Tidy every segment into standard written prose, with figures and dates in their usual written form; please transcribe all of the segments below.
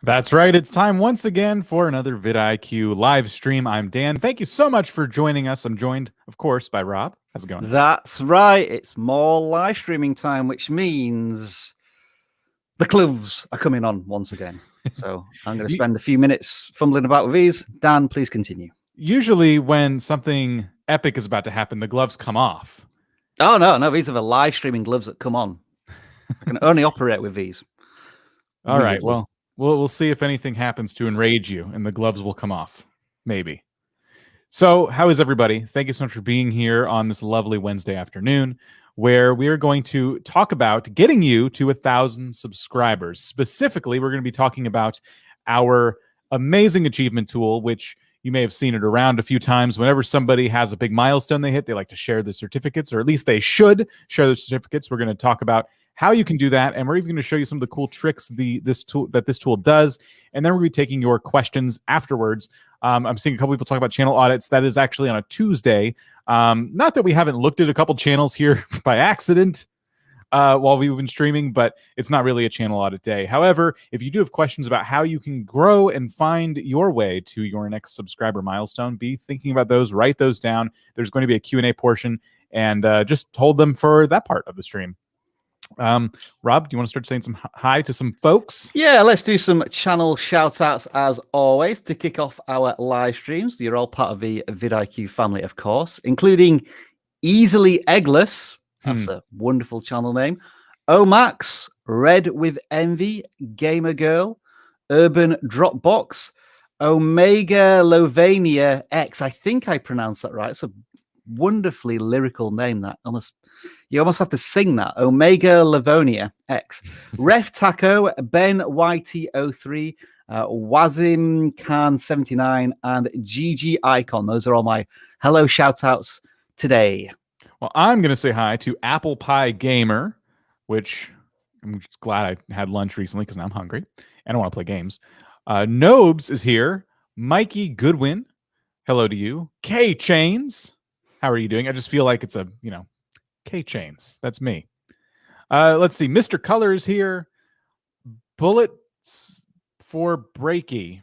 That's right. It's time once again for another vidIQ live stream. I'm Dan. Thank you so much for joining us. I'm joined, of course, by Rob. How's it going? That's right. It's more live streaming time, which means the cloves are coming on once again. So I'm going to spend a few minutes fumbling about with these. Dan, please continue. Usually when something epic is about to happen, the gloves come off. Oh, no. These are the live streaming gloves that come on. I can only operate with these. All right. Well, we'll see if anything happens to enrage you and the gloves will come off. Maybe. So how is everybody? Thank you so much for being here on this lovely Wednesday afternoon, where we are going to talk about getting you to 1,000 subscribers. Specifically, we're going to be talking about our amazing achievement tool, which you may have seen it around a few times. Whenever somebody has a big milestone they hit, they like to share the certificates, or at least they should share the certificates. We're going to talk about how you can do that, and we're even going to show you some of the cool tricks this tool does, and then we're going to be taking your questions afterwards. I'm seeing a couple people talk about channel audits. That is actually on a Tuesday. Not that we haven't looked at a couple channels here by accident while we've been streaming, but it's not really a channel audit day. However, if you do have questions about how you can grow and find your way to your next subscriber milestone, be thinking about those, write those down. There's going to be a Q&A portion, and just hold them for that part of the stream. Rob, do you want to start saying some hi to some folks? Yeah, let's do some channel shout outs as always to kick off our live streams. You're all part of the vidIQ family, of course, including Easily Eggless. That's a wonderful channel name. Omax, Red with Envy, Gamer Girl, Urban Dropbox, Omega Lovania X. I think I pronounced that right. It's a wonderfully lyrical name. That you almost have to sing that. Omega Livonia X, Ref Taco, Ben YT03, Wazim Khan 79, and GG Icon. Those are all my hello shout outs today. Well, I'm going to say hi to Apple Pie Gamer, which I'm just glad I had lunch recently because now I'm hungry. I don't want to play games. Nobes is here. Mikey Goodwin, hello to you. K Chains, how are you doing? I just feel like it's a, K Chains. That's me. Let's see. Mr. Color is here. Bullets for Breaky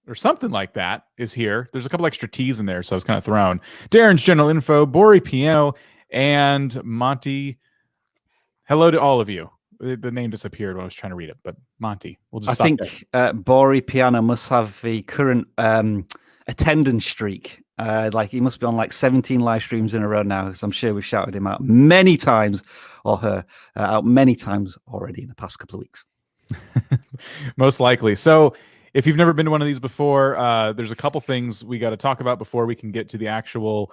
or something like that is here. There's a couple extra T's in there, so I was kind of thrown. Darren's General Info, Bori Piano, and Monty. Hello to all of you. The name disappeared when I was trying to read it, but Monty. We'll just. I think Bori Piano must have the current attendance streak. Like he must be on like 17 live streams in a row now, because I'm sure we've shouted him out many times, or her out many times already in the past couple of weeks. Most likely. So if you've never been to one of these before, there's a couple things we got to talk about before we can get to the actual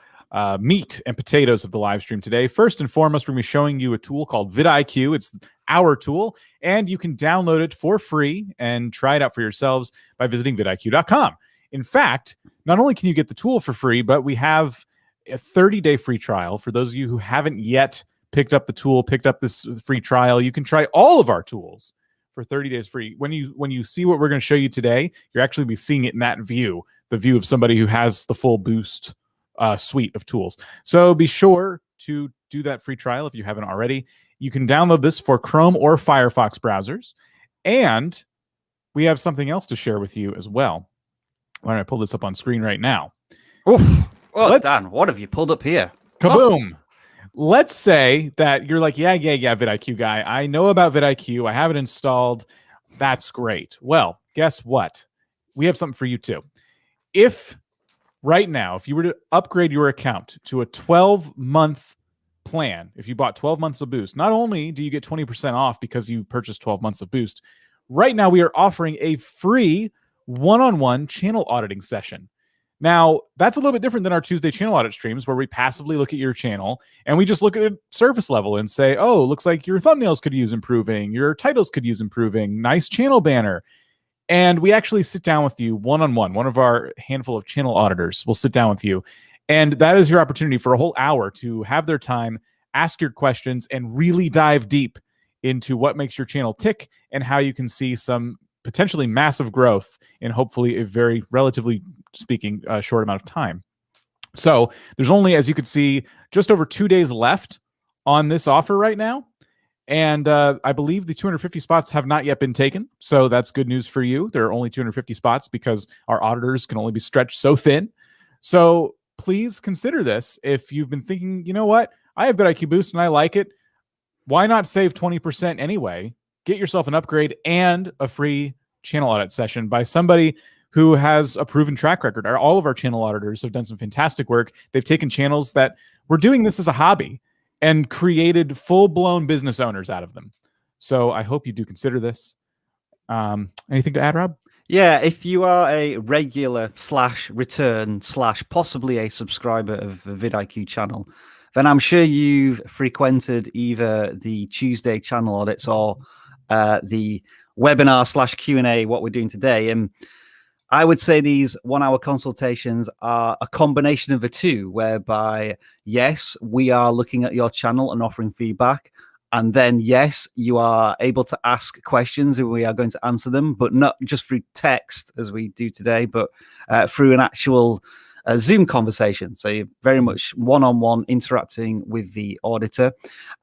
meat and potatoes of the live stream today. First and foremost, we're going to be showing you a tool called vidIQ. It's our tool, and you can download it for free and try it out for yourselves by visiting vidIQ.com. In fact, not only can you get the tool for free, but we have a 30-day free trial. For those of you who haven't yet picked up the tool, picked up this free trial, you can try all of our tools for 30 days free. When you see what we're going to show you today, you're actually be seeing it in that view, the view of somebody who has the full Boost suite of tools. So be sure to do that free trial if you haven't already. You can download this for Chrome or Firefox browsers. And we have something else to share with you as well. Why don't I pull this up on screen right now? Oof. Oh, Dan, what have you pulled up here? Kaboom. Oh. Let's say that you're like, yeah, vidIQ guy. I know about vidIQ. I have it installed. That's great. Well, guess what? We have something for you too. If right now, if you were to upgrade your account to a 12-month plan, if you bought 12 months of Boost, not only do you get 20% off because you purchased 12 months of Boost, right now we are offering a free one-on-one channel auditing session. Now, that's a little bit different than our Tuesday channel audit streams where we passively look at your channel and we just look at the surface level and say, oh, looks like your thumbnails could use improving, your titles could use improving, nice channel banner. And we actually sit down with you one-on-one. One of our handful of channel auditors will sit down with you. And that is your opportunity for a whole hour to have their time, ask your questions, and really dive deep into what makes your channel tick and how you can see some potentially massive growth in hopefully a very, relatively speaking, short amount of time. So there's only, as you can see, just over 2 days left on this offer right now. And I believe the 250 spots have not yet been taken. So that's good news for you. There are only 250 spots because our auditors can only be stretched so thin. So please consider this. If you've been thinking, you know what, I have vidIQ Boost and I like it, why not save 20% anyway? Get yourself an upgrade and a free channel audit session by somebody who has a proven track record. All of our channel auditors have done some fantastic work. They've taken channels that were doing this as a hobby and created full-blown business owners out of them. So I hope you do consider this. Anything to add, Rob? Yeah, if you are a regular / return / possibly a subscriber of the vidIQ channel, then I'm sure you've frequented either the Tuesday channel audits or the webinar / Q&A, what we're doing today. And I would say these 1-hour consultations are a combination of the two, whereby, yes, we are looking at your channel and offering feedback. And then, yes, you are able to ask questions and we are going to answer them, but not just through text as we do today, but through an actual Zoom conversation. So you're very much one-on-one interacting with the auditor.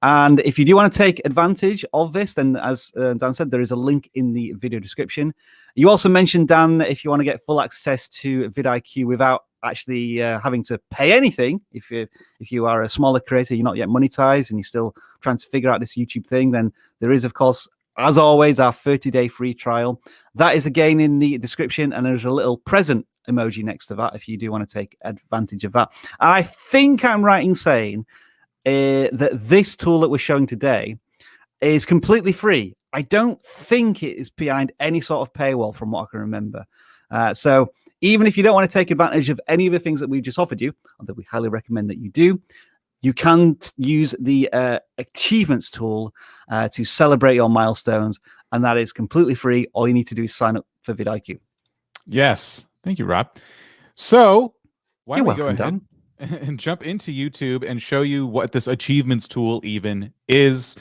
And if you do want to take advantage of this, then as Dan said, there is a link in the video description. You also mentioned, Dan, if you want to get full access to vidIQ without actually having to pay anything, if you are a smaller creator, you're not yet monetized and you're still trying to figure out this YouTube thing, then there is, of course, as always, our 30-day free trial. That is again in the description, and there's a little present emoji next to that if you do want to take advantage of that. And I think I'm right in saying that this tool that we're showing today is completely free. I don't think it is behind any sort of paywall from what I can remember. So even if you don't want to take advantage of any of the things that we just offered you, although we highly recommend that you do, you can use the achievements tool to celebrate your milestones, and that is completely free. All you need to do is sign up for vidIQ. Yes. Thank you, Rob. So why You're don't we welcome, go ahead and jump into YouTube and show you what this achievements tool even is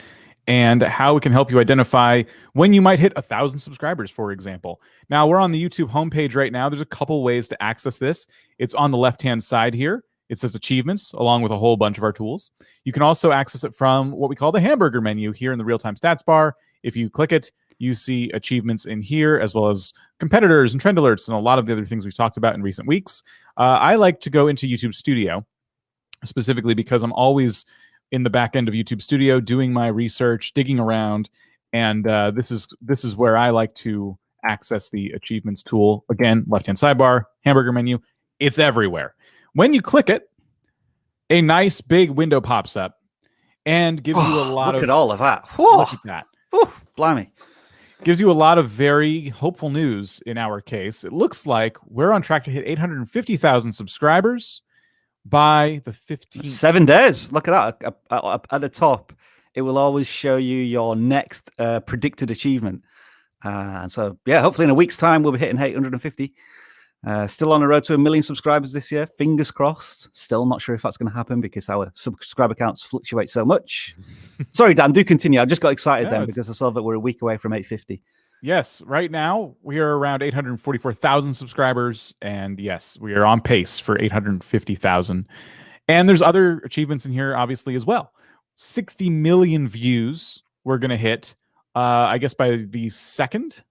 and how it can help you identify when you might hit 1,000 subscribers, for example. Now, we're on the YouTube homepage right now. There's a couple ways to access this. It's on the left-hand side here. It says achievements along with a whole bunch of our tools. You can also access it from what we call the hamburger menu here in the real-time stats bar. If you click it, you see achievements in here, as well as competitors and trend alerts and a lot of the other things we've talked about in recent weeks. I like to go into YouTube Studio specifically because I'm always in the back end of YouTube Studio doing my research, digging around, and this is where I like to access the achievements tool. Again, left-hand sidebar, hamburger menu. It's everywhere. When you click it, a nice big window pops up and gives you a lot look at all of that. Look at that. Blimey. Gives you a lot of very hopeful news in our case. It looks like we're on track to hit 850,000 subscribers by the 15th. 7 days. Look at that. At the top, it will always show you your next predicted achievement. So, yeah, hopefully in a week's time, we'll be hitting 850. Still on the road to 1 million subscribers this year. Fingers crossed. Still not sure if that's going to happen because our subscriber counts fluctuate so much. Sorry, Dan, do continue. I just got excited then because I saw that we're a week away from 850. Yes, right now we are around 844,000 subscribers. And yes, we are on pace for 850,000. And there's other achievements in here, obviously, as well. 60 million views we're going to hit, I guess, by the 2nd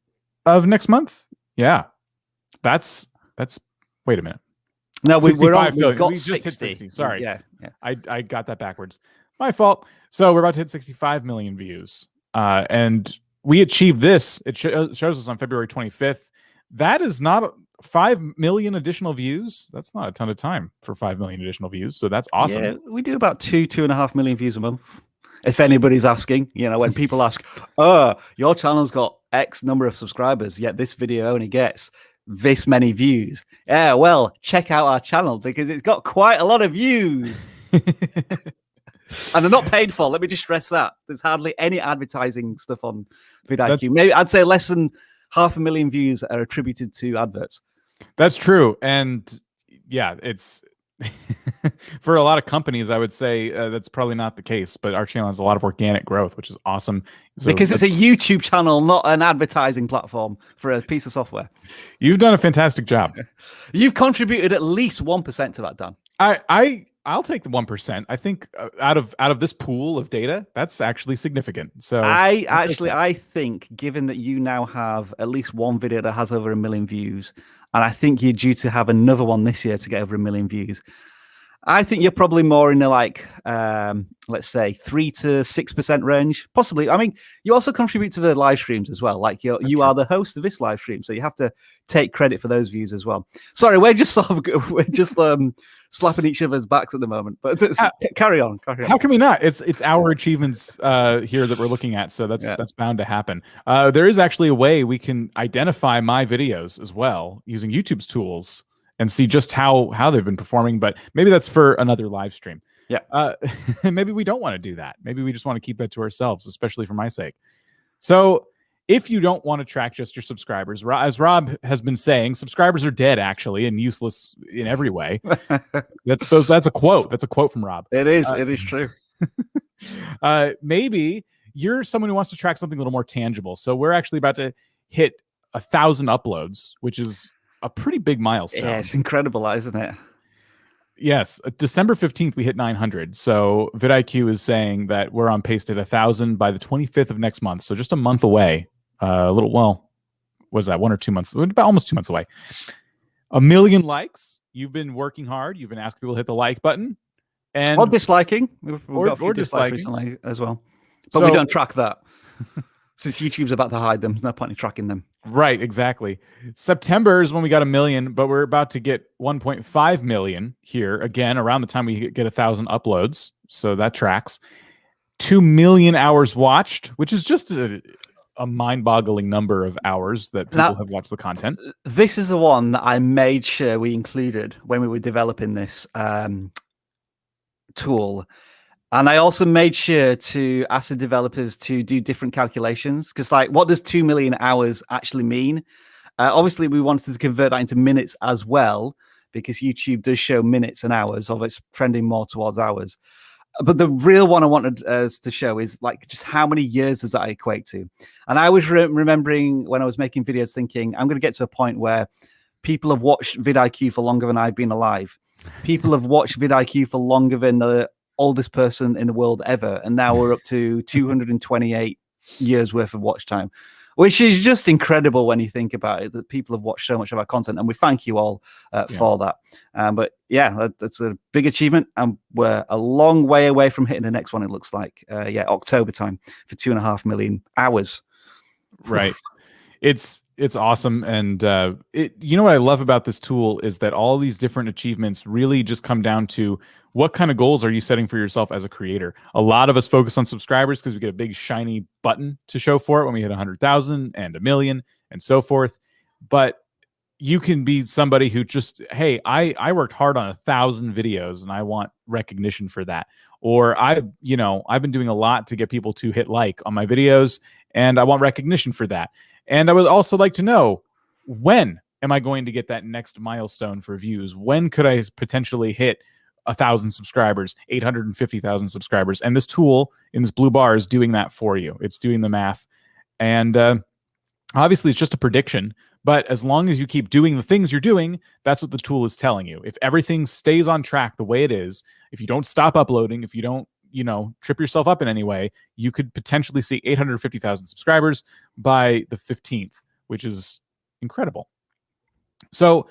of next month. Yeah, that's wait a minute. No, we've got we just 60. hit 60. Sorry. Yeah. I got that backwards. My fault. So we're about to hit 65 million views. And we achieved this. It shows us on February 25th. That is not 5 million additional views. That's not a ton of time for 5 million additional views. So that's awesome. Yeah, we do about 2.5 million views a month. If anybody's asking, when people ask, oh, your channel's got X number of subscribers, yet this video only gets this many views. Yeah, well, check out our channel because it's got quite a lot of views. And they're not paid for. Let me just stress that. There's hardly any advertising stuff on vidIQ. Maybe I'd say less than 500,000 views are attributed to adverts. That's true. And yeah, it's for a lot of companies, I would say that's probably not the case, but our channel has a lot of organic growth, which is awesome. So because it's a YouTube channel, not an advertising platform for a piece of software. You've done a fantastic job. You've contributed at least 1% to that, Dan. I'll take the 1%. I think out of this pool of data, that's actually significant. So I think, given that you now have at least one video that has over 1 million views, and I think you're due to have another one this year to get over 1 million views, I think you're probably more in the like, let's say 3 to 6% range, possibly. I mean, you also contribute to the live streams as well. Like you are the host of this live stream, so you have to take credit for those views as well. Sorry, we're just slapping each other's backs at the moment, but carry on. How can we not? It's our achievements here that we're looking at, so that's bound to happen. There is actually a way we can identify my videos as well using YouTube's tools and see just how they've been performing, but maybe that's for another live stream. Yeah. Maybe we don't want to do that. Maybe we just want to keep that to ourselves, especially for my sake. So if you don't want to track just your subscribers, as Rob has been saying, subscribers are dead actually and useless in every way. That's a quote. That's a quote from Rob. It is. It is true. Maybe you're someone who wants to track something a little more tangible. So we're actually about to hit 1,000 uploads, which is a pretty big milestone. Yeah, it's incredible, isn't it? Yes. December 15th, we hit 900. So vidIQ is saying that we're on pace to 1,000 by the 25th of next month. So just a month away. Was that 1 or 2 months? About almost 2 months away. 1 million likes. You've been working hard. You've been asking people to hit the like button. Or disliking. We've got a few dislikes recently as well. But we don't track that. Since YouTube's about to hide them, there's no point in tracking them. Right, exactly. September is when we got 1 million, but we're about to get 1.5 million here again around the time we get 1,000 uploads. So that tracks. 2 million hours watched, which is just a mind-boggling number of hours that people have watched the content. This is the one that I made sure we included when we were developing this tool. And I also made sure to ask the developers to do different calculations, because like, what does 2 million hours actually mean? Obviously, we wanted to convert that into minutes as well, because YouTube does show minutes and hours, although it's trending more towards hours. But the real one I wanted us to show is like just how many years does that equate to? And I was remembering when I was making videos thinking, I'm going to get to a point where people have watched vidIQ for longer than I've been alive. People have watched vidIQ for longer than the oldest person in the world ever, and now we're up to 228 years worth of watch time, which is just incredible when you think about it, that people have watched so much of our content, and we thank you all for that. But yeah, that's a big achievement, and we're a long way away from hitting the next one. It looks like October time for 2.5 million hours. Right. It's awesome. And you know what I love about this tool is that all these different achievements really just come down to what kind of goals are you setting for yourself as a creator. A lot of us focus on subscribers because we get a big shiny button to show for it when we hit 100,000 and 1 million and so forth. But you can be somebody who just, hey, I worked hard on 1,000 videos and I want recognition for that. Or I've been doing a lot to get people to hit like on my videos and I want recognition for that. And I would also like to know, when am I going to get that next milestone for views? When could I potentially hit 1,000 subscribers, 850,000 subscribers? And this tool in this blue bar is doing that for you. It's doing the math. And obviously, it's just a prediction. But as long as you keep doing the things you're doing, that's what the tool is telling you. If everything stays on track the way it is, if you don't stop uploading, if you don't trip yourself up in any way, you could potentially see 850,000 subscribers by the 15th, which is incredible. So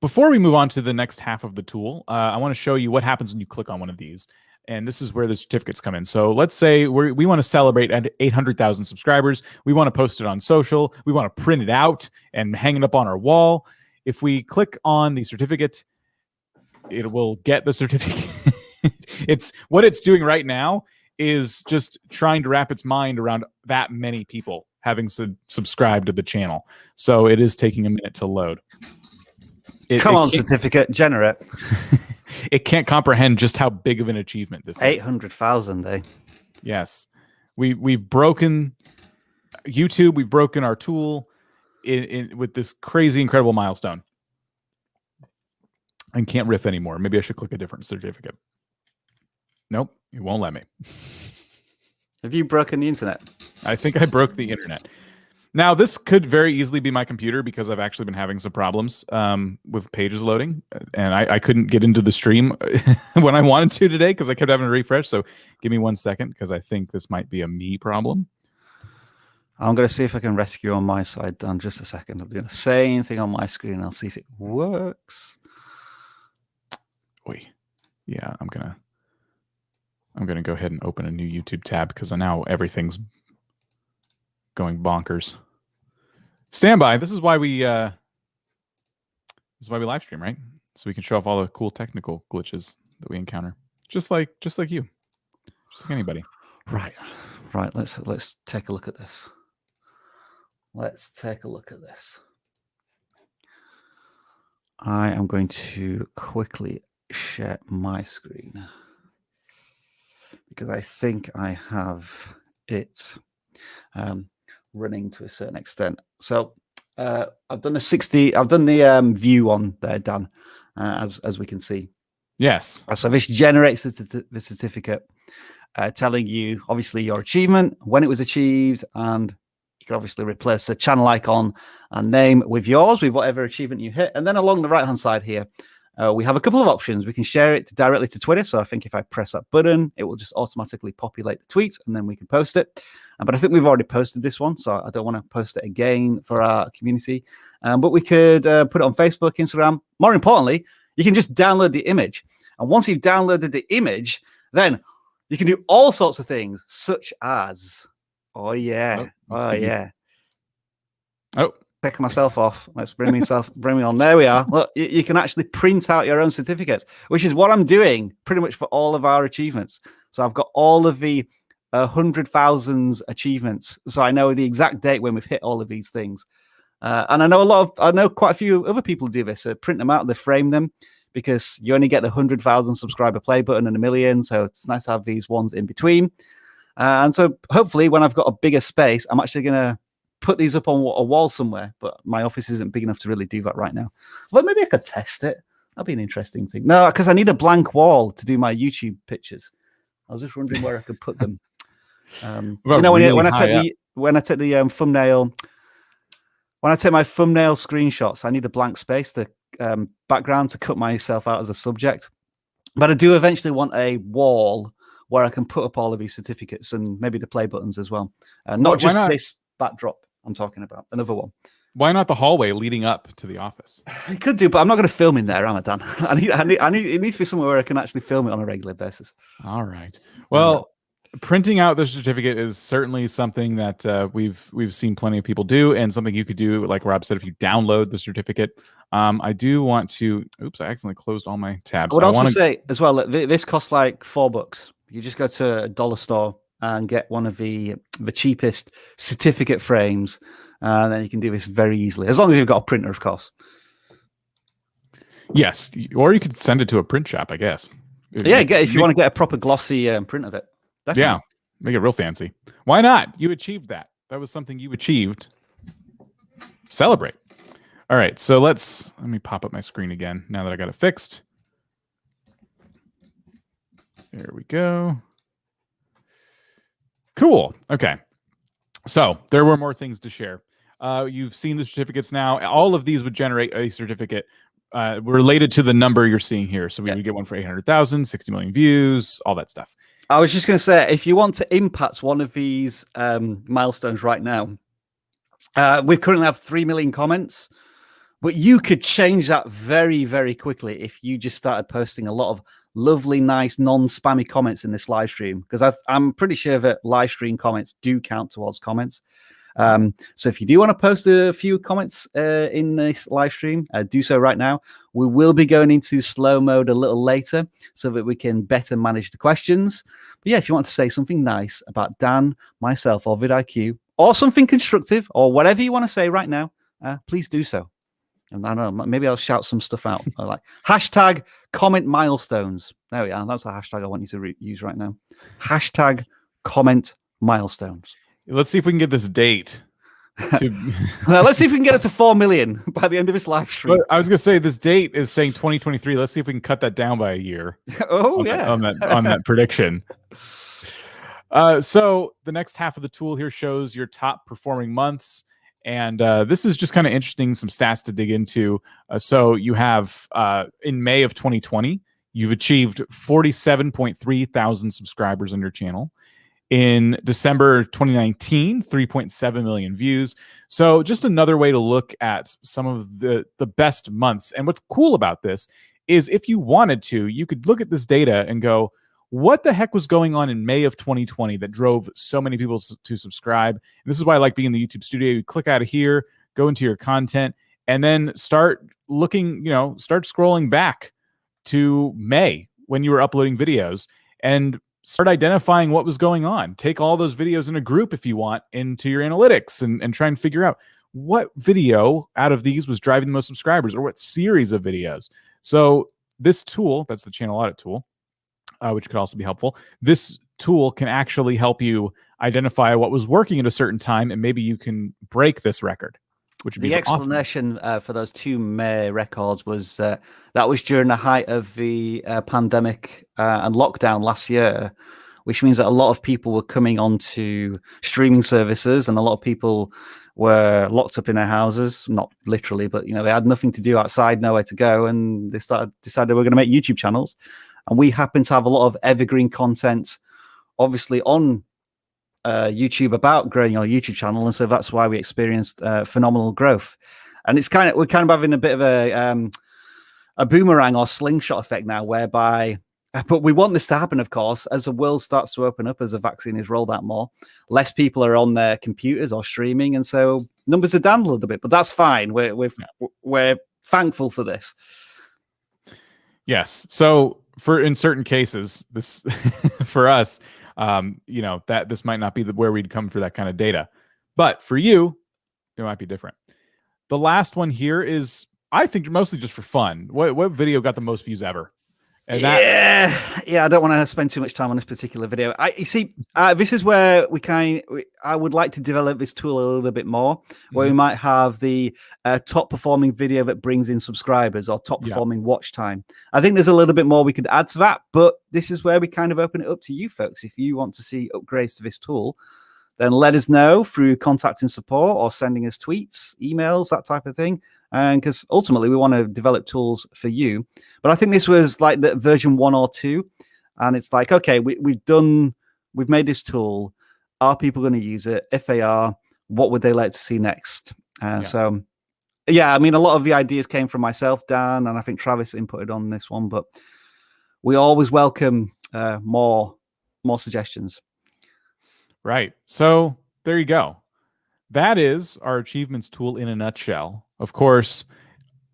before we move on to the next half of the tool, I want to show you what happens when you click on one of these. And this is where the certificates come in. So let's say we want to celebrate at 800,000 subscribers. We want to post it on social. We want to print it out and hang it up on our wall. If we click on the certificate, it will get the certificate. What it's doing right now is just trying to wrap its mind around that many people having subscribed to the channel. So it is taking a minute to load. Come on, certificate, generate. It can't comprehend just how big of an achievement this is. 800,000, eh? Yes. We've broken YouTube. We've broken our tool with this crazy, incredible milestone. I can't riff anymore. Maybe I should click a different certificate. Nope, it won't let me. Have you broken the internet? I think I broke the internet. Now, this could very easily be my computer because I've actually been having some problems with pages loading, and I couldn't get into the stream when I wanted to today because I kept having to refresh. So give me 1 second because I think this might be a me problem. I'm going to see if I can rescue on my side, Dan. Just a second. I'm doing the same thing on my screen. I'll see if it works. Wait, yeah, I'm gonna go ahead and open a new YouTube tab because now everything's going bonkers. Stand by. This is why we live stream, right? So we can show off all the cool technical glitches that we encounter, just like you, just like anybody. Right. Let's take a look at this. Let's take a look at this. I am going to quickly share my screen because I think I have it running to a certain extent. So I've done the view on there, Dan, as we can see. Yes. So this generates the certificate telling you obviously your achievement, when it was achieved, and you can obviously replace the channel icon and name with yours, with whatever achievement you hit. And then along the right-hand side here, we have a couple of options. We can share it directly to Twitter. So I think if I press that button, it will just automatically populate the tweet and then we can post it. But I think we've already posted this one, so I don't want to post it again for our community. But we could put it on Facebook, Instagram. More importantly, you can just download the image. And once you've downloaded the image, then you can do all sorts of things, such as, oh yeah. Take myself off. Let's bring me on. There we are. Look, you can actually print out your own certificates, which is what I'm doing pretty much for all of our achievements. So I've got all of the 100,000 achievements. So I know the exact date when we've hit all of these things. And I know quite a few other people do this. Print them out, they frame them, because you only get the 100,000 subscriber play button and 1 million. So it's nice to have these ones in between. And so hopefully when I've got a bigger space, I'm actually going to put these up on a wall somewhere, but my office isn't big enough to really do that right now. Well, maybe I could test it. That'd be an interesting thing. No, because I need a blank wall to do my YouTube pictures. I was just wondering where I could put them. You know, when I take the thumbnail, when I take my thumbnail screenshots, I need a blank space, the background to cut myself out as a subject. But I do eventually want a wall where I can put up all of these certificates and maybe the play buttons as well. Not just this backdrop I'm talking about, another one. Why not the hallway leading up to the office? I could do, but I'm not going to film in there, am I, Dan? I need it needs to be somewhere where I can actually film it on a regular basis. All right. Well, printing out the certificate is certainly something that we've seen plenty of people do, and something you could do, like Rob said, if you download the certificate. I do want to. Oops, I accidentally closed all my tabs. I would also say as well that this costs like $4. You just go to a dollar store and get one of the cheapest certificate frames, and then you can do this very easily, as long as you've got a printer, of course. Yes, or you could send it to a print shop, I guess. Yeah, if you want to get a proper glossy print of it. Definitely. Yeah, make it real fancy. Why not? You achieved that. That was something you achieved. Celebrate. All right, so let me pop up my screen again now that I got it fixed. There we go. Cool. Okay. So there were more things to share. You've seen the certificates now. All of these would generate a certificate related to the number you're seeing here. So we would get one for 800,000, 60 million views, all that stuff. I was just going to say, if you want to impact one of these milestones right now, we currently have 3 million comments, but you could change that very, very quickly if you just started posting a lot of lovely, nice, non-spammy comments in this live stream, because I'm pretty sure that live stream comments do count towards comments. So if you do want to post a few comments in this live stream, do so right now. We will be going into slow mode a little later so that we can better manage the questions. But yeah, if you want to say something nice about Dan, myself, or vidIQ, or something constructive, or whatever you want to say right now, please do so. And I don't know, maybe I'll shout some stuff out. Like hashtag comment milestones. There we are. That's a hashtag I want you to use right now. Hashtag comment milestones. Let's see if we can get this date. Now, let's see if we can get it to 4 million by the end of this live stream. But I was going to say, this date is saying 2023. Let's see if we can cut that down by a year. Oh, on that prediction. So the next half of the tool here shows your top performing months. And this is just kind of interesting, some stats to dig into. So you have in May of 2020, you've achieved 47.3 thousand subscribers on your channel. In December 2019, 3.7 million views. So just another way to look at some of the best months. And what's cool about this is if you wanted to, you could look at this data and go, what the heck was going on in May of 2020 that drove so many people to subscribe? And this is why I like being in the YouTube studio. You click out of here, go into your content, and then start looking, start scrolling back to May when you were uploading videos and start identifying what was going on. Take all those videos in a group if you want into your analytics and try and figure out what video out of these was driving the most subscribers or what series of videos. So this tool, that's the channel audit tool, which could also be helpful. This tool can actually help you identify what was working at a certain time, and maybe you can break this record. Which would be the explanation for those 2 May records was that was during the height of the pandemic and lockdown last year, which means that a lot of people were coming onto streaming services, and a lot of people were locked up in their houses, not literally, but they had nothing to do outside, nowhere to go, and they decided we're going to make YouTube channels. And we happen to have a lot of evergreen content, obviously, on YouTube about growing your YouTube channel. And so that's why we experienced phenomenal growth. And we're kind of having a bit of a boomerang or slingshot effect now, whereby, but we want this to happen, of course, as the world starts to open up, as the vaccine is rolled out more, less people are on their computers or streaming. And so numbers are down a little bit, but that's fine. We're thankful for this. Yes. So in certain cases, this for us, that this might not be where we'd come for that kind of data, but for you, it might be different. The last one here is, I think, mostly just for fun. What video got the most views ever? And yeah, I don't want to spend too much time on this particular video. You see, this is where I would like to develop this tool a little bit more, where we might have the top performing video that brings in subscribers or top performing watch time. I think there's a little bit more we could add to that, but this is where we kind of open it up to you folks. If you want to see upgrades to this tool, then let us know through contacting support or sending us tweets, emails, that type of thing. And because ultimately we want to develop tools for you. But I think this was like the version 1 or 2. And it's like, okay, we've made this tool. Are people going to use it? If they are, what would they like to see next? So, yeah, I mean, a lot of the ideas came from myself, Dan, and I think Travis inputted on this one. But we always welcome more suggestions. Right. So there you go. That is our achievements tool in a nutshell. Of course,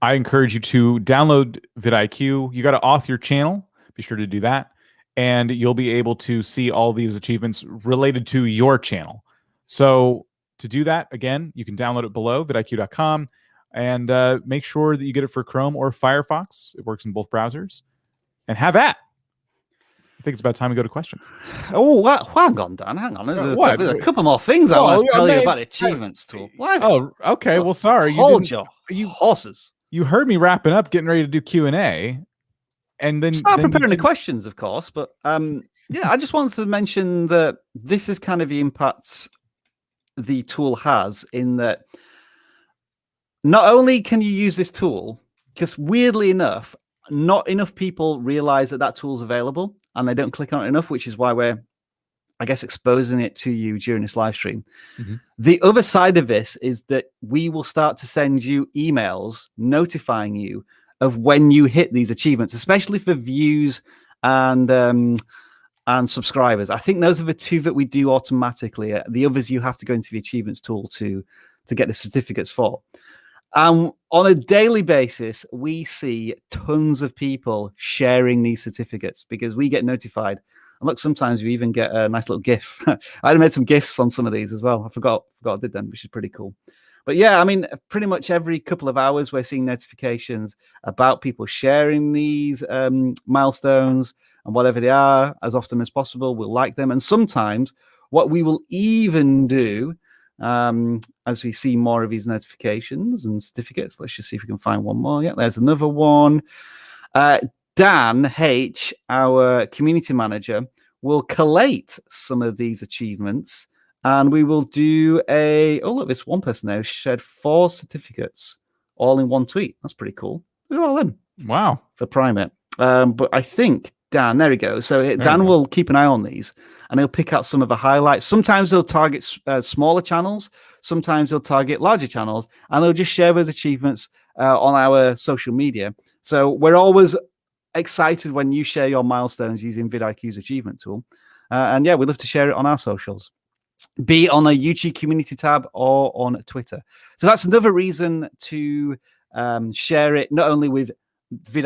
I encourage you to download vidIQ. You got to auth your channel. Be sure to do that. And you'll be able to see all these achievements related to your channel. So to do that, again, you can download it below, vidIQ.com, and make sure that you get it for Chrome or Firefox. It works in both browsers. And have at. I think it's about time we go to questions. Oh, hang on, Dan. Hang on. There's a couple more things I want to tell you about the achievements tool. Oh, okay. Well, sorry. Hold your horses. You heard me wrapping up, getting ready to do Q&A, and then start preparing the questions, of course. But yeah, I just wanted to mention that this is kind of the impacts the tool has, in that not only can you use this tool, because weirdly enough, not enough people realize that tool's available, and they don't click on it enough, which is why we're, I guess, exposing it to you during this live stream. The other side of this is that we will start to send you emails notifying you of when you hit these achievements, especially for views and subscribers. I think those are the 2 that we do automatically. The others you have to go into the achievements tool to get the certificates for. On a daily basis, we see tons of people sharing these certificates because we get notified. And look, sometimes we even get a nice little GIF. I made some GIFs on some of these as well. I forgot I did them, which is pretty cool. But yeah, I mean, pretty much every couple of hours, we're seeing notifications about people sharing these milestones and whatever they are as often as possible. We'll like them. And sometimes what we will even do, as we see more of these notifications and certificates, let's just see if we can find one more. Yeah, there's another one. Dan H, our community manager, will collate some of these achievements And we will do oh, look, this one person now shared 4 certificates all in one tweet. That's pretty cool. Look at all them. Wow. For Primate. But I think Dan, there we go. So Dan will keep an eye on these and he'll pick out some of the highlights. Sometimes he'll target smaller channels. Sometimes he'll target larger channels and he'll just share those achievements on our social media. So we're always excited when you share your milestones using vidIQ's achievement tool. And yeah, we'd love to share it on our socials, be it on a YouTube community tab or on Twitter. So that's another reason to share it, not only with the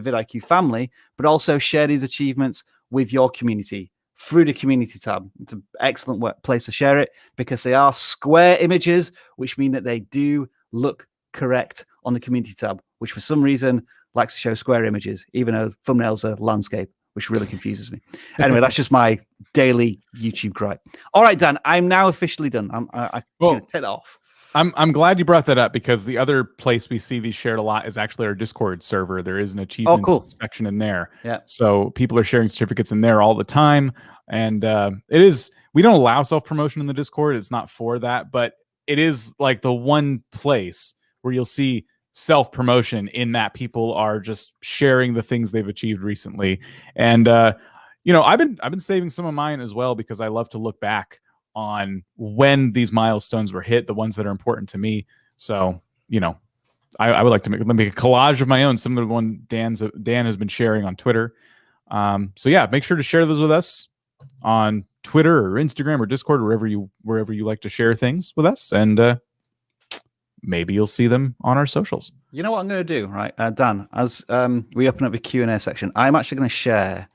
vidIQ family, but also share these achievements with your community through the community tab. It's an excellent place to share it because they are square images, which mean that they do look correct on the community tab, which for some reason likes to show square images, even though thumbnails are landscape, which really confuses me. Anyway, that's just my daily YouTube gripe. All right, Dan, I'm now officially done. I'm going to take it off. I'm glad you brought that up because the other place we see these shared a lot is actually our Discord server. There is an achievements section in there. Yeah. So people are sharing certificates in there all the time. And we don't allow self-promotion in the Discord. It's not for that, but it is like the one place where you'll see self-promotion in that people are just sharing the things they've achieved recently. And I've been saving some of mine as well because I love to look back on when these milestones were hit, the ones that are important to me. So, I would like to make a collage of my own, some of the one Dan has been sharing on Twitter. So yeah, make sure to share those with us on Twitter or Instagram or Discord, wherever you like to share things with us. And maybe you'll see them on our socials. You know what I'm going to do, right? Dan, as we open up the Q&A section, I'm actually going to share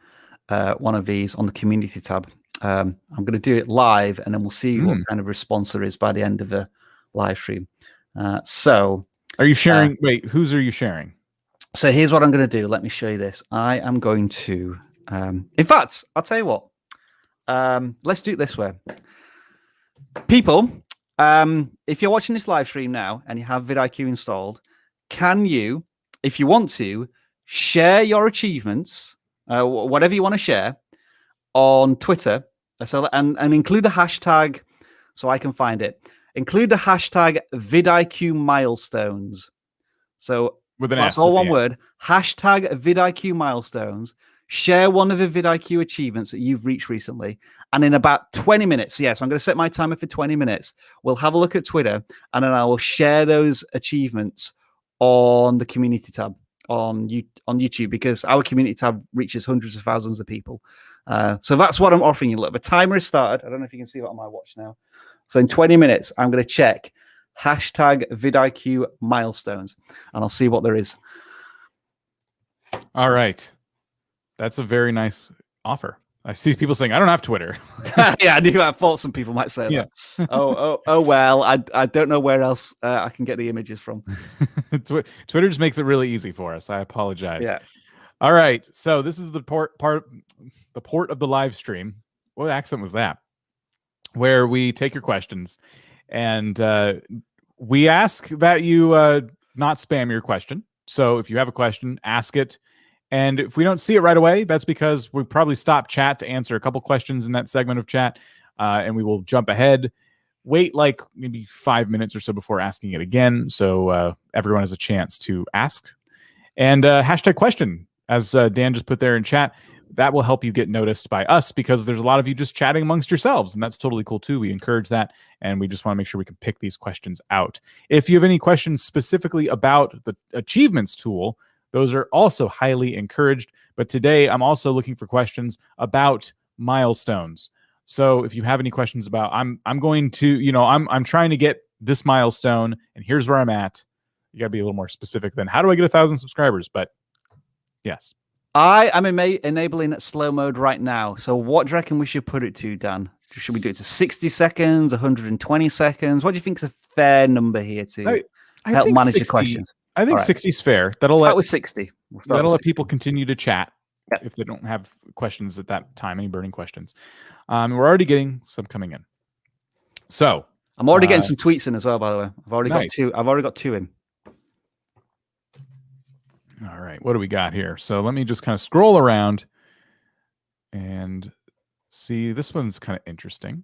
one of these on the community tab. I'm going to do it live and then we'll see what kind of response there is by the end of the live stream. So are you sharing? Wait, whose are you sharing? So here's what I'm going to do. Let me show you this. I am going to, in fact, I'll tell you what, let's do it this way. People, if you're watching this live stream now and you have vidIQ installed, can you, if you want to, share your achievements, whatever you want to share, on Twitter, so and include the hashtag, so I can find it. Include the hashtag vidIQ milestones. So that's all one word. Hashtag vidIQ milestones. Share one of the vidIQ achievements that you've reached recently, and in about 20 minutes, yes, I'm going to set my timer for 20 minutes. We'll have a look at Twitter, and then I will share those achievements on the community tab on YouTube, because our community tab reaches hundreds of thousands of people. So that's what I'm offering you. Look, the timer is started. I don't know if you can see it on my watch now. So in 20 minutes, I'm going to check hashtag vidIQ milestones, and I'll see what there is. All right. That's a very nice offer. I see people saying, I don't have Twitter. Yeah, I do. I thought some people might say that. Oh, well, I don't know where else I can get the images from. Twitter just makes it really easy for us. I apologize. Yeah. All right. So this is the port of the live stream. What accent was that? Where we take your questions and we ask that you not spam your question. So if you have a question, ask it. And if we don't see it right away, that's because we probably stop chat to answer a couple questions in that segment of chat. And we will jump ahead, wait like maybe 5 minutes or so before asking it again. So everyone has a chance to ask. And hashtag question, as Dan just put there in chat, that will help you get noticed by us, because there's a lot of you just chatting amongst yourselves, and that's totally cool too. We encourage that, and we just want to make sure we can pick these questions out. If you have any questions specifically about the achievements tool, those are also highly encouraged. But today I'm also looking for questions about milestones. So if you have any questions about, I'm going to, I'm trying to get this milestone and here's where I'm at. You gotta be a little more specific than how do I get 1,000 subscribers? But yes. I am enabling slow mode right now. So what do you reckon we should put it to, Dan? Should we do it to 60 seconds, 120 seconds? What do you think is a fair number here to help manage 60, the questions? I think 60 is fair. That'll start with 60. That'll let people continue to chat if they don't have questions at that time, any burning questions. We're already getting some coming in. So I'm already getting some tweets in as well, by the way. I've already got two in. All right, what do we got here? So let me just kind of scroll around and see. This one's kind of interesting.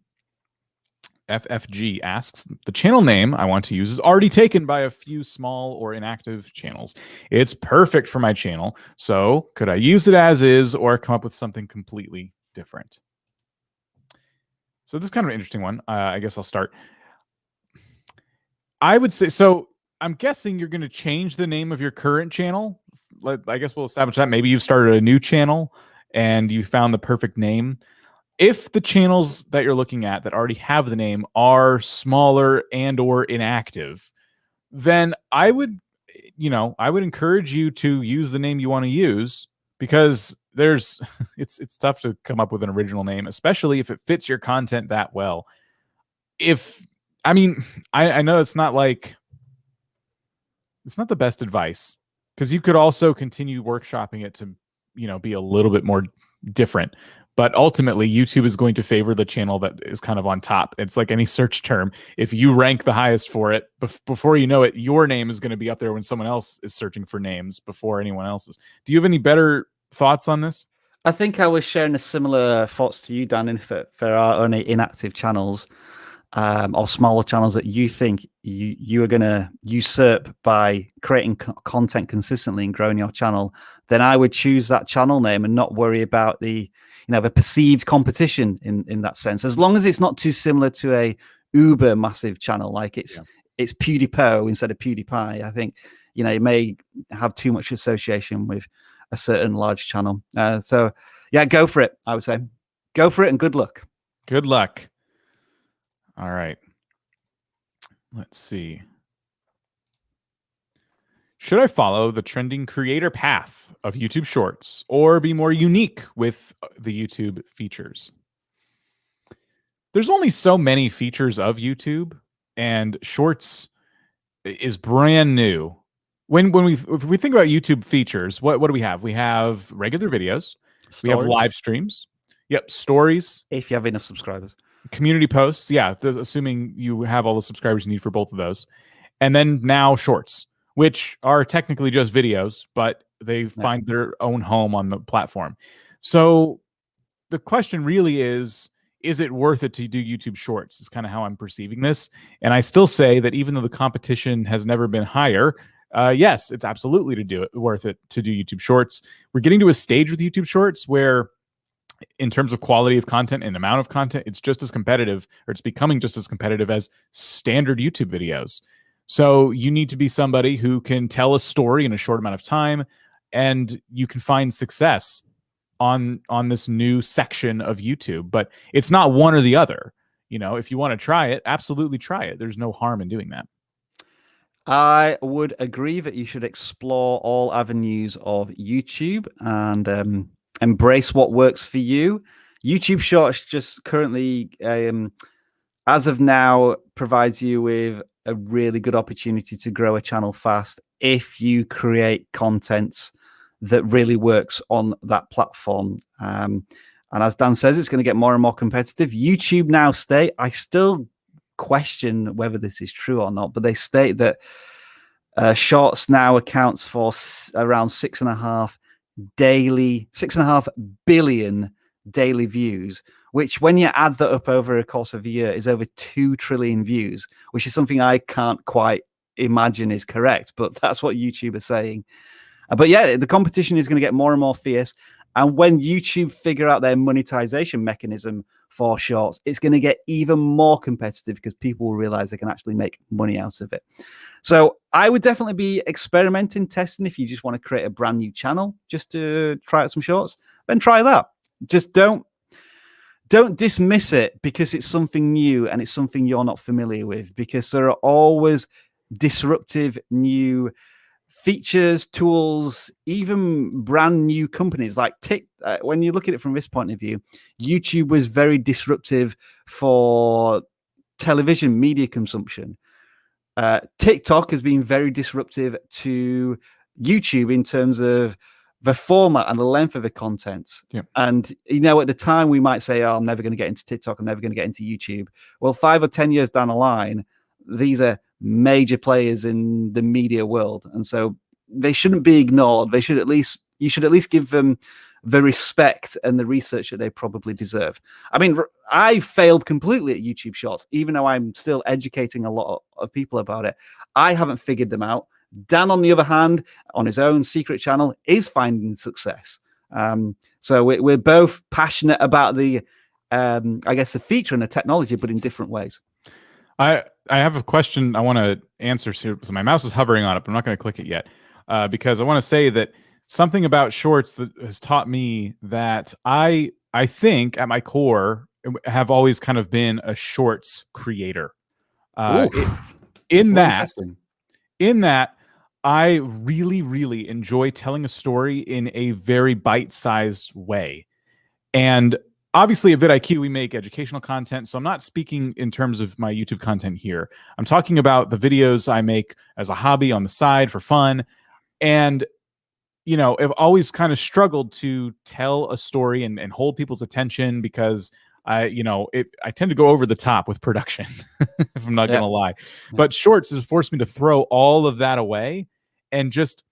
FFG asks, the channel name I want to use is already taken by a few small or inactive channels. It's perfect for my channel. So could I use it as is or come up with something completely different? So this is kind of an interesting one. I guess I'll start. I would say, so I'm guessing you're going to change the name of your current channel. I guess we'll establish that. Maybe you've started a new channel and you found the perfect name. If the channels that you're looking at that already have the name are smaller and or inactive, then I would encourage you to use the name you want to use, because it's tough to come up with an original name, especially if it fits your content that well. I know it's not the best advice, because you could also continue workshopping it to, be a little bit more different. But ultimately, YouTube is going to favor the channel that is kind of on top. It's like any search term. If you rank the highest for it, before you know it, your name is going to be up there when someone else is searching for names before anyone else's. Do you have any better thoughts on this? I think I was sharing a similar thoughts to you, Dan, for our only inactive channels or smaller channels that you think you are going to usurp by creating content consistently and growing your channel. Then I would choose that channel name and not worry about the perceived competition in that sense, as long as it's not too similar to a uber massive channel like it's PewDiePie instead of PewDiePie. I think it may have too much association with a certain large channel. So yeah, go for it. I would say go for it and good luck. Good luck. All right. Let's see. Should I follow the trending creator path of YouTube Shorts or be more unique with the YouTube features? There's only so many features of YouTube, and Shorts is brand new. If we think about YouTube features, what do we have? We have regular videos. Stories. We have live streams. Yep, stories. If you have enough subscribers. Community posts. Yeah, assuming you have all the subscribers you need for both of those. And then now Shorts, which are technically just videos, but they find their own home on the platform. So the question really is it worth it to do YouTube Shorts? Is kind of how I'm perceiving this. And I still say that even though the competition has never been higher, yes, it's absolutely worth it to do YouTube Shorts. We're getting to a stage with YouTube Shorts where, in terms of quality of content and amount of content, it's just as competitive, or it's becoming just as competitive as standard YouTube videos. So you need to be somebody who can tell a story in a short amount of time, and you can find success on this new section of YouTube. But it's not one or the other. If you want to try it, absolutely try it. There's no harm in doing that. I would agree that you should explore all avenues of YouTube and embrace what works for you. YouTube Shorts just currently, as of now, provides you with a really good opportunity to grow a channel fast if you create content that really works on that platform. And as Dan says, it's going to get more and more competitive. YouTube now I still question whether this is true or not, but they state that Shorts now accounts for around 6.5 billion daily views, which when you add that up over a course of a year is over 2 trillion views, which is something I can't quite imagine is correct, but that's what YouTube is saying. But yeah, the competition is going to get more and more fierce. And when YouTube figure out their monetization mechanism for Shorts, it's going to get even more competitive because people will realize they can actually make money out of it. So I would definitely be experimenting, testing. If you just want to create a brand new channel just to try out some Shorts, then try that. Just don't dismiss it because it's something new and it's something you're not familiar with, because there are always disruptive new features, tools, even brand new companies like when you look at it from this point of view, YouTube was very disruptive for television media consumption. TikTok has been very disruptive to YouTube in terms of the format and the length of the content. Yeah. And, at the time we might say, oh, I'm never going to get into TikTok. I'm never going to get into YouTube. Well, 5 or 10 years down the line, these are major players in the media world. And so they shouldn't be ignored. You should at least give them the respect and the research that they probably deserve. I mean, I failed completely at YouTube Shorts, even though I'm still educating a lot of people about it. I haven't figured them out. Dan, on the other hand, on his own secret channel, is finding success. So we're both passionate about the, I guess, the feature and the technology, but in different ways. I have a question I want to answer. So my mouse is hovering on it, but I'm not going to click it yet because I want to say that something about shorts that has taught me that I think at my core have always kind of been a shorts creator. In that, I really, really enjoy telling a story in a very bite-sized way. And obviously at vidIQ, we make educational content. So I'm not speaking in terms of my YouTube content here. I'm talking about the videos I make as a hobby on the side for fun. And, you know, I've always kind of struggled to tell a story and hold people's attention because I tend to go over the top with production, if I'm not going to lie. But shorts has forced me to throw all of that away and just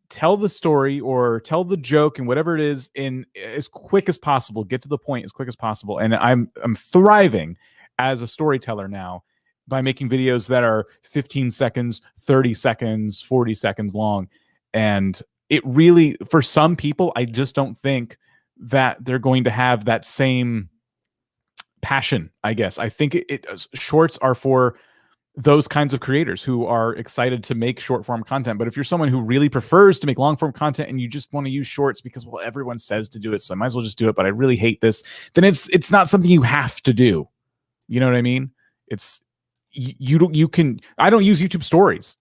tell the story or tell the joke and whatever it is in as quick as possible, get to the point as quick as possible. And I'm thriving as a storyteller now by making videos that are 15 seconds, 30 seconds, 40 seconds long. And it really, for some people, I just don't think that they're going to have that same passion, I guess. I think shorts are for those kinds of creators who are excited to make short form content. But if you're someone who really prefers to make long form content and you just want to use shorts because, well, everyone says to do it, so I might as well just do it, but I really hate this, then it's not something you have to do. You know what I mean? It's you can. I don't use YouTube stories.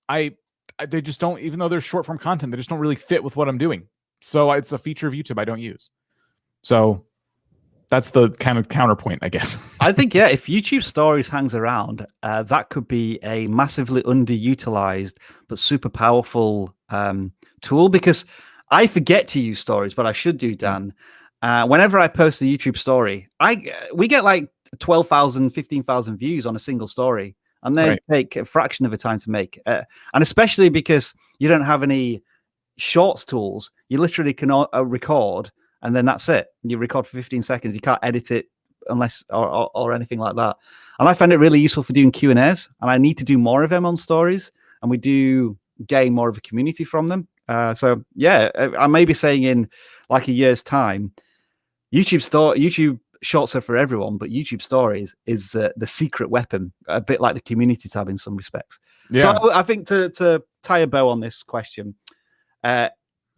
They just don't, even though they're short form content, they just don't really fit with what I'm doing. So it's a feature of YouTube I don't use. So that's the kind of counterpoint, I guess. I think, yeah, if YouTube Stories hangs around, that could be a massively underutilized but super powerful tool, because I forget to use stories, but I should do, Dan. Whenever I post a YouTube story, we get like 12,000, 15,000 views on a single story, and they take a fraction of the time to make. And especially because you don't have any shorts tools, you literally can record, and then that's it. You record for 15 seconds. You can't edit it unless or anything like that. And I find it really useful for doing Q&As, and I need to do more of them on stories, and we do gain more of a community from them. So yeah, I may be saying in like a year's time, YouTube Shorts are for everyone, but YouTube Stories is the secret weapon, a bit like the community tab in some respects. Yeah. So I think to tie a bow on this question,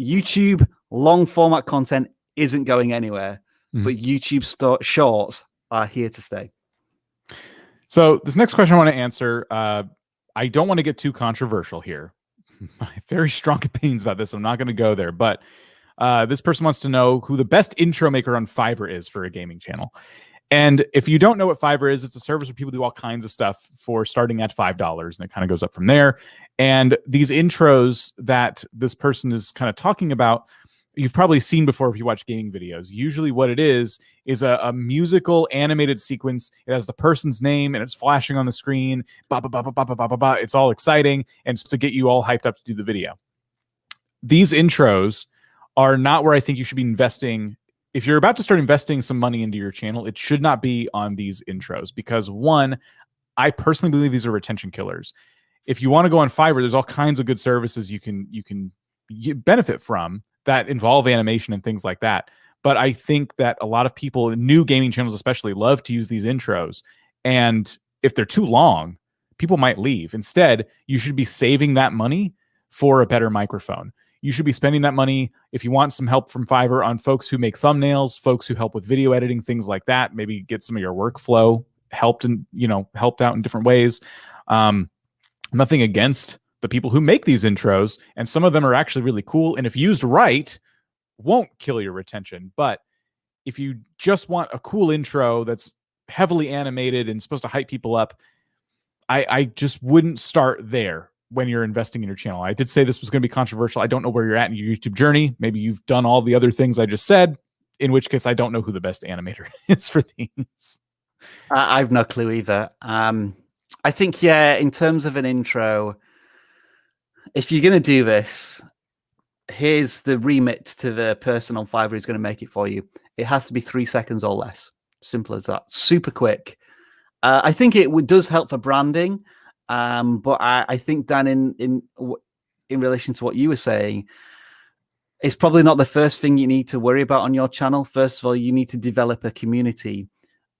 YouTube long format content isn't going anywhere, but YouTube Shorts are here to stay. So this next question I want to answer, I don't want to get too controversial here. I have very strong opinions about this. I'm not going to go there, but this person wants to know who the best intro maker on Fiverr is for a gaming channel. And if you don't know what Fiverr is, it's a service where people do all kinds of stuff for starting at $5, and it kind of goes up from there. And these intros that this person is kind of talking about, you've probably seen before if you watch gaming videos. Usually what it is a musical animated sequence. It has the person's name and it's flashing on the screen. Bah, bah, bah, bah, bah, bah, bah, bah. It's all exciting and it's to get you all hyped up to do the video. These intros are not where I think you should be investing. If you're about to start investing some money into your channel, it should not be on these intros, because one, I personally believe these are retention killers. If you want to go on Fiverr, there's all kinds of good services you can benefit from that involve animation and things like that. But I think that a lot of people, new gaming channels especially, love to use these intros. And if they're too long, people might leave. Instead, you should be saving that money for a better microphone. You should be spending that money, if you want some help from Fiverr, on folks who make thumbnails, folks who help with video editing, things like that. Maybe get some of your workflow helped out in different ways. Nothing against the people who make these intros, and some of them are actually really cool, and if used right, won't kill your retention. But if you just want a cool intro that's heavily animated and supposed to hype people up, I just wouldn't start there when you're investing in your channel. I did say this was going to be controversial. I don't know where you're at in your YouTube journey. Maybe you've done all the other things I just said, in which case I don't know who the best animator is for these. I've no clue either. I think, yeah, in terms of an intro, if you're going to do this, here's the remit to the person on Fiverr who's going to make it for you. It has to be 3 seconds or less. Simple as that. Super quick. I think it does help for branding, but I think, Dan, in relation to what you were saying, it's probably not the first thing you need to worry about on your channel. First of all, you need to develop a community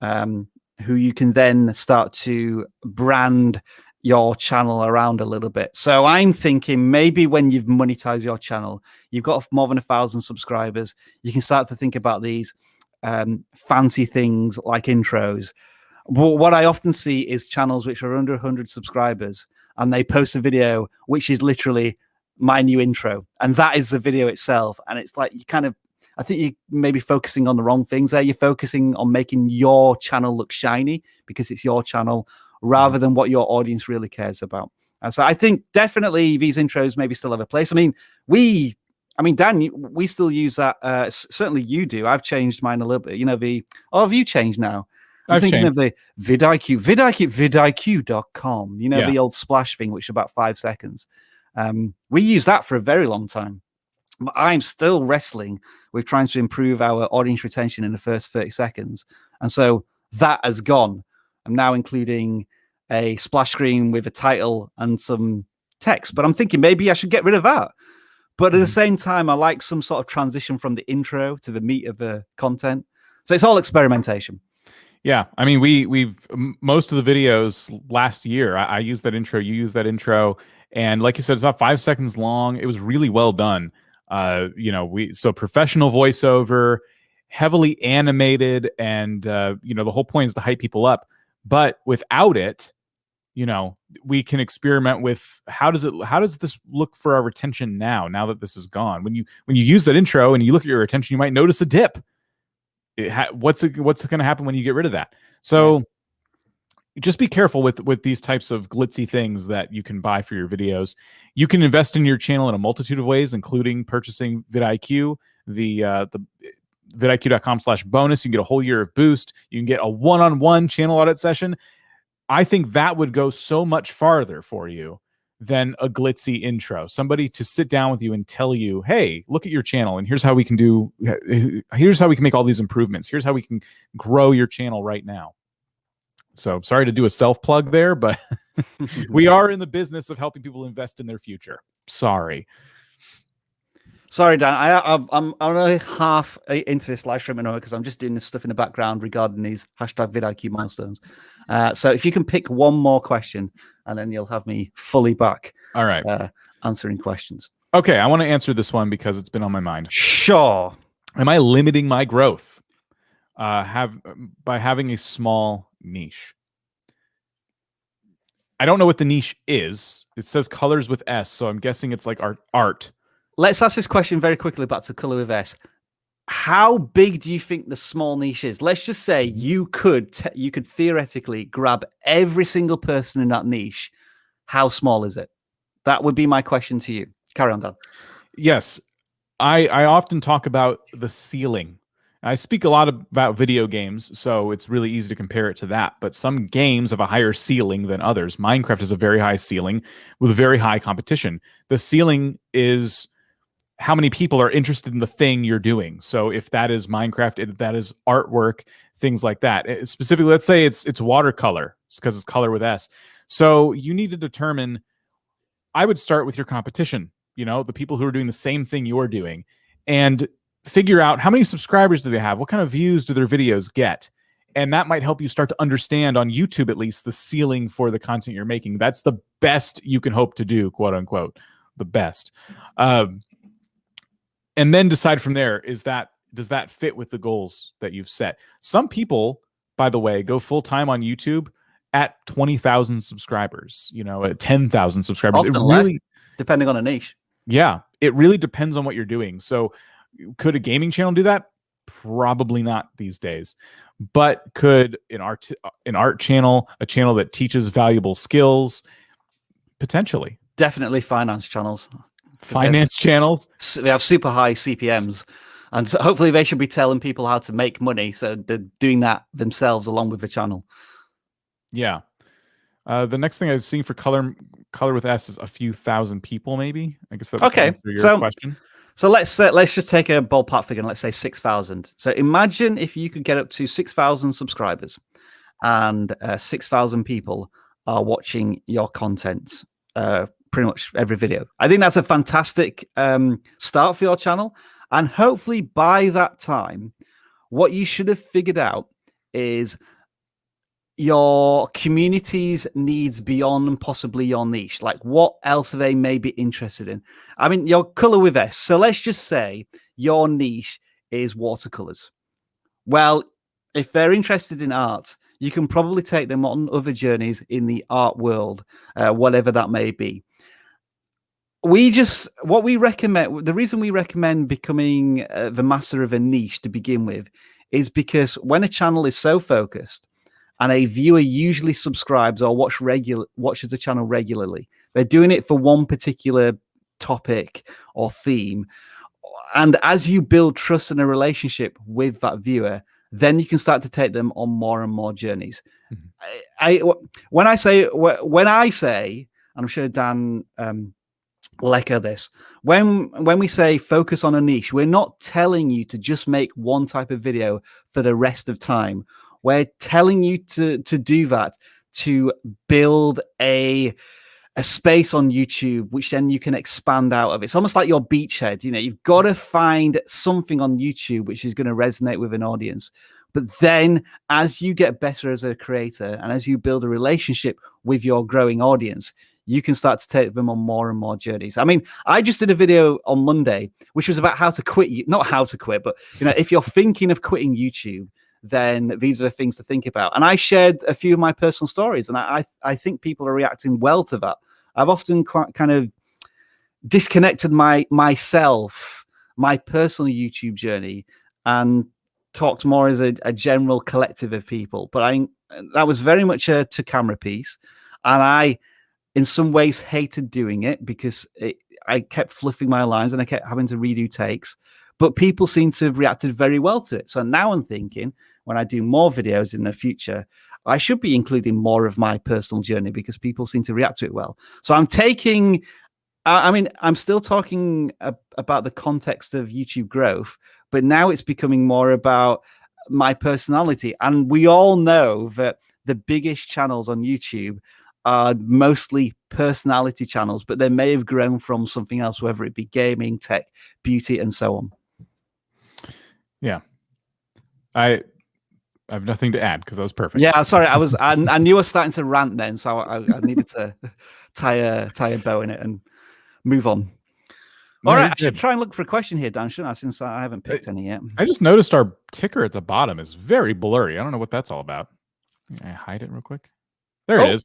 who you can then start to brand your channel around a little bit. So I'm thinking maybe when you've monetized your channel, you've got more than 1,000 subscribers, you can start to think about these fancy things like intros. But what I often see is channels which are under 100 subscribers and they post a video which is literally my new intro, and that is the video itself. And it's like, you kind of, I think you may be focusing on the wrong things there. You're focusing on making your channel look shiny because it's your channel, rather than what your audience really cares about. And so I think definitely these intros maybe still have a place. I mean, Dan, we still use that. Certainly you do. I've changed mine a little bit. You know, have you changed now? I'm thinking of the vidIQ.com, you know, the old splash thing, which is about 5 seconds. We use that for a very long time. But I'm still wrestling with trying to improve our audience retention in the first 30 seconds. And so that has gone. I'm now including a splash screen with a title and some text, but I'm thinking maybe I should get rid of that. But at the same time, I like some sort of transition from the intro to the meat of the content. So it's all experimentation. Yeah, I mean, we've most of the videos last year, I used that intro, you used that intro, and like you said, it's about 5 seconds long. It was really well done. So professional voiceover, heavily animated, and the whole point is to hype people up. But without it, we can experiment with how does this look for our retention now that this is gone. When you use that intro and you look at your retention, you might notice a dip. What's going to happen when you get rid of that? So just be careful with these types of glitzy things that you can buy for your videos. You can invest in your channel in a multitude of ways, including purchasing vidIQ, the vidIQ.com/bonus. You can get a whole year of boost. You can get a one-on-one channel audit session. I think that would go so much farther for you than a glitzy intro. Somebody to sit down with you and tell you, hey, look at your channel and here's how we can make all these improvements. Here's how we can grow your channel right now. So sorry to do a self-plug there, but we are in the business of helping people invest in their future. Sorry, Dan. I'm only half into this live stream because I'm just doing this stuff in the background regarding these #vidIQ milestones. So if you can pick one more question, and then you'll have me fully back. All right, answering questions. Okay, I want to answer this one because it's been on my mind. Sure. Am I limiting my growth by having a small niche? I don't know what the niche is. It says colors with S, so I'm guessing it's like art. Let's ask this question very quickly back to color with S. How big do you think the small niche is? Let's just say you could theoretically grab every single person in that niche. How small is it? That would be my question to you. Carry on, Dan. Yes. I often talk about the ceiling. I speak a lot about video games, so it's really easy to compare it to that. But some games have a higher ceiling than others. Minecraft has a very high ceiling with very high competition. The ceiling is how many people are interested in the thing you're doing. So if that is Minecraft, if that is artwork, things like that. Specifically, let's say it's watercolor, because it's color with S. So you need to determine, I would start with your competition, the people who are doing the same thing you're doing, and figure out how many subscribers do they have? What kind of views do their videos get? And that might help you start to understand, on YouTube at least, the ceiling for the content you're making. That's the best you can hope to do, quote unquote, the best. And then decide from there, does that fit with the goals that you've set? Some people, by the way, go full time on YouTube at 20,000 subscribers, at 10,000 subscribers. Often less, depending on a niche. Yeah, it really depends on what you're doing. So could a gaming channel do that? Probably not these days. But could an art channel, a channel that teaches valuable skills, potentially? Definitely finance channels. Finance channels? They have super high CPMs, and so hopefully they should be telling people how to make money. So they're doing that themselves along with the channel. Yeah. The next thing I've seen for color with S is a few thousand people, maybe. I guess that's okay. Your question. So let's just take a ballpark figure and let's say 6,000. So imagine if you could get up to 6,000 subscribers and 6,000 people are watching your content pretty much every video. I think that's a fantastic start for your channel. And hopefully by that time, what you should have figured out is your community's needs beyond and possibly your niche. Like what else are they may be interested in? I mean, your color with S. So let's just say your niche is watercolors. Well, if they're interested in art, you can probably take them on other journeys in the art world, whatever that may be. What we recommend, the reason we recommend becoming the master of a niche to begin with is because when a channel is so focused and a viewer usually subscribes or watches the channel regularly, they're doing it for one particular topic or theme. And as you build trust and a relationship with that viewer, then you can start to take them on more and more journeys. When I say, and I'm sure Dan will echo this, when we say focus on a niche, we're not telling you to just make one type of video for the rest of time. We're telling you to do that, to build a space on YouTube, which then you can expand out of. It's almost like your beachhead. You've got to find something on YouTube which is going to resonate with an audience. But then as you get better as a creator and as you build a relationship with your growing audience, you can start to take them on more and more journeys. I mean, I just did a video on Monday, which was about how to quit. Not how to quit, but if you're thinking of quitting YouTube, then these are the things to think about. And I shared a few of my personal stories, and I think people are reacting well to that. I've often kind of disconnected myself, my personal YouTube journey, and talked more as a general collective of people. But that was very much a to-camera piece, and I, in some ways, hated doing it because I kept fluffing my lines and I kept having to redo takes. But people seem to have reacted very well to it. So now I'm thinking, when I do more videos in the future, I should be including more of my personal journey because people seem to react to it well. So I'm taking, I'm still talking about the context of YouTube growth, but now it's becoming more about my personality. And we all know that the biggest channels on YouTube are mostly personality channels, but they may have grown from something else, whether it be gaming, tech, beauty, and so on. Yeah. I have nothing to add because that was perfect. Yeah, sorry, I knew I was starting to rant then, so I needed to tie a bow in it and move on. All right, I should try and look for a question here, Dan, shouldn't I? Since I haven't picked any yet. I just noticed our ticker at the bottom is very blurry. I don't know what that's all about. Can I hide it real quick? There it is.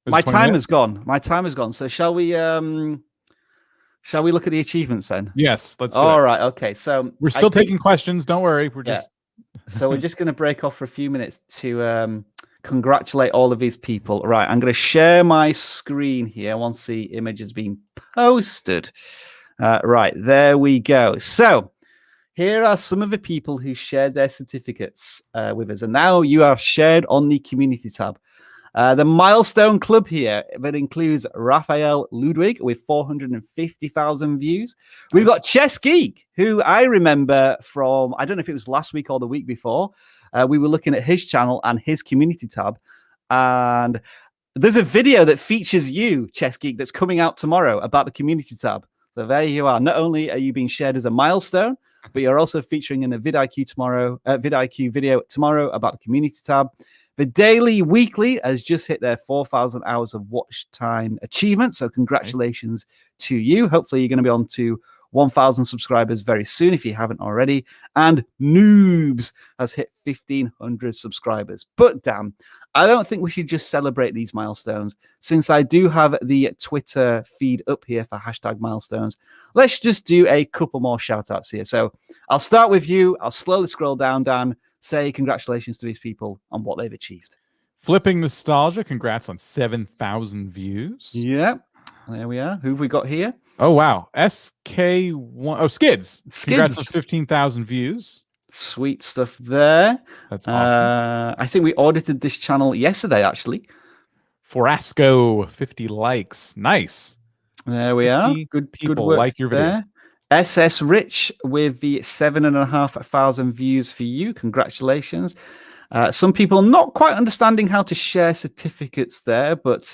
My time is gone. My time is gone. So shall we look at the achievements then? Yes, let's do it. All right. Okay. So we're still taking questions. Don't worry. We're just so we're just going to break off for a few minutes to congratulate all of these people. Right. I'm going to share my screen here once the image has been posted. Right. There we go. So here are some of the people who shared their certificates with us. And now you are shared on the community tab. The Milestone Club here, that includes Raphael Ludwig with 450,000 views. We've got Chess Geek, who I remember from, I don't know if it was last week or the week before. We were looking at his channel and his community tab. And there's a video that features you, Chess Geek, that's coming out tomorrow about the community tab. So there you are. Not only are you being shared as a milestone, but you're also featuring in a vidIQ video tomorrow about the community tab. The Daily Weekly has just hit their 4,000 hours of watch time achievement. So congratulations to you. Hopefully you're going to be on to 1,000 subscribers very soon if you haven't already. And Noobs has hit 1,500 subscribers. But damn, I don't think we should just celebrate these milestones. Since I do have the Twitter feed up here for #milestones, let's just do a couple more shout outs here. So I'll start with you. I'll slowly scroll down, Dan. Say congratulations to these people on what they've achieved. Flipping Nostalgia, congrats on 7,000 views. Yeah, there we are. Who have we got here? Oh, wow. SK1. Oh, Skids. Congrats on 15,000 views. Sweet stuff there. That's awesome. I think we audited this channel yesterday, actually. Forasco, 50 likes. Nice. There we are. Good work like your videos. there. SS Rich with the 7,500 views for you. Congratulations. Some people not quite understanding how to share certificates there, but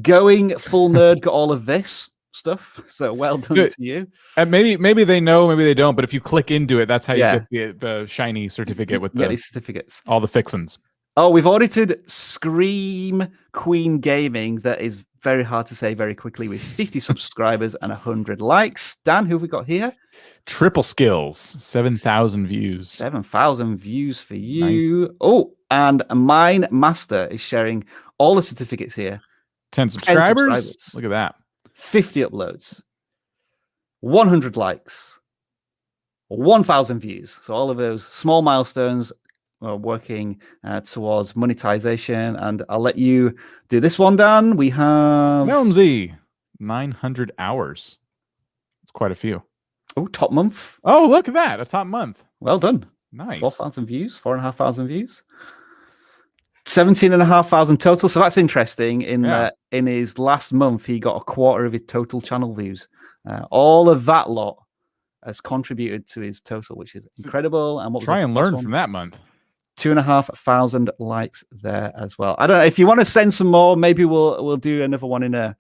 going full nerd got all of this stuff. So well done to you. And maybe they know, maybe they don't. But if you click into it, that's how you get the shiny certificate with these certificates. All the fixins. Oh, we've audited Scream Queen Gaming. That is very hard to say very quickly with 50 subscribers and 100 likes. Dan, who have we got here? Triple Skills, 7,000 views. 7,000 views for you. Nice. Oh, and Mine Master is sharing all the certificates here. 10 subscribers. Look at that. 50 uploads. 100 likes. 1,000 views. So all of those small milestones working towards monetization, and I'll let you do this one, Dan. We have Melmsy, 900 hours. It's quite a few. Oh, top month. Oh, look at that, a top month. Well done. Nice. 4,000 views, 4,500 views, 17,500 total. So that's interesting. In his last month, he got a quarter of his total channel views. All of that lot has contributed to his total, which is incredible. And what try and learn from that month. 2,500 likes there as well. I don't know if you want to send some more. Maybe we'll do another one in I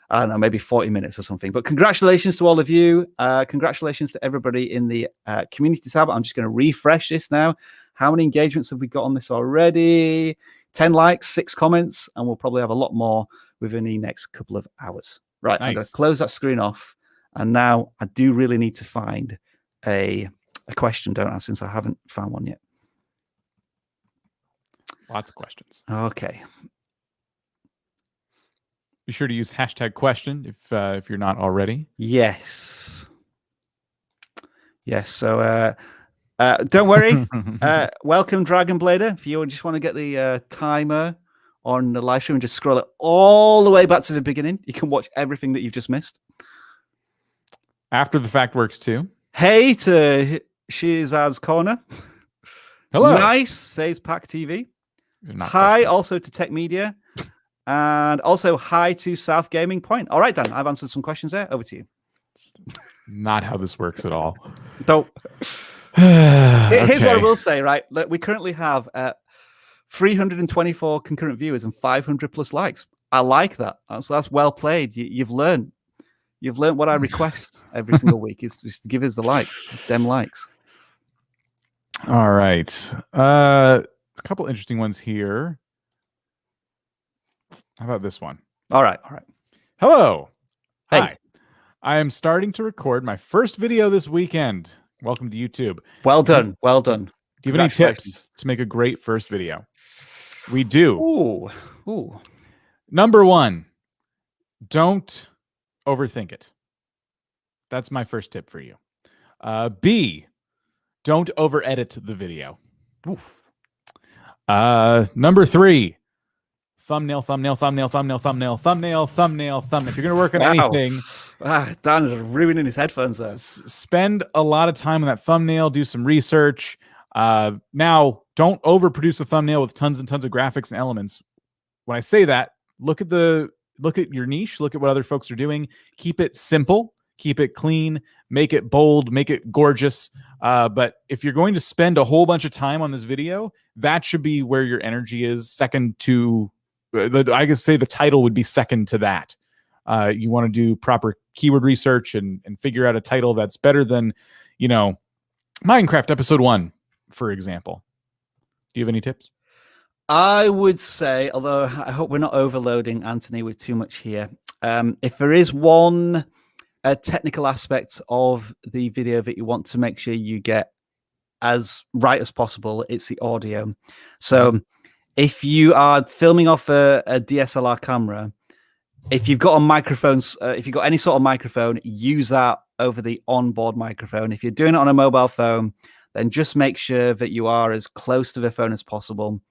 don't know, maybe 40 minutes or something. But congratulations to all of you. Congratulations to everybody in the community tab. I'm just going to refresh this now. How many engagements have we got on this already? 10 likes, 6 comments, and we'll probably have a lot more within the next couple of hours. Right, nice. I'm going to close that screen off. And now I do really need to find a question, don't I, since I haven't found one yet. Lots of questions. Okay. Be sure to use #question if you're not already. Yes. Yes. So don't worry. Welcome, Dragon Blader. If you just want to get the timer on the live stream and just scroll it all the way back to the beginning, you can watch everything that you've just missed. After the fact works too. Hey to Shizaz's Corner. Hello. Nice, says Pack TV. Hi also to Tech Media. And also hi to South Gaming Point. All right, Dan, I've answered some questions there. Over to you. Not how this works at all. Don't. Here's what I will say, right? Look, we currently have 324 concurrent viewers and 500 plus likes. I like that. That's well played. You've learned. You've learned what I request every single week is just to give us the likes, them likes. All right. A couple interesting ones here. How about this one? All right. All right. Hello. Hey. Hi. I am starting to record my first video this weekend. Welcome to YouTube. Well done. Well done. Do you have any tips to make a great first video? We do. Ooh. Number 1, don't overthink it. That's my first tip for you. B, don't over edit the video. Oof. Number 3, thumbnail. If you're going to work on anything, Dan is ruining his headphones there. Spend a lot of time on that thumbnail. Do some research. Now, don't overproduce a thumbnail with tons and tons of graphics and elements. When I say that, look at your niche. Look at what other folks are doing. Keep it simple. Keep it clean. Make it bold. Make it gorgeous. But if you're going to spend a whole bunch of time on this video, that should be where your energy is. Second to I guess say the title would be second to that. You want to do proper keyword research and figure out a title that's better than, Minecraft episode 1, for example. Do you have any tips? I would say, although I hope we're not overloading Anthony with too much here. If there is one technical aspect of the video that you want to make sure you get as right as possible, it's the audio. So if you are filming off a DSLR camera, if you've got a microphone, if you've got any sort of microphone, use that over the onboard microphone. If you're doing it on a mobile phone, then just make sure that you are as close to the phone as possible,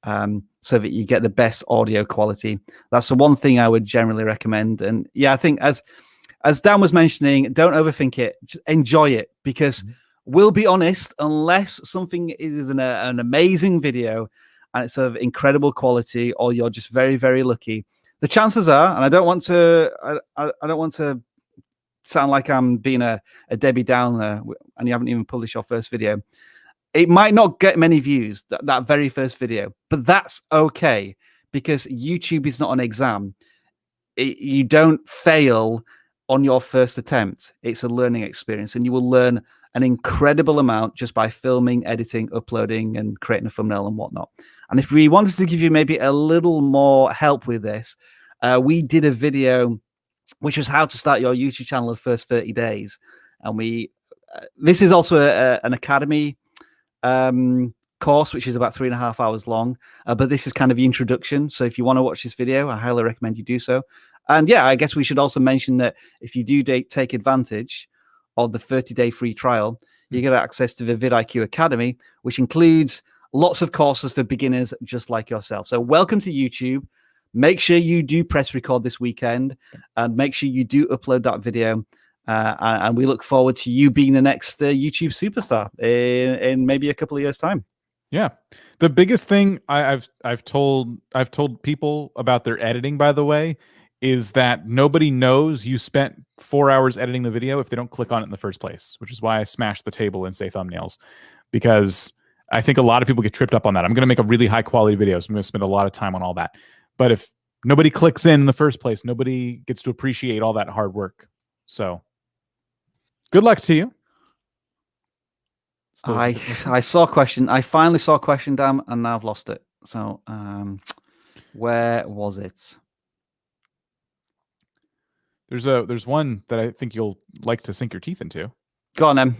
so that you get the best audio quality. That's the one thing I would generally recommend. And yeah, I think as Dan was mentioning, don't overthink it. Just enjoy it, because we'll be honest, unless something is an amazing video and it's of incredible quality, or you're just very, very lucky, the chances are, and I don't want to sound like I'm being a Debbie Downer and you haven't even published your first video. It might not get many views, that very first video, but that's okay because YouTube is not an exam. You don't fail on your first attempt. It's a learning experience, and you will learn an incredible amount just by filming, editing, uploading, and creating a thumbnail and whatnot. And if we wanted to give you maybe a little more help with this, we did a video which was how to start your YouTube channel in the first 30 days. And this is also an academy course, which is about 3.5 hours long. But this is kind of the introduction. So if you want to watch this video, I highly recommend you do so. And yeah, I guess we should also mention that if you do take advantage of the 30-day free trial, you get access to the vidIQ Academy, which includes lots of courses for beginners just like yourself. So welcome to YouTube. Make sure you do press record this weekend and make sure you do upload that video. And we look forward to you being the next YouTube superstar in maybe a couple of years' time. Yeah. The biggest thing I've told people about their editing, by the way, is that nobody knows you spent 4 hours editing the video if they don't click on it in the first place, which is why I smashed the table and say thumbnails, because I think a lot of people get tripped up on that. I'm going to make a really high quality video, so I'm going to spend a lot of time on all that. But if nobody clicks in the first place, nobody gets to appreciate all that hard work. So good luck to you. I saw a question. I finally saw a question, Dan, and now I've lost it. So where was it? There's one that I think you'll like to sink your teeth into. Go on, then.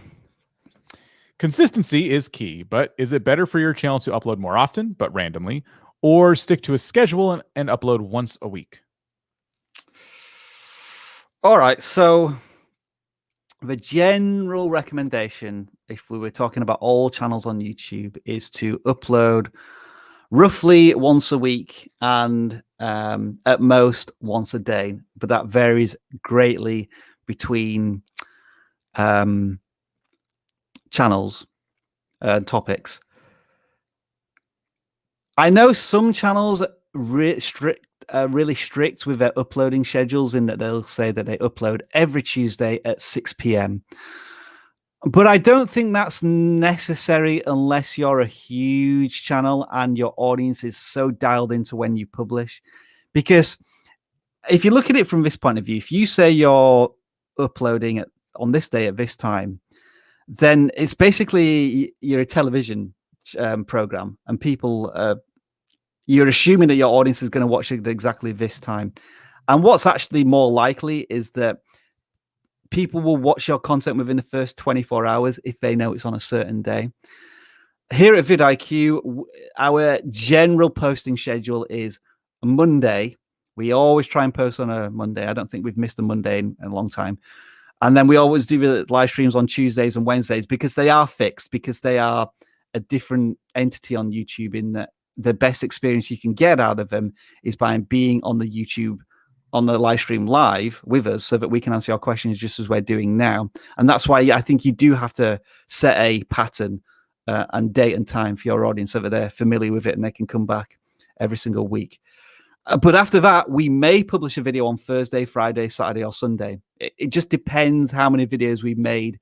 Consistency is key, but is it better for your channel to upload more often, but randomly, or stick to a schedule and upload once a week? All right. So the general recommendation, if we were talking about all channels on YouTube, is to upload roughly once a week and at most once a day, but that varies greatly between channels and topics. I know some channels really strict with their uploading schedules, in that they'll say that they upload every Tuesday at 6 p.m. But I don't think that's necessary unless you're a huge channel and your audience is so dialed into when you publish. Because if you look at it from this point of view, if you say you're uploading on this day at this time, then it's basically you're a television program, and people, you're assuming that your audience is going to watch it at exactly this time. And what's actually more likely is that people will watch your content within the first 24 hours if they know it's on a certain day. Here at vidIQ, our general posting schedule is Monday. We always try and post on a Monday. I don't think we've missed a Monday in a long time. And then we always do the live streams on Tuesdays and Wednesdays, because they are fixed, because they are a different entity on YouTube, in that the best experience you can get out of them is by being on the YouTube, on the live stream live with us, so that we can answer your questions just as we're doing now. And that's why I think you do have to set a pattern and date and time for your audience, so that they're familiar with it and they can come back every single week. But after that, we may publish a video on Thursday, Friday, Saturday, or Sunday. It just depends how many videos we've made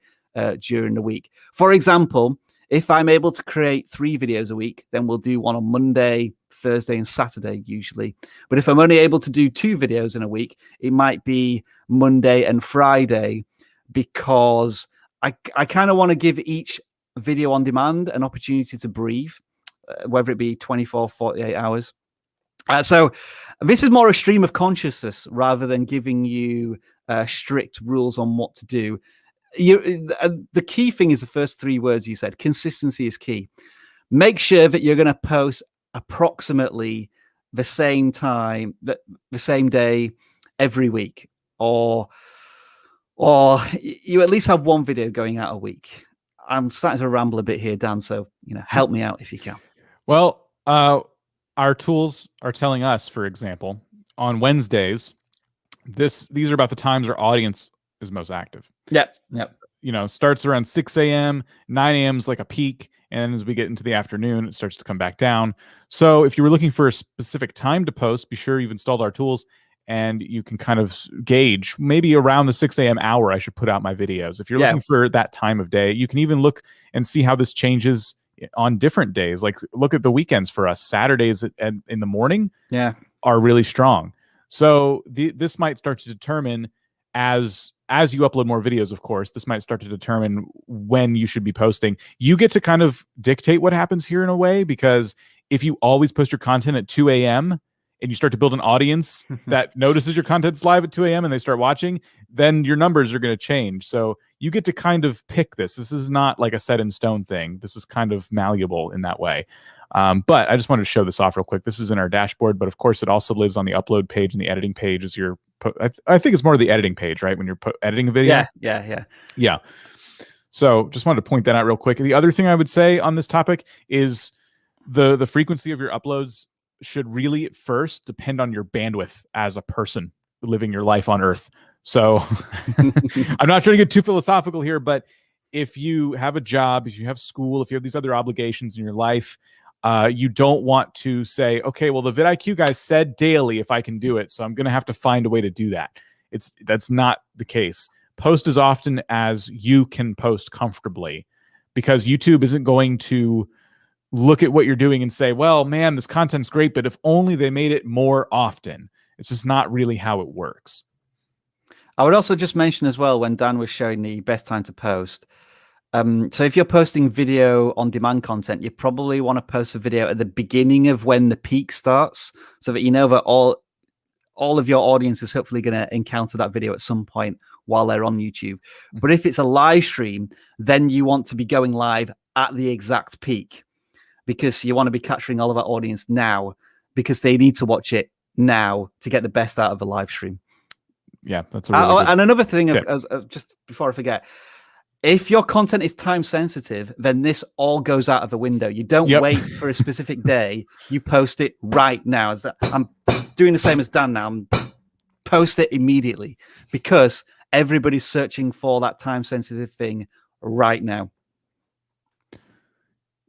during the week. For example, if I'm able to create 3 videos a week, then we'll do one on Monday, Thursday, and Saturday usually. But if I'm only able to do 2 videos in a week, it might be Monday and Friday, because I kind of want to give each video on demand an opportunity to breathe, whether it be 24, 48 hours. So this is more a stream of consciousness rather than giving you strict rules on what to do. The key thing is the first 3 words you said. Consistency is key. Make sure that you're going to post approximately the same time, the same day every week, or you at least have 1 video going out a week. I'm starting to ramble a bit here, Dan, so help me out if you can. Well, our tools are telling us, for example, on Wednesdays, these are about the times our audience is most active. Yep. Starts around 6 a.m., 9 a.m. is like a peak, and as we get into the afternoon, it starts to come back down. So if you were looking for a specific time to post, be sure you've installed our tools and you can kind of gauge maybe around the 6 a.m. hour I should put out my videos. If you're looking for that time of day, you can even look and see how this changes on different days. Like look at the weekends for us. Saturdays in the morning are really strong. So this might start to determine as you upload more videos, of course, this might start to determine when you should be posting. You get to kind of dictate what happens here in a way, because if you always post your content at 2 a.m. and you start to build an audience that notices your content's live at 2 a.m. and they start watching, then your numbers are going to change. So you get to kind of pick this. This is not like a set in stone thing. This is kind of malleable in that way. But I just wanted to show this off real quick. This is in our dashboard, but of course it also lives on the upload page and the editing page as your, I think it's more the editing page, right? When you're editing a video. Yeah. So just wanted to point that out real quick. The other thing I would say on this topic is the frequency of your uploads should really at first depend on your bandwidth as a person living your life on Earth. So I'm not trying to get too philosophical here, but if you have a job, if you have school, if you have these other obligations in your life, you don't want to say, okay, well, the vidIQ guy said daily if I can do it, so I'm going to have to find a way to do that. That's not the case. Post as often as you can post comfortably, because YouTube isn't going to look at what you're doing and say, well, man, this content's great, but if only they made it more often. It's just not really how it works. I would also just mention as well, when Dan was showing the best time to post, so if you're posting video on demand content, you probably want to post a video at the beginning of when the peak starts, so that you know that all of your audience is hopefully going to encounter that video at some point while they're on YouTube. But if it's a live stream, then you want to be going live at the exact peak, because you want to be capturing all of our audience now, because they need to watch it now to get the best out of the live stream. Yeah, that's a really good and another thing, just before I forget, if your content is time sensitive, then this all goes out of the window. You don't wait for a specific day. You post it right now. I'm doing the same as Dan now. Post it immediately, because everybody's searching for that time sensitive thing right now.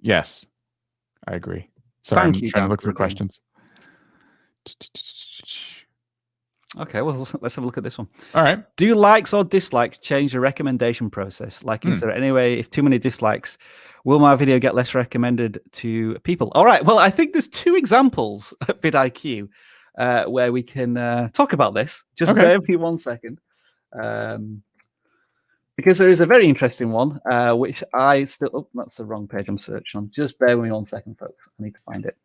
Yes, I agree. Sorry, I'm trying to look for questions. Okay, well, let's have a look at this one. All right. Do likes or dislikes change the recommendation process? Like, is there any way, if too many dislikes, will my video get less recommended to people? All right. Well, I think there's two examples at vidIQ where we can talk about this. Just bear with me 1 second. Because there is a very interesting one, which I still... Oh, that's the wrong page I'm searching on. Just bear with me 1 second, folks. I need to find it.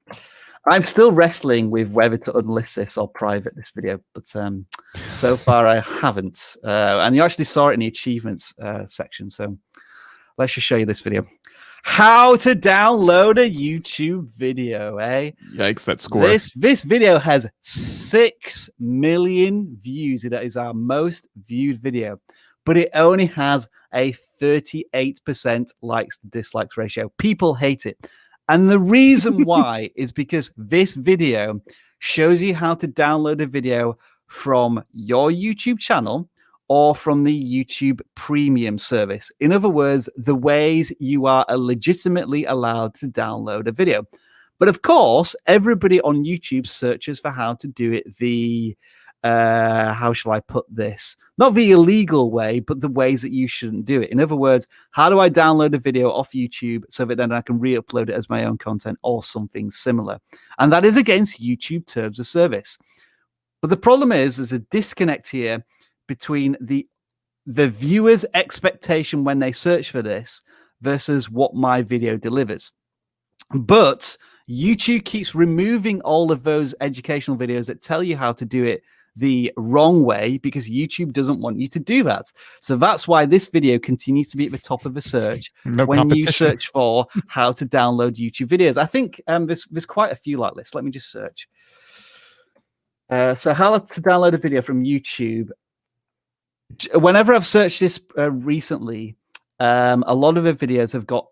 I'm still wrestling with whether to unlist this or private this video, but so far I haven't. And you actually saw it in the achievements section. So let's just show you this video. How to download a YouTube video, eh? Yikes, that score. This video has 6 million views. That is our most viewed video, but it only has a 38% likes to dislikes ratio. People hate it. And the reason why is because this video shows you how to download a video from your YouTube channel or from the YouTube Premium service. In other words, the ways you are legitimately allowed to download a video. But of course, everybody on YouTube searches for how to do it the, how shall I put this? Not the illegal way, but the ways that you shouldn't do it. In other words, how do I download a video off YouTube so that then I can re-upload it as my own content or something similar? And that is against YouTube terms of service. But the problem is there's a disconnect here between the viewer's expectation when they search for this versus what my video delivers. But YouTube keeps removing all of those educational videos that tell you how to do it the wrong way, because YouTube doesn't want you to do that. So that's why this video continues to be at the top of the search when you search for how to download YouTube videos. I think there's quite a few like this. Let me just search. So how to download a video from YouTube. Whenever I've searched this recently, a lot of the videos have got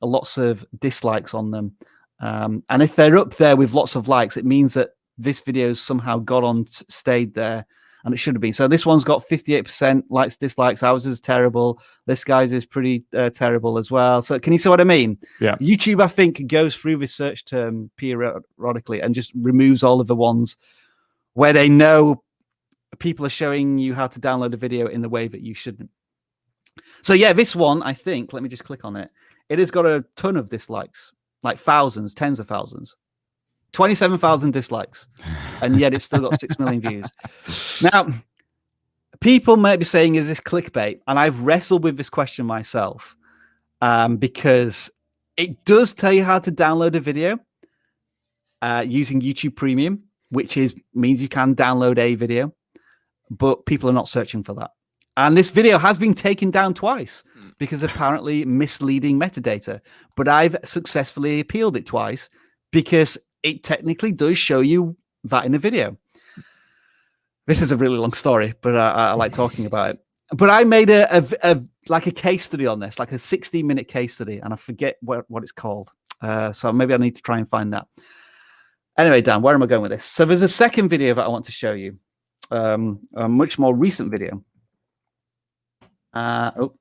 lots of dislikes on them. And if they're up there with lots of likes, it means that this video somehow got on, stayed there, and it should have been. So this one's got 58% likes, dislikes. Ours is terrible. This guy's is pretty terrible as well. So can you see what I mean? Yeah. YouTube, I think, goes through the search term periodically and just removes all of the ones where they know people are showing you how to download a video in the way that you shouldn't. So yeah, this one, I think, let me just click on it. It has got a ton of dislikes, like thousands, tens of thousands, 27,000 dislikes, and yet it's still got 6 million views. Now, people might be saying, is this clickbait? And I've wrestled with this question myself, because it does tell you how to download a video using YouTube Premium, which means you can download a video, but people are not searching for that. And this video has been taken down twice because apparently misleading metadata, but I've successfully appealed it twice because it technically does show you that in the video. This is a really long story, but I like talking about it. But I made a case study on this, like a 60-minute case study, and I forget what it's called. So maybe I need to try and find that. Anyway, Dan, where am I going with this? So there's a second video that I want to show you, a much more recent video. Oh,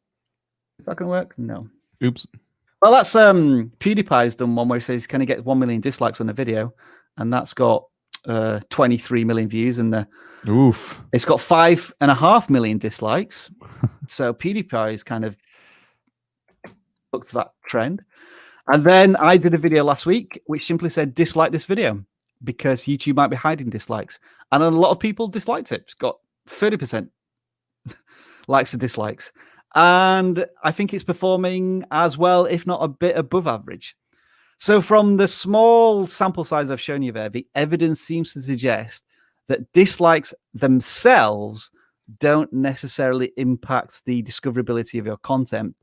is that going to work? No. Oops. Well, that's PewDiePie's done one where he says, can he get 1 million dislikes on a video? And that's got 23 million views, and it's got 5.5 million dislikes. So PewDiePie is kind of looked that trend. And then I did a video last week which simply said dislike this video because YouTube might be hiding dislikes, and a lot of people disliked it. It's got 30% likes and dislikes, and I think it's performing as well, if not a bit above average. So from the small sample size I've shown you there, the evidence seems to suggest that dislikes themselves don't necessarily impact the discoverability of your content.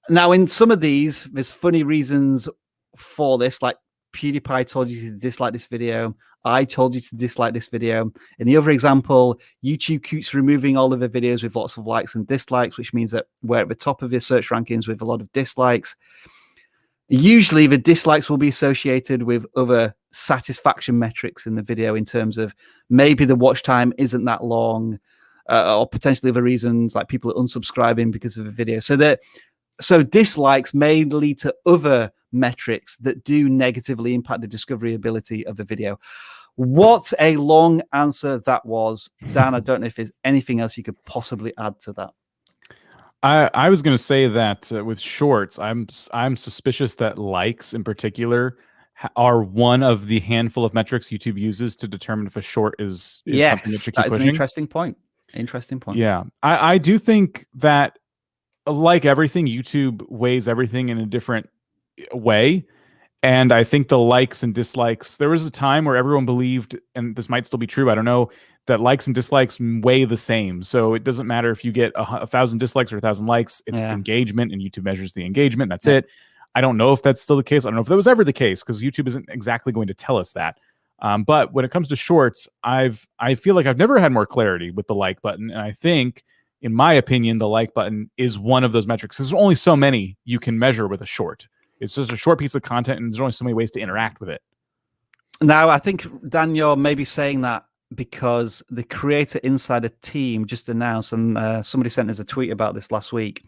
Now, in some of these, there's funny reasons for this, like PewDiePie told you to dislike this video. I told you to dislike this video. In the other example, YouTube keeps removing all of the videos with lots of likes and dislikes, which means that we're at the top of your search rankings with a lot of dislikes. Usually the dislikes will be associated with other satisfaction metrics in the video in terms of maybe the watch time isn't that long, or potentially other reasons like people are unsubscribing because of the video. So dislikes may lead to other metrics that do negatively impact the discoverability of the video. What a long answer that was, Dan. I don't know if there's anything else you could possibly add to that. I was going to say that with shorts, I'm suspicious that likes in particular are one of the handful of metrics YouTube uses to determine if a short is something that you keep pushing. An interesting point. Interesting point. Yeah, I do think that, like everything, YouTube weighs everything in a different way. And I think the likes and dislikes, there was a time where everyone believed, and this might still be true, I don't know, that likes and dislikes weigh the same. So it doesn't matter if you get 1,000 dislikes or 1,000 likes, it's engagement, and YouTube measures the engagement. That's it. I don't know if that's still the case. I don't know if that was ever the case, because YouTube isn't exactly going to tell us that. But when it comes to shorts, I feel like I've never had more clarity with the like button. And I think, in my opinion, the like button is one of those metrics. There's only so many you can measure with a short. It's just a short piece of content, and there's only so many ways to interact with it. Now, I think, Dan, you're maybe saying that because the Creator Insider team just announced, and somebody sent us a tweet about this last week.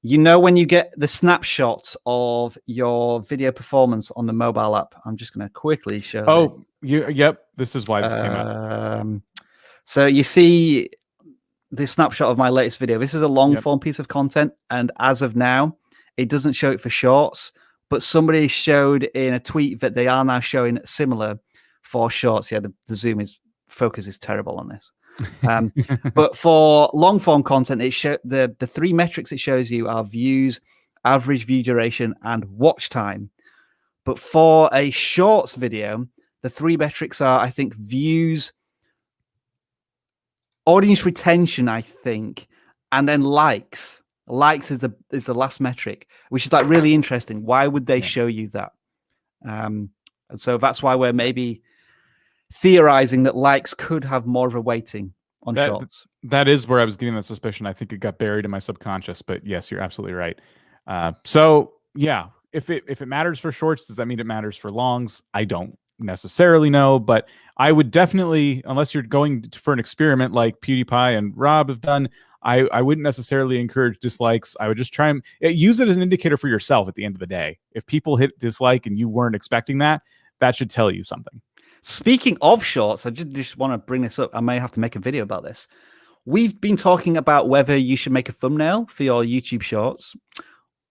You know, when you get the snapshot of your video performance on the mobile app, I'm just going to quickly show. Oh, yep. This is why this came out. So you see the snapshot of my latest video. This is a long form piece of content, and as of now, it doesn't show it for shorts, but somebody showed in a tweet that they are now showing similar for shorts. Yeah, the zoom focus is terrible on this. But for long form content, the three metrics it shows you are views, average view duration, and watch time. But for a shorts video, the three metrics are, I think, views, audience retention, I think, and then likes. Likes is the last metric, which is like really interesting. Why would they show you that? And so that's why we're maybe theorizing that likes could have more of a weighting on shorts. That is where I was getting that suspicion. I think it got buried in my subconscious, but yes, you're absolutely right. So yeah, if it matters for shorts, does that mean it matters for longs? I don't necessarily know, but I would definitely, unless you're going for an experiment like PewDiePie and Rob have done, I wouldn't necessarily encourage dislikes. I would just try and use it as an indicator for yourself at the end of the day. If people hit dislike and you weren't expecting that, that should tell you something. Speaking of shorts, I just want to bring this up. I may have to make a video about this. We've been talking about whether you should make a thumbnail for your YouTube shorts.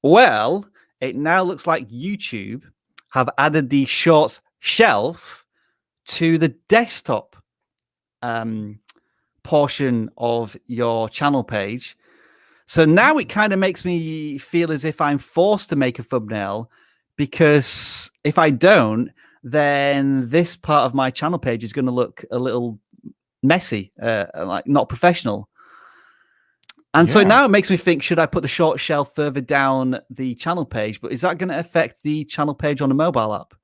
Well, it now looks like YouTube have added the shorts shelf to the desktop portion of your channel page. So now it kind of makes me feel as if I'm forced to make a thumbnail, because if I don't, then this part of my channel page is going to look a little messy, like not professional. And so now it makes me think, should I put the short shelf further down the channel page? But is that going to affect the channel page on a mobile app?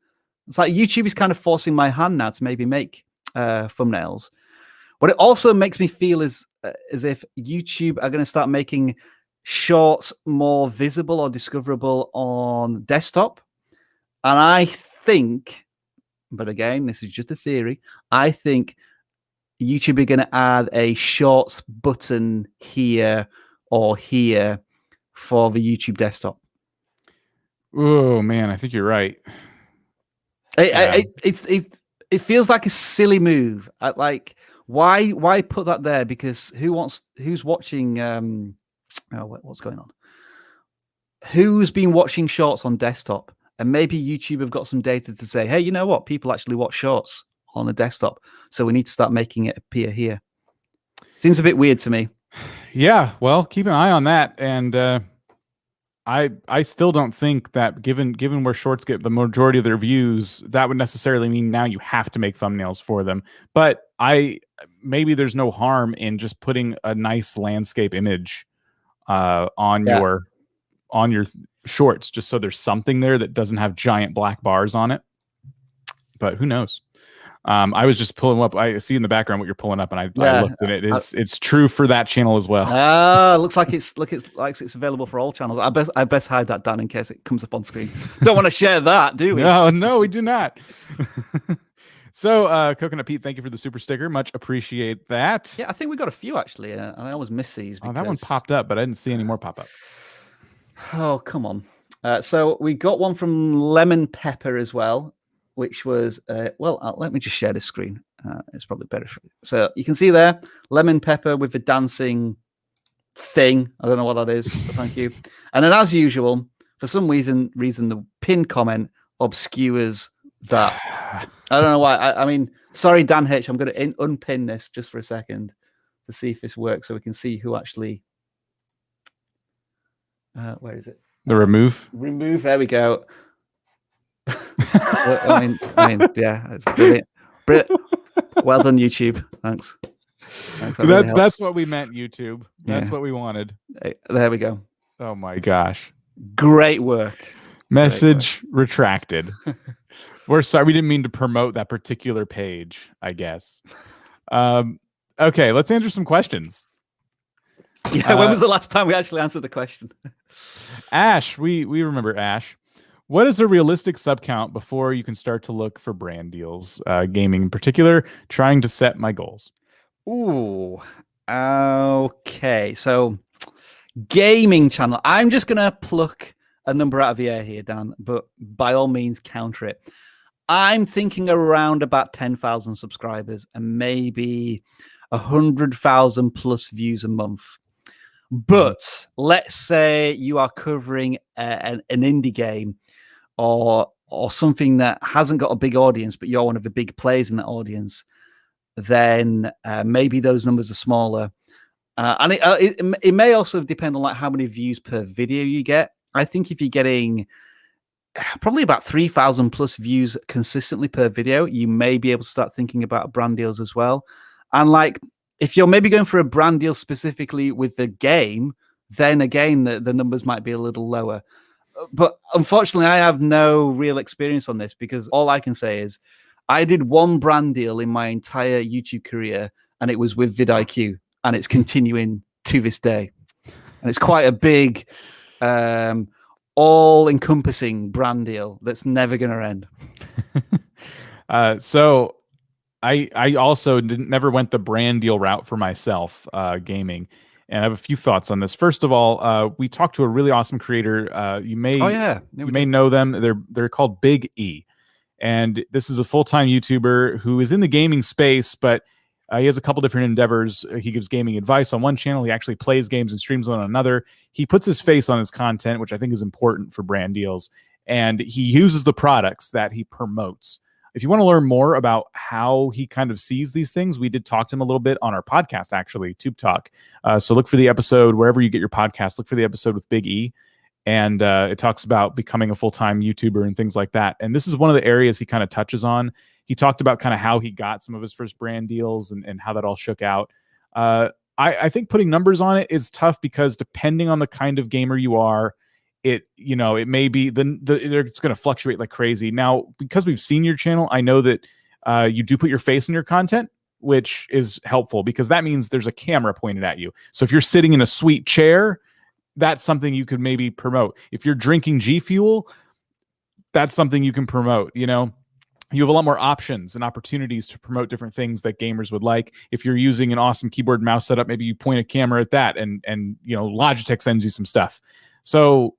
It's like YouTube is kind of forcing my hand now to maybe make thumbnails. What it also makes me feel is as if YouTube are going to start making shorts more visible or discoverable on desktop. And I think, but again, this is just a theory, I think YouTube are going to add a shorts button here or here for the YouTube desktop. Oh man, I think you're right. It feels like a silly move. Like, why put that there? Because who's watching? What's going on? Who's been watching shorts on desktop? And maybe YouTube have got some data to say, hey, you know what? People actually watch shorts on the desktop, so we need to start making it appear here. Seems a bit weird to me. Yeah, well, keep an eye on that. And I still don't think that given where shorts get the majority of their views, that would necessarily mean now you have to make thumbnails for them. But maybe there's no harm in just putting a nice landscape image on your shorts, just so there's something there that doesn't have giant black bars on it. But who knows? I was just pulling up. I see in the background what you're pulling up, and I looked at it. It's true for that channel as well. Looks like it's available for all channels. I best hide that down in case it comes up on screen. Don't want to share that, do we? No, we do not. So, Coconut Pete, thank you for the super sticker. Much appreciate that. Yeah, I think we got a few actually. And I always miss these. Oh, that one popped up, but I didn't see any more pop up. Oh, come on. So we got one from Lemon Pepper as well, which was, let me just share this screen. It's probably better. So you can see there, Lemon Pepper with the dancing thing. I don't know what that is, but thank you. And then as usual, for some reason, the pinned comment obscures that. I don't know why. I mean, sorry, Dan Hitch. I'm going to unpin this just for a second to see if this works so we can see who actually... where is it? The remove? Remove, there we go. I mean, yeah, it's brilliant. Well done, YouTube. Thanks. That's what we meant, YouTube. That's what we wanted. There we go. Oh my gosh. Great work. Message retracted. We're sorry. We didn't mean to promote that particular page, I guess. Okay, let's answer some questions. Yeah, when was the last time we actually answered the question? Ash, we remember Ash. What is a realistic sub count before you can start to look for brand deals? Gaming in particular, trying to set my goals. Ooh, okay. So gaming channel. I'm just going to pluck a number out of the air here, Dan, but by all means counter it. I'm thinking around about 10,000 subscribers and maybe 100,000 plus views a month. But let's say you are covering an indie game or something that hasn't got a big audience, but you're one of the big players in that audience, then maybe those numbers are smaller. And it may also depend on like how many views per video you get. I think if you're getting probably about 3,000 plus views consistently per video, you may be able to start thinking about brand deals as well. And like, if you're maybe going for a brand deal specifically with the game, then again, the numbers might be a little lower. But unfortunately, I have no real experience on this because all I can say is I did one brand deal in my entire YouTube career, and it was with vidIQ, and it's continuing to this day. And it's quite a big, all-encompassing brand deal that's never going to end. So I also never went the brand deal route for myself, gaming. And I have a few thoughts on this. First of all, we talked to a really awesome creator. You may know them. They're called Big E, And this is a full-time YouTuber who is in the gaming space, but he has a couple different endeavors. He gives gaming advice on one channel. He actually plays games and streams on another. He puts his face on his content, which I think is important for brand deals. And he uses the products that he promotes. If you want to learn more about how he kind of sees these things, we did talk to him a little bit on our podcast, actually, Tube Talk. So look for the episode wherever you get your podcast. Look for the episode with Big E. And it talks about becoming a full-time YouTuber and things like that. And this is one of the areas he kind of touches on. He talked about kind of how he got some of his first brand deals and how that all shook out. I think putting numbers on it is tough because depending on the kind of gamer you are, it may be it's going to fluctuate like crazy. Now, because we've seen your channel, I know that you do put your face in your content, which is helpful because that means there's a camera pointed at you. So if you're sitting in a sweet chair, that's something you could maybe promote. If you're drinking G Fuel, that's something you can promote. You have a lot more options and opportunities to promote different things that gamers would like. If you're using an awesome keyboard and mouse setup, maybe you point a camera at that and Logitech sends you some stuff. So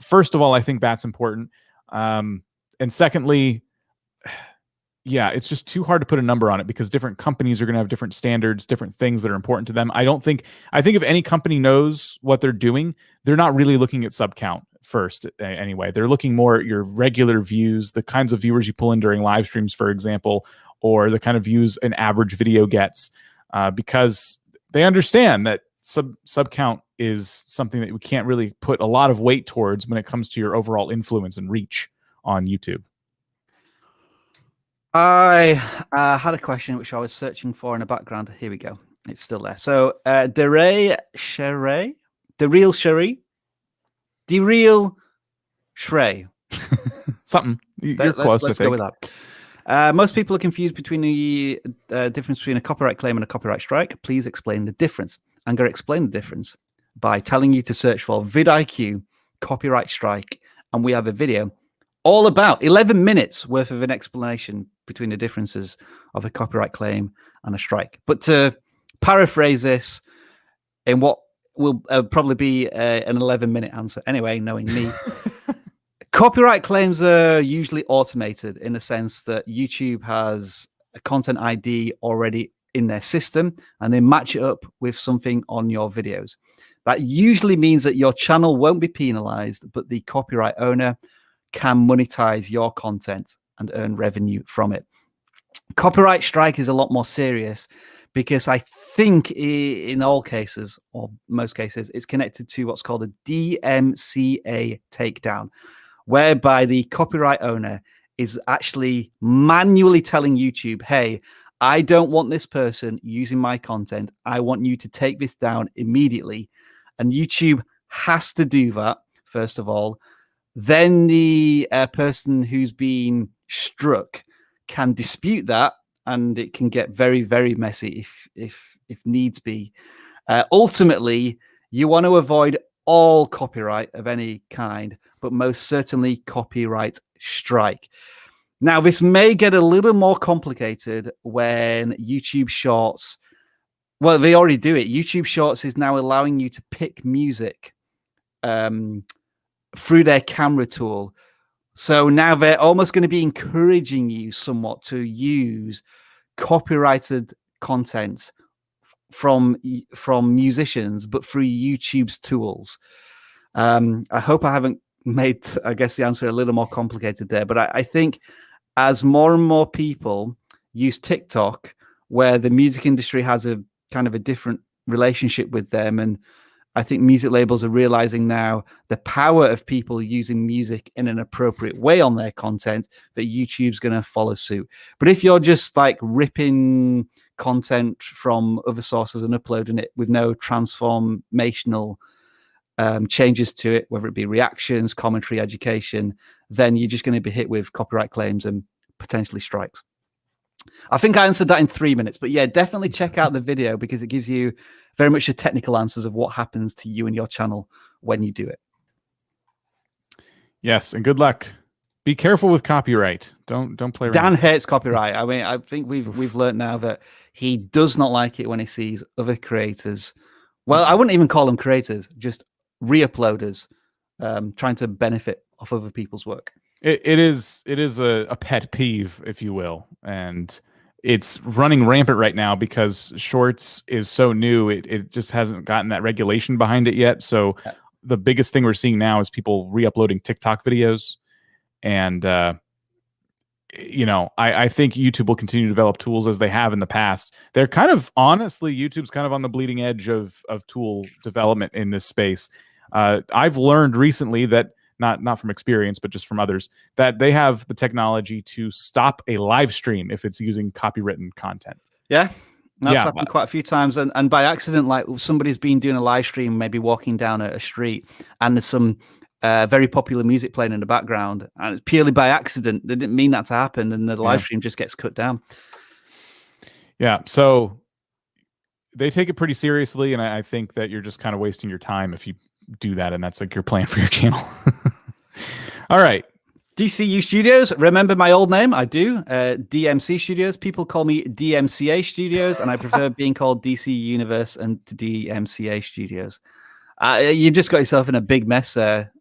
first of all, I think that's important. And secondly, yeah, it's just too hard to put a number on it because different companies are going to have different standards, different things that are important to them. I think if any company knows what they're doing, they're not really looking at sub count first anyway. They're looking more at your regular views, the kinds of viewers you pull in during live streams, for example, or the kind of views an average video gets, because they understand that sub count is something that we can't really put a lot of weight towards when it comes to your overall influence and reach on YouTube. I had a question which I was searching for in the background. Here we go. It's still there. So, the real Sherry, something. You're close. Let's go with that. Most people are confused between the difference between a copyright claim and a copyright strike. Please explain the difference. I'm going to explain the difference by telling you to search for vidIQ copyright strike, and we have a video all about 11 minutes worth of an explanation between the differences of a copyright claim and a strike. But to paraphrase this in what will probably be an 11-minute answer anyway, knowing me, copyright claims are usually automated in the sense that YouTube has a content ID already in their system and they match it up with something on your videos. That usually means that your channel won't be penalized, but the copyright owner can monetize your content and earn revenue from it. Copyright strike is a lot more serious because I think in all cases, or most cases, it's connected to what's called a DMCA takedown, whereby the copyright owner is actually manually telling YouTube, hey, I don't want this person using my content. I want you to take this down immediately. And YouTube has to do that, first of all. Then the person who's been struck can dispute that, and it can get very, very messy if needs be. Ultimately, you want to avoid all copyright of any kind, but most certainly copyright strike. Now, this may get a little more complicated when YouTube Shorts, well, they already do it. YouTube Shorts is now allowing you to pick music through their camera tool. So now they're almost going to be encouraging you somewhat to use copyrighted content from musicians, but through YouTube's tools. I hope I haven't made, I guess, the answer a little more complicated there. But I think as more and more people use TikTok, where the music industry has a kind of a different relationship with them, and I think music labels are realizing now the power of people using music in an appropriate way on their content, that YouTube's going to follow suit. But if you're just like ripping content from other sources and uploading it with no transformational changes to it, whether it be reactions, commentary, education, then you're just going to be hit with copyright claims and potentially strikes. I think I answered that in 3 minutes, but yeah, definitely check out the video because it gives you very much the technical answers of what happens to you and your channel when you do it. Yes, and good luck. Be careful with copyright. Don't play around. Dan hates copyright. I mean, I think we've learned now that he does not like it when he sees other creators. Well, I wouldn't even call them creators, just re-uploaders trying to benefit off other people's work. It is a pet peeve, if you will, and it's running rampant right now because Shorts is so new. It just hasn't gotten that regulation behind it yet. So Yeah. the biggest thing we're seeing now is people re-uploading TikTok videos, and I think YouTube will continue to develop tools as they have in the past. They're kind of honestly, YouTube's kind of on the bleeding edge of tool development in this space. I've learned recently that not from experience, but just from others, that they have the technology to stop a live stream if it's using copywritten content. Yeah. That's happened quite a few times. And by accident, like somebody's been doing a live stream, maybe walking down a street, and there's some very popular music playing in the background, and it's purely by accident. They didn't mean that to happen, and the live stream just gets cut down. Yeah. So they take it pretty seriously, and I think that you're just kind of wasting your time if you do that, and that's like your plan for your channel. All right. DCU Studios, remember my old name? I do. DMC Studios. People call me DMCA Studios, and I prefer being called DC Universe and DMCA Studios. You just got yourself in a big mess there,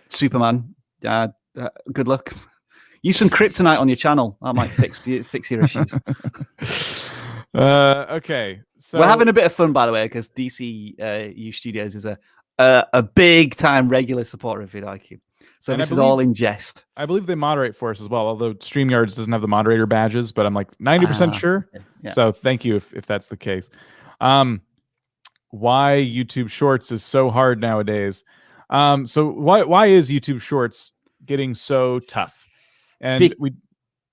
Superman. Good luck. Use some kryptonite on your channel. That might fix your issues. Okay, so we're having a bit of fun, by the way, because DCU Studios is a big time regular supporter of vidIQ. So this is all in jest. I believe they moderate for us as well, although StreamYards doesn't have the moderator badges, but I'm like 90% sure. Yeah. So thank you if that's the case. Why YouTube Shorts is so hard nowadays. So why is YouTube Shorts getting so tough? And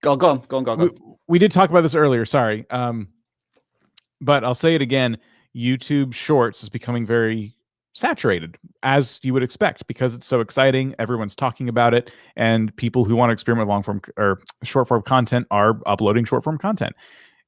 go on. We did talk about this earlier, sorry. But I'll say it again. YouTube Shorts is becoming very saturated, as you would expect, because it's so exciting. Everyone's talking about it, and people who want to experiment with long form or short form content are uploading short form content.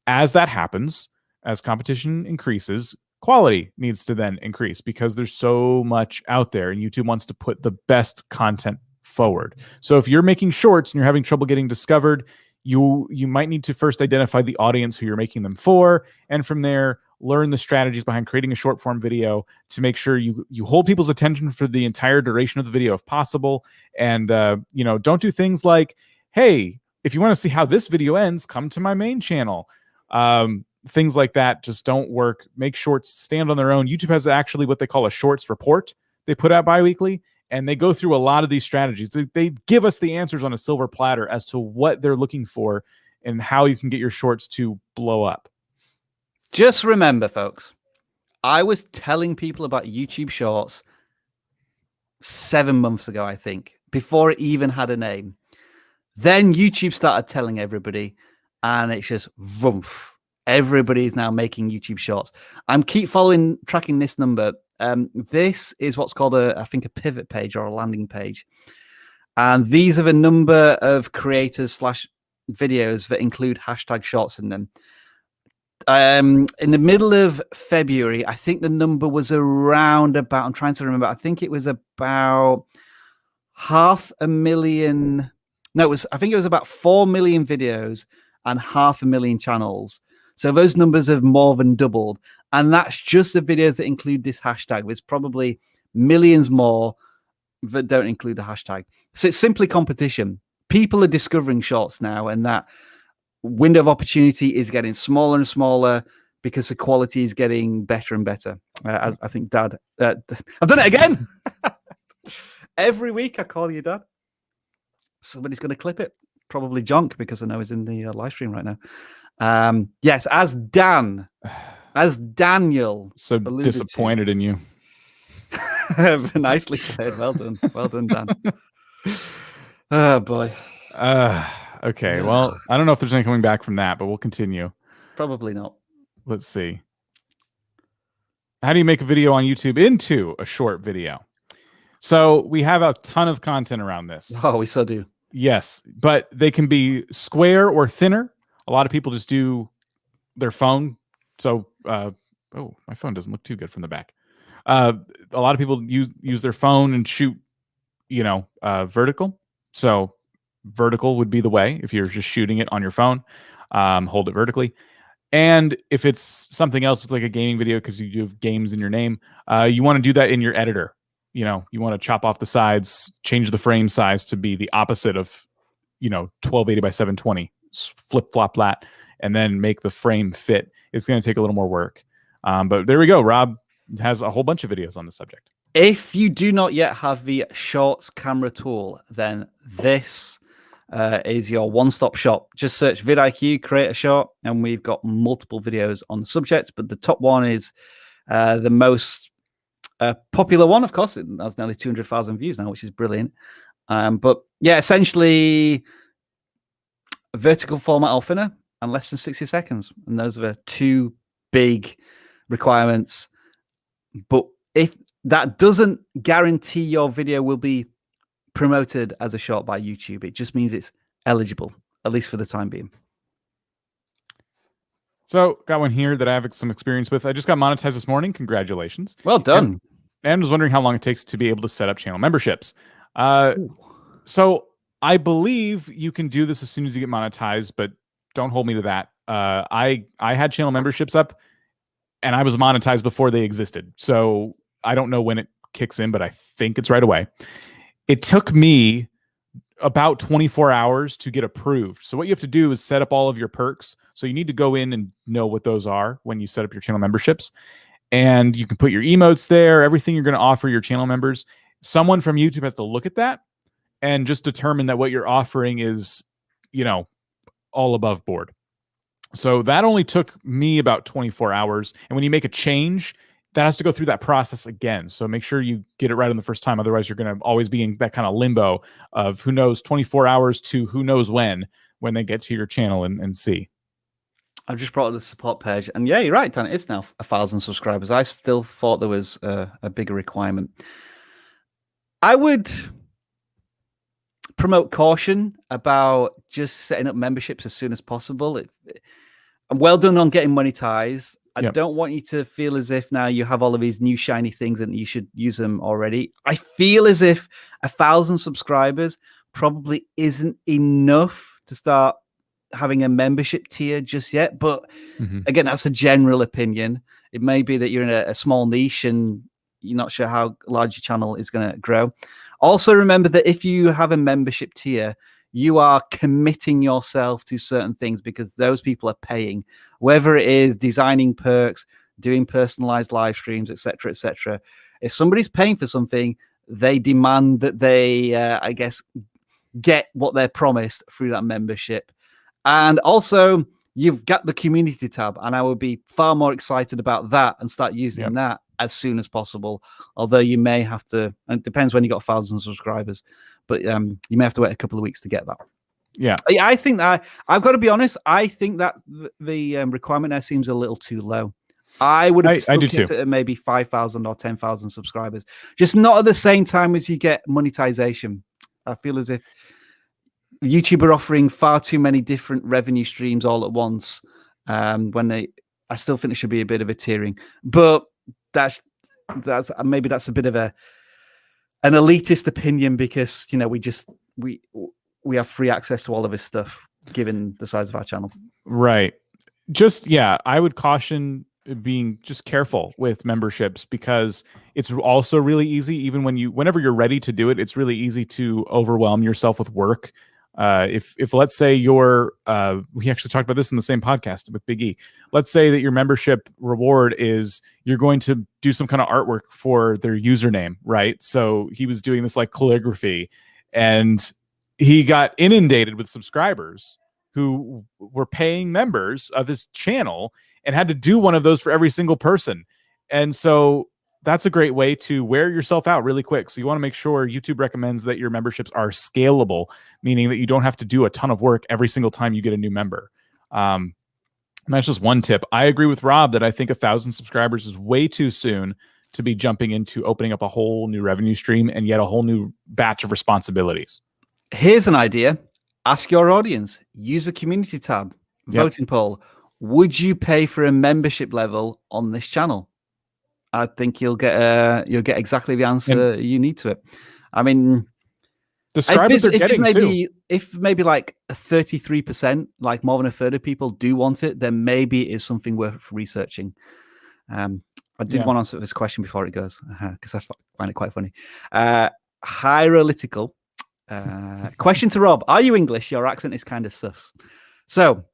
As that happens, as competition increases, quality needs to then increase because there's so much out there, and YouTube wants to put the best content forward. So if you're making shorts and you're having trouble getting discovered, you might need to first identify the audience who you're making them for, and from there learn the strategies behind creating a short form video to make sure you hold people's attention for the entire duration of the video if possible. And don't do things like, hey, if you want to see how this video ends, come to my main channel. Things like that just don't work. Make shorts stand on their own. YouTube has actually what they call a shorts report they put out bi-weekly, and they go through a lot of these strategies. They give us the answers on a silver platter as to what they're looking for and how you can get your shorts to blow up. Just remember, folks, I was telling people about YouTube Shorts 7 months ago, I think, before it even had a name. Then YouTube started telling everybody, and it's just rumph. Everybody is now making YouTube Shorts. I'm tracking this number. This is what's called I think a pivot page or a landing page. And these are the number of creators / videos that include hashtag shorts in them. In the middle of February, I think the number was around about, I'm trying to remember, I think it was about 500,000. No, I think it was about 4 million videos and 500,000 channels. So those numbers have more than doubled. And that's just the videos that include this hashtag. There's probably millions more that don't include the hashtag. So it's simply competition. People are discovering shorts now, and that window of opportunity is getting smaller and smaller because the quality is getting better and better. I think Dad, I've done it again. Every week I call you Dad. Somebody's going to clip it. Probably Jonk, because I know he's in the live stream right now. Yes, as Daniel. So disappointed in you. Nicely played. Well done, Dan. Oh boy. Okay. Well, I don't know if there's any coming back from that, but we'll continue. Probably not. Let's see. How do you make a video on YouTube into a short video? So we have a ton of content around this. Oh, we so do. Yes, but they can be square or thinner. A lot of people just do their phone. So, oh, my phone doesn't look too good from the back. A lot of people use their phone and shoot, vertical. So vertical would be the way if you're just shooting it on your phone. Hold it vertically. And if it's something else, it's like a gaming video because you have games in your name, you want to do that in your editor. you want to chop off the sides, change the frame size to be the opposite of 1280 by 720, flip flop that, and then make the frame fit. It's going to take a little more work. But there we go. Rob has a whole bunch of videos on the subject. If you do not yet have the Shorts camera tool, then this is your one-stop shop. Just search vidIQ, create a short, and we've got multiple videos on the subject. But the top one is the most popular one, of course. It has nearly 200,000 views now, which is brilliant. But yeah, essentially, vertical format or thinner and less than 60 seconds. And those are the two big requirements. But if that doesn't guarantee your video will be promoted as a short by YouTube, it just means it's eligible, at least for the time being. So got one here that I have some experience with. I just got monetized this morning. Congratulations. Well done. And was wondering how long it takes to be able to set up channel memberships. So I believe you can do this as soon as you get monetized, but don't hold me to that. I had channel memberships up and I was monetized before they existed. So I don't know when it kicks in, but I think it's right away. It took me about 24 hours to get approved. So what you have to do is set up all of your perks. So you need to go in and know what those are when you set up your channel memberships. And you can put your emotes there, everything you're going to offer your channel members. Someone from YouTube has to look at that and just determine that what you're offering is, all above board. So that only took me about 24 hours. And when you make a change, that has to go through that process again. So make sure you get it right on the first time. Otherwise, you're going to always be in that kind of limbo of 24 hours to who knows when they get to your channel and see. I've just brought up the support page. And yeah, you're right, Dan. It's now 1,000 subscribers. I still thought there was a bigger requirement. I would promote caution about just setting up memberships as soon as possible. I'm well done on getting monetized. I don't want you to feel as if now you have all of these new shiny things and you should use them already. I feel as if 1,000 subscribers probably isn't enough to start having a membership tier just yet. But again, that's a general opinion. It may be that you're in a small niche and you're not sure how large your channel is going to grow. Also, remember that if you have a membership tier, you are committing yourself to certain things because those people are paying, whether it is designing perks, doing personalized live streams, etc., etc. If somebody's paying for something, they demand that they, I guess, get what they're promised through that membership. And also, you've got the community tab, and I would be far more excited about that and start using that as soon as possible. Although you may have to, and it depends when you got 1,000 subscribers, but you may have to wait a couple of weeks to get that. Yeah, I think that I've got to be honest. I think that the requirement there seems a little too low. I would have kept it at maybe 5,000 or 10,000 subscribers, just not at the same time as you get monetization. I feel as if YouTube are offering far too many different revenue streams all at once. I still think there should be a bit of a tiering, but that's maybe that's a bit of an elitist opinion because we have free access to all of this stuff given the size of our channel. Right. I would caution being just careful with memberships because it's also really easy, even whenever you're ready to do it, it's really easy to overwhelm yourself with work. If let's say we actually talked about this in the same podcast with Big E. Let's say that your membership reward is you're going to do some kind of artwork for their username, right? So he was doing this like calligraphy and he got inundated with subscribers who were paying members of his channel and had to do one of those for every single person. And so that's a great way to wear yourself out really quick. So you want to make sure YouTube recommends that your memberships are scalable, meaning that you don't have to do a ton of work every single time you get a new member. And that's just one tip. I agree with Rob that I think 1,000 subscribers is way too soon to be jumping into opening up a whole new revenue stream and yet a whole new batch of responsibilities. Here's an idea. Ask your audience. Use a community tab. Voting poll. Would you pay for a membership level on this channel? I think you'll get exactly the answer you need to it. I mean, the subscribers are getting if maybe like 33%, like more than a third of people do want it, then maybe it is something worth researching. I did want to answer this question before it goes, because I find it quite funny. Hierolitical. Question to Rob. Are you English? Your accent is kind of sus. So,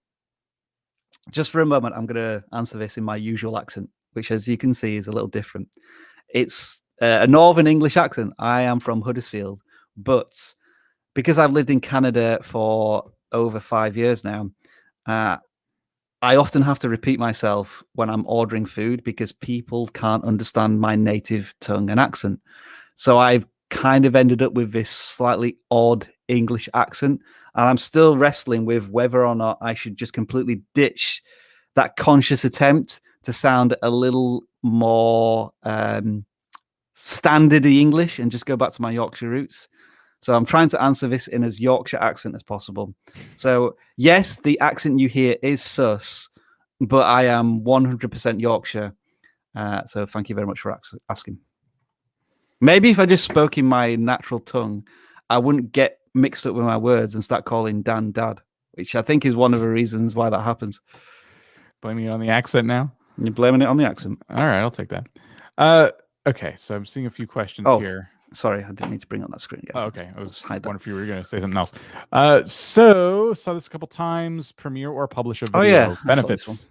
just for a moment, I'm going to answer this in my usual accent, which, as you can see, is a little different. It's a Northern English accent. I am from Huddersfield, but because I've lived in Canada for over 5 years now, I often have to repeat myself when I'm ordering food because people can't understand my native tongue and accent. So I've kind of ended up with this slightly odd English accent, and I'm still wrestling with whether or not I should just completely ditch that conscious attempt to sound a little more standardy English and just go back to my Yorkshire roots. So I'm trying to answer this in as Yorkshire accent as possible. So yes, the accent you hear is sus, but I am 100% Yorkshire. So thank you very much for asking. Maybe if I just spoke in my natural tongue, I wouldn't get mixed up with my words and start calling Dan Dad, which I think is one of the reasons why that happens. Blaming it on the accent now? You're blaming it on the accent. All right, I'll take that. Okay, so I'm seeing a few questions here. Sorry, I didn't need to bring up that screen again. Oh, okay. I was wondering if you were going to say something else. So saw this a couple times. Premiere or publish a video. Benefits.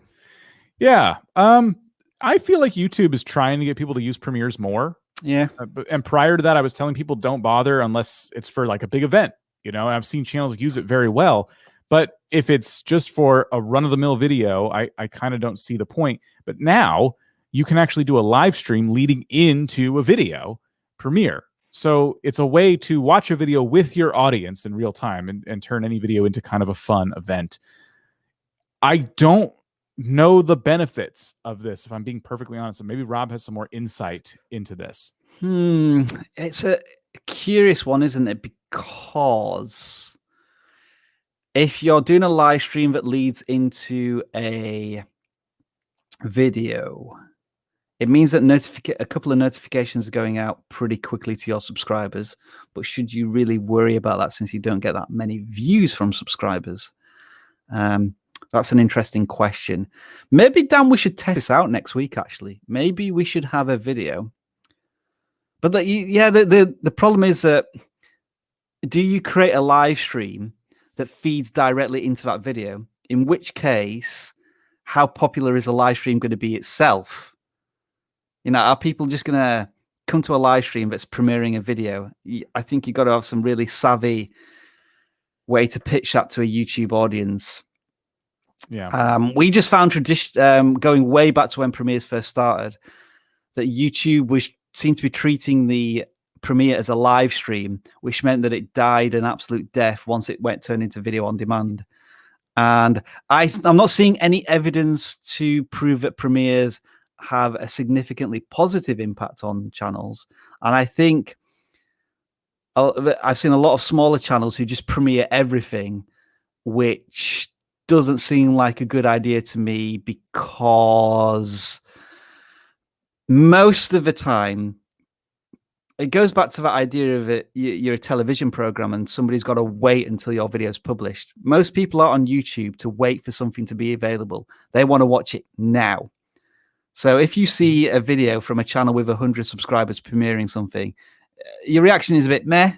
Yeah. I feel like YouTube is trying to get people to use Premieres more. Yeah. And prior to that, I was telling people don't bother unless it's for like a big event. And I've seen channels use it very well. But if it's just for a run-of-the-mill video, I kind of don't see the point. But now you can actually do a live stream leading into a video premiere. So it's a way to watch a video with your audience in real time and turn any video into kind of a fun event. I don't know the benefits of this, if I'm being perfectly honest. And maybe Rob has some more insight into this. It's a curious one, isn't it? Because if you're doing a live stream that leads into a video, it means that a couple of notifications are going out pretty quickly to your subscribers. But should you really worry about that since you don't get that many views from subscribers? That's an interesting question. Maybe, Dan, we should test this out next week, actually. Maybe we should have a video. But the problem is that do you create a live stream that feeds directly into that video? In which case, how popular is a live stream going to be itself? Are people just going to come to a live stream that's premiering a video? I think you've got to have some really savvy way to pitch that to a YouTube audience. Yeah. We just found tradition going way back to when premieres first started that YouTube seemed to be treating the premiere as a live stream, which meant that it died an absolute death once it turned into video on demand. And I'm not seeing any evidence to prove that premieres have a significantly positive impact on channels. And I think I've seen a lot of smaller channels who just premiere everything, which doesn't seem like a good idea to me, because most of the time it goes back to that idea of you're a television program and somebody's got to wait until your video is published. Most people are on YouTube to wait for something to be available. They want to watch it now. So if you see a video from a channel with 100 subscribers premiering something, your reaction is a bit meh.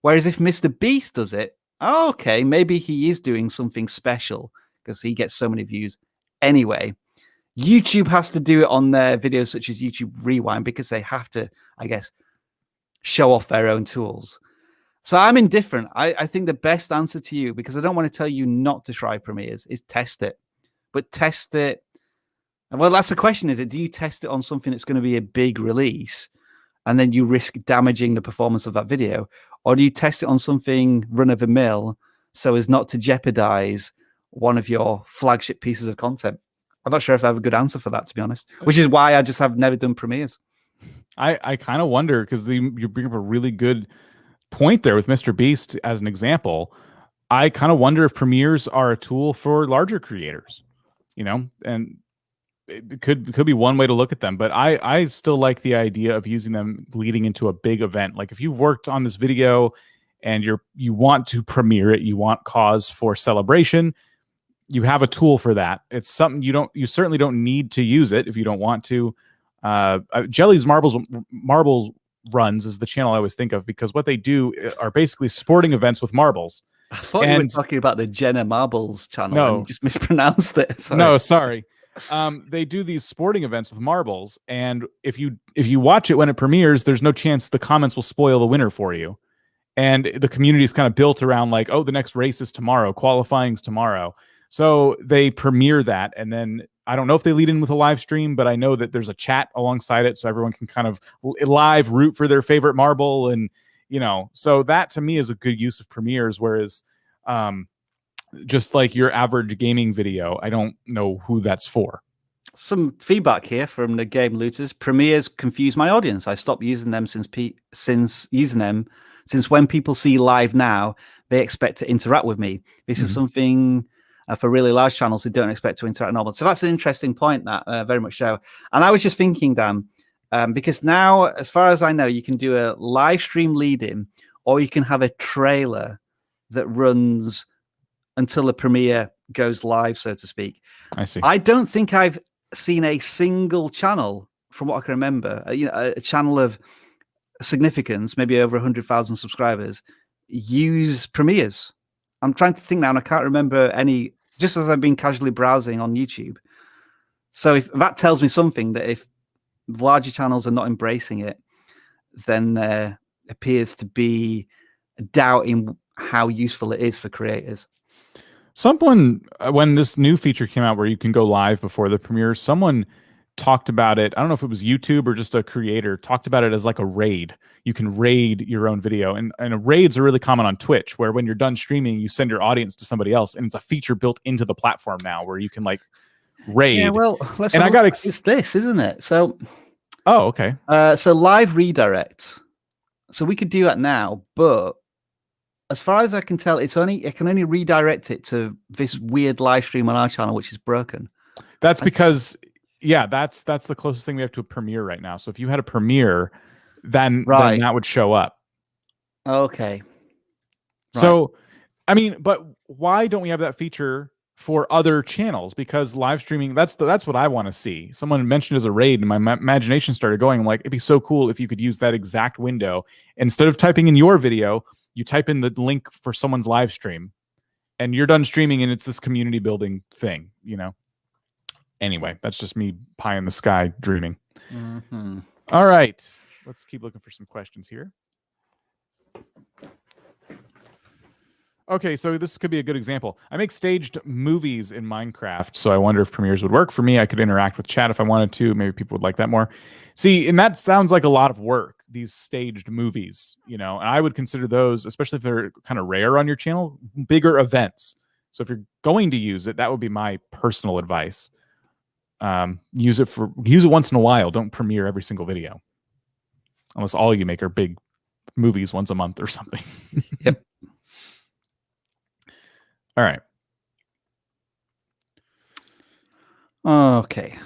Whereas if Mr. Beast does it, okay, maybe he is doing something special because he gets so many views anyway. YouTube has to do it on their videos such as YouTube Rewind because they have to, I guess, show off their own tools. So I'm indifferent. I think the best answer to you, because I don't want to tell you not to try premieres, is test it. But test it. Well, that's the question, is it? Do you test it on something that's going to be a big release and then you risk damaging the performance of that video? Or do you test it on something run-of-the-mill so as not to jeopardize one of your flagship pieces of content? I'm not sure if I have a good answer for that, to be honest, which is why I just have never done premieres. I kind of wonder, because you bring up a really good point there with Mr. Beast as an example. I kind of wonder if premieres are a tool for larger creators, and it could be one way to look at them. But I still like the idea of using them leading into a big event. Like if you've worked on this video and you want to premiere it, you want cause for celebration, you have a tool for that. It's something you certainly don't need to use it if you don't want to. Jelly's Marbles Runs is the channel I always think of, because what they do are basically sporting events with marbles. I thought you were talking about the Jenna Marbles channel. No, and you just mispronounced it. Sorry. No, sorry. They do these sporting events with marbles, and if you watch it when it premieres, there's no chance the comments will spoil the winner for you. And the community is kind of built around like, oh, the next race is tomorrow, qualifying's tomorrow. So they premiere that, and then I don't know if they lead in with a live stream, but I know that there's a chat alongside it, so everyone can kind of live root for their favorite marble, and so that to me is a good use of premieres. Whereas, just like your average gaming video, I don't know who that's for. Some feedback here from the Game Looters. Premieres confuse my audience. I stopped using them since when people see live now, they expect to interact with me. This is something for really large channels who don't expect to interact normal. So that's an interesting point, that very much so. And I was just thinking, Dan, because now, as far as I know, you can do a live stream lead-in, or you can have a trailer that runs until the premiere goes live, so to speak. I see. I don't think I've seen a single channel, from what I can remember, a channel of significance, maybe over 100,000 subscribers, use premieres. I'm trying to think now, and I can't remember any, just as I've been casually browsing on YouTube. So if that tells me something, that if larger channels are not embracing it, then there appears to be a doubt in how useful it is for creators. Someone, when this new feature came out where you can go live before the premiere, someone talked about it. I don't know if it was YouTube or just a creator talked about it as like a raid. You can raid your own video, and raids are really common on Twitch, where when you're done streaming, you send your audience to somebody else, and it's a feature built into the platform now where you can like raid. Yeah, well, it's this, isn't it? So, oh, okay. So live redirect. So we could do that now, but as far as I can tell, it can only redirect it to this weird live stream on our channel, which is broken. That's because, yeah, that's the closest thing we have to a premiere right now. So if you had a premiere, then that would show up. Okay. So, I mean, but why don't we have that feature for other channels? Because live streaming, that's what I want to see. Someone mentioned as a raid, and my imagination started going. I'm like, it'd be so cool if you could use that exact window. Instead of typing in your video, you type in the link for someone's live stream, and you're done streaming, and it's this community building thing, Anyway, that's just me pie in the sky dreaming. All right. Let's keep looking for some questions here. Okay, so this could be a good example. I make staged movies in Minecraft, so I wonder if premieres would work for me. I could interact with chat if I wanted to. Maybe people would like that more. See, and that sounds like a lot of work, these staged movies, and I would consider those, especially if they're kind of rare on your channel, bigger events. So if you're going to use it, that would be my personal advice. Use it once in a while. Don't premiere every single video, unless all you make are big movies once a month or something. Yep. All right. Okay.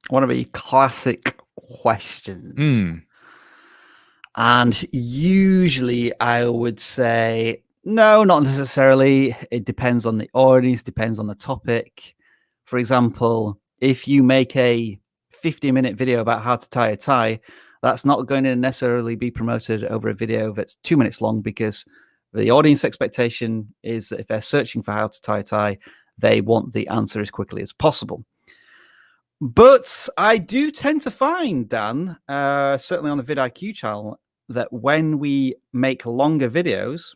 One of the classic questions. And usually I would say, no, not necessarily. It depends on the audience, depends on the topic. For example, if you make a 50-minute video about how to tie a tie, that's not going to necessarily be promoted over a video that's 2 minutes long, because the audience expectation is that if they're searching for how to tie a tie, they want the answer as quickly as possible. But I do tend to find, Dan, certainly on the vidIQ channel, that when we make longer videos,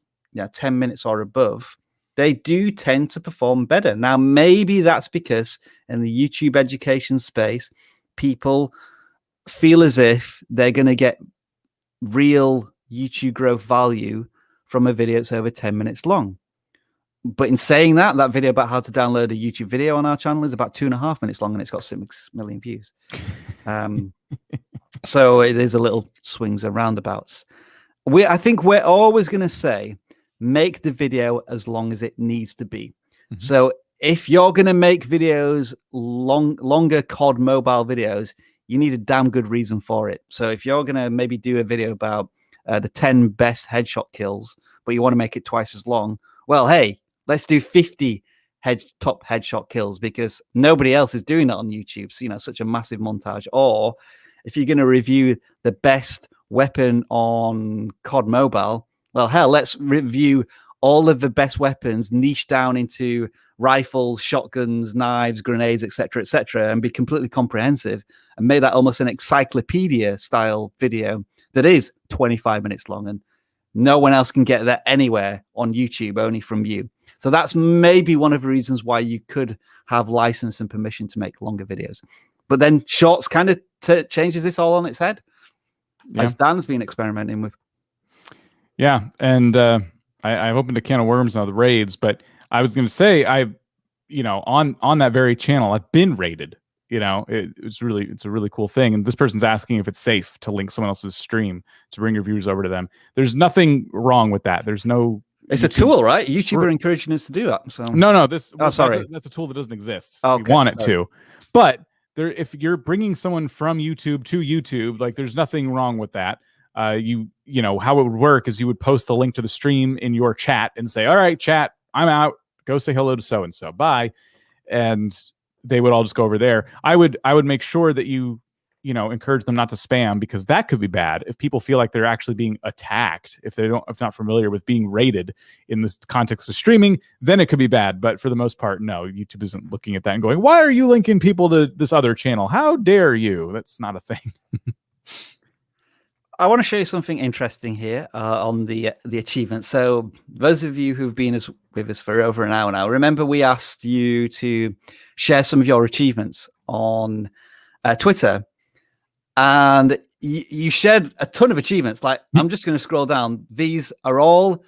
10 minutes or above, they do tend to perform better. Now, maybe that's because in the YouTube education space, people feel as if they're going to get real YouTube growth value from a video that's over 10 minutes long. But in saying that, that video about how to download a YouTube video on our channel is about 2.5 minutes long, and it's got 6 million views. So it is a little swings and roundabouts. I think we're always going to say, make the video as long as it needs to be. So if you're going to make videos, longer COD mobile videos, you need a damn good reason for it. So if you're going to maybe do a video about the 10 best headshot kills, but you want to make it twice as long, well, hey, let's do 50 top headshot kills, because nobody else is doing that on YouTube. So, such a massive montage. Or if you're going to review the best weapon on COD Mobile, well, hell, let's review all of the best weapons niche down into rifles, shotguns, knives, grenades, etc., and be completely comprehensive, and make that almost an encyclopedia style video that is 25 minutes long, and no one else can get that anywhere on YouTube, only from you. So that's maybe one of the reasons why you could have license and permission to make longer videos. But then Shorts kind of changes this all on its head, as Dan's been experimenting with. Yeah, and I've opened a can of worms now, the raids, but I was going to say, on that very channel, I've been raided. It's a really cool thing. And this person's asking if it's safe to link someone else's stream to bring your viewers over to them. There's nothing wrong with that. There's no. It's a tool, right? YouTube are encouraging us to do that. So no, that's a tool that doesn't exist. Okay, we want it to, but if you're bringing someone from YouTube to YouTube, like, there's nothing wrong with that. How it would work is you would post the link to the stream in your chat and say, all right, chat, I'm out. Go say hello to so-and-so. Bye. And they would all just go over there. I would make sure that you encourage them not to spam, because that could be bad. If people feel like they're actually being attacked, if not familiar with being rated in the context of streaming, then it could be bad. But for the most part, no, YouTube isn't looking at that and going, why are you linking people to this other channel? How dare you? That's not a thing. I want to show you something interesting here on the achievements. So those of you who've been with us for over an hour now, remember we asked you to share some of your achievements on Twitter, and you shared a ton of achievements. Like, I'm just going to scroll down. These are all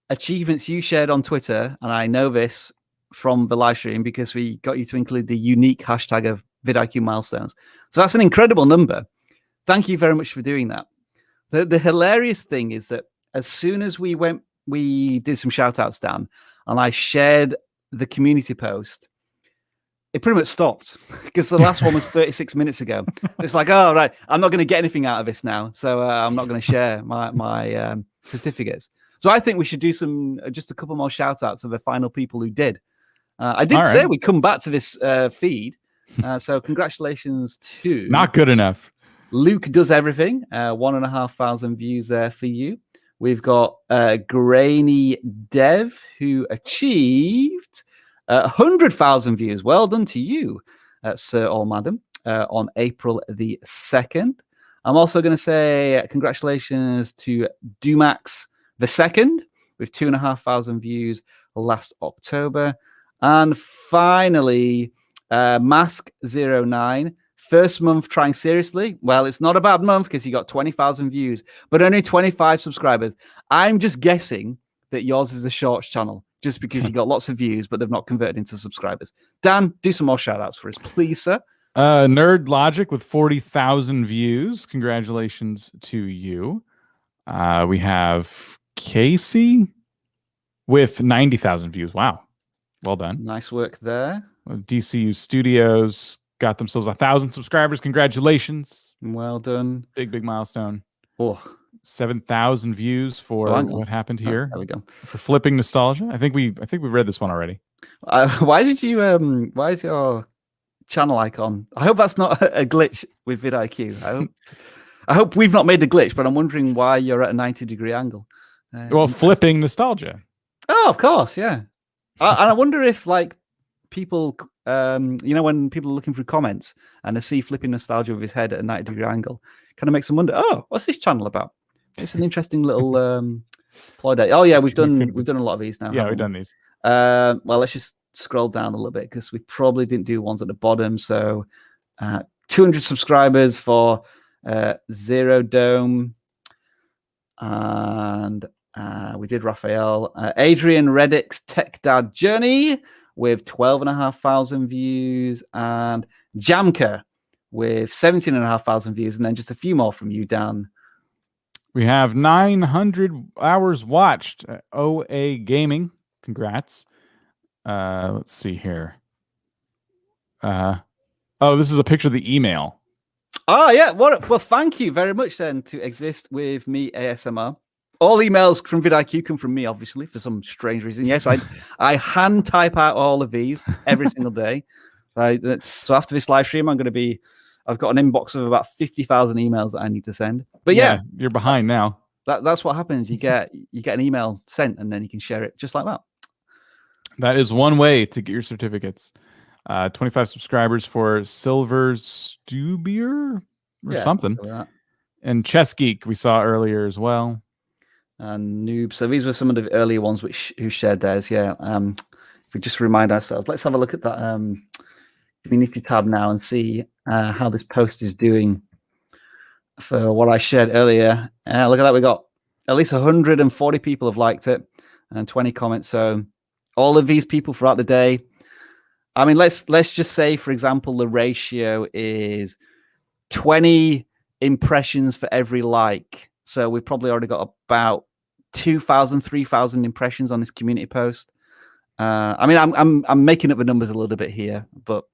achievements you shared on Twitter, and I know this from the live stream because we got you to include the unique hashtag of vidIQ Milestones. So that's an incredible number. Thank you very much for doing that. The hilarious thing is that as soon as we did some shout outs, Dan, and I shared the community post, it pretty much stopped, because the last one was 36 minutes ago. It's like, oh, right, I'm not going to get anything out of this now. So I'm not going to share my certificates. So I think we should do just a couple more shout outs of the final people who did. I did say we'd come back to this feed. So congratulations to... Not good enough. Luke Does Everything, 1,500 views there for you. We've got Grainy Dev, who achieved 100,000 views. Well done to you, sir or madam, on April the 2nd. I'm also going to say congratulations to Dumax the 2nd, with 2,500 views last October. And finally, Mask09. First month trying seriously. Well, it's not a bad month because you got 20,000 views, but only 25 subscribers. I'm just guessing that yours is a shorts channel, just because you got lots of views, but they've not converted into subscribers. Dan, do some more shout outs for us, please, sir. Nerd Logic with 40,000 views. Congratulations to you. We have Casey with 90,000 views. Wow. Well done. Nice work there. DCU Studios got themselves 1,000 subscribers. Congratulations. Well done. Big milestone. Oh, 7,000 views for what happened here. There we go. For Flipping Nostalgia. I think we've read this one already. Why is your channel icon? I hope that's not a glitch with vidIQ. I hope we've not made a glitch, but I'm wondering why you're at a 90-degree angle. Well, Flipping Nostalgia. Oh, of course, yeah. And I wonder if, like, people, when people are looking through comments and they see Flipping Nostalgia with his head at a 90-degree angle, kind of makes them wonder, oh, what's this channel about? It's an interesting little ploy day. Oh yeah, we've done a lot of these now. Yeah, we've done these. Well, let's just scroll down a little bit, because we probably didn't do ones at the bottom. So 200 subscribers for Zero Dome, and we did Raphael. Adrian Reddick's Tech Dad Journey with 12,500 views, and Jamka with 17,500 views, and then just a few more from you, Dan. We have 900 hours watched. OA Gaming, congrats. Let's see here. This is a picture of the email. Oh yeah, well, thank you very much then to Exist With Me ASMR. All emails from vidIQ come from me, obviously, for some strange reason. Yes, I hand type out all of these every single day. So after this live stream, I've got an inbox of about 50,000 emails that I need to send. But yeah, you're behind now. That's what happens. You get an email sent, and then you can share it just like that. That is one way to get your certificates. 25 subscribers for Silver Stubier or something. Like and Chess Geek we saw earlier as well. And Noob. So these were some of the earlier ones who shared theirs. Yeah. If we just remind ourselves, let's have a look at that community tab now and see how this post is doing for what I shared earlier. Look at that. We got at least 140 people have liked it and 20 comments. So all of these people throughout the day. I mean, let's just say, for example, the ratio is 20 impressions for every like. So we've probably already got about 2,000, 3,000 impressions on this community post. I mean, I'm making up the numbers a little bit here, but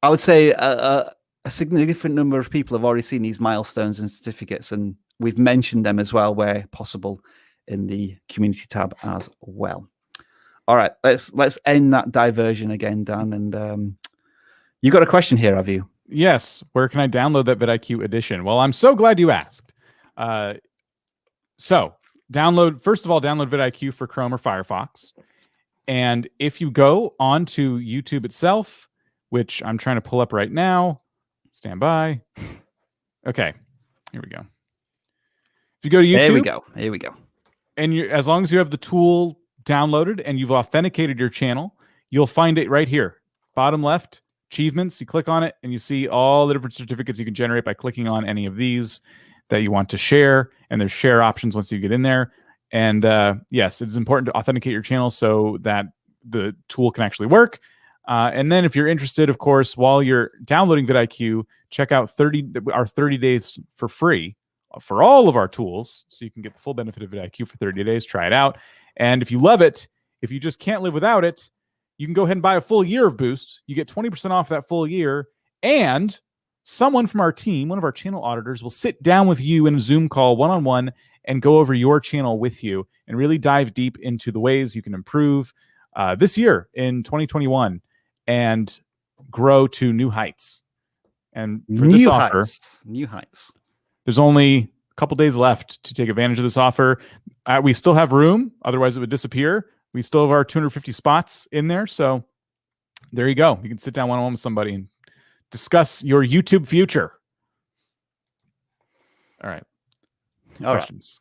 I would say a significant number of people have already seen these milestones and certificates, and we've mentioned them as well where possible in the community tab as well. All right, let's end that diversion again, Dan. And you got a question here, have you? Yes. Where can I download that vidIQ edition? Well, I'm so glad you asked. So first of all, download vidIQ for Chrome or Firefox. And if you go onto YouTube itself, which I'm trying to pull up right now, stand by. Okay, here we go. If you go to YouTube, here we go. And as long as you have the tool downloaded and you've authenticated your channel, you'll find it right here, bottom left. Achievements, you click on it and you see all the different certificates you can generate by clicking on any of these that you want to share, and there's share options once you get in there. And yes, it's important to authenticate your channel so that the tool can actually work. And then if you're interested, of course, while you're downloading vidIQ, check out our 30 days for free for all of our tools, so you can get the full benefit of vidIQ for 30 days. Try it out. And if you love it, if you just can't live without it, you can go ahead and buy a full year of Boost. You get 20% off that full year. And someone from our team, one of our channel auditors, will sit down with you in a Zoom call one-on-one and go over your channel with you and really dive deep into the ways you can improve this year in 2021 and grow to new heights. And for this offer, new heights. There's only a couple days left to take advantage of this offer. We still have room. Otherwise, it would disappear. We still have our 250 spots in there. So there you go. You can sit down one-on-one with somebody and discuss your YouTube future. All right. Questions.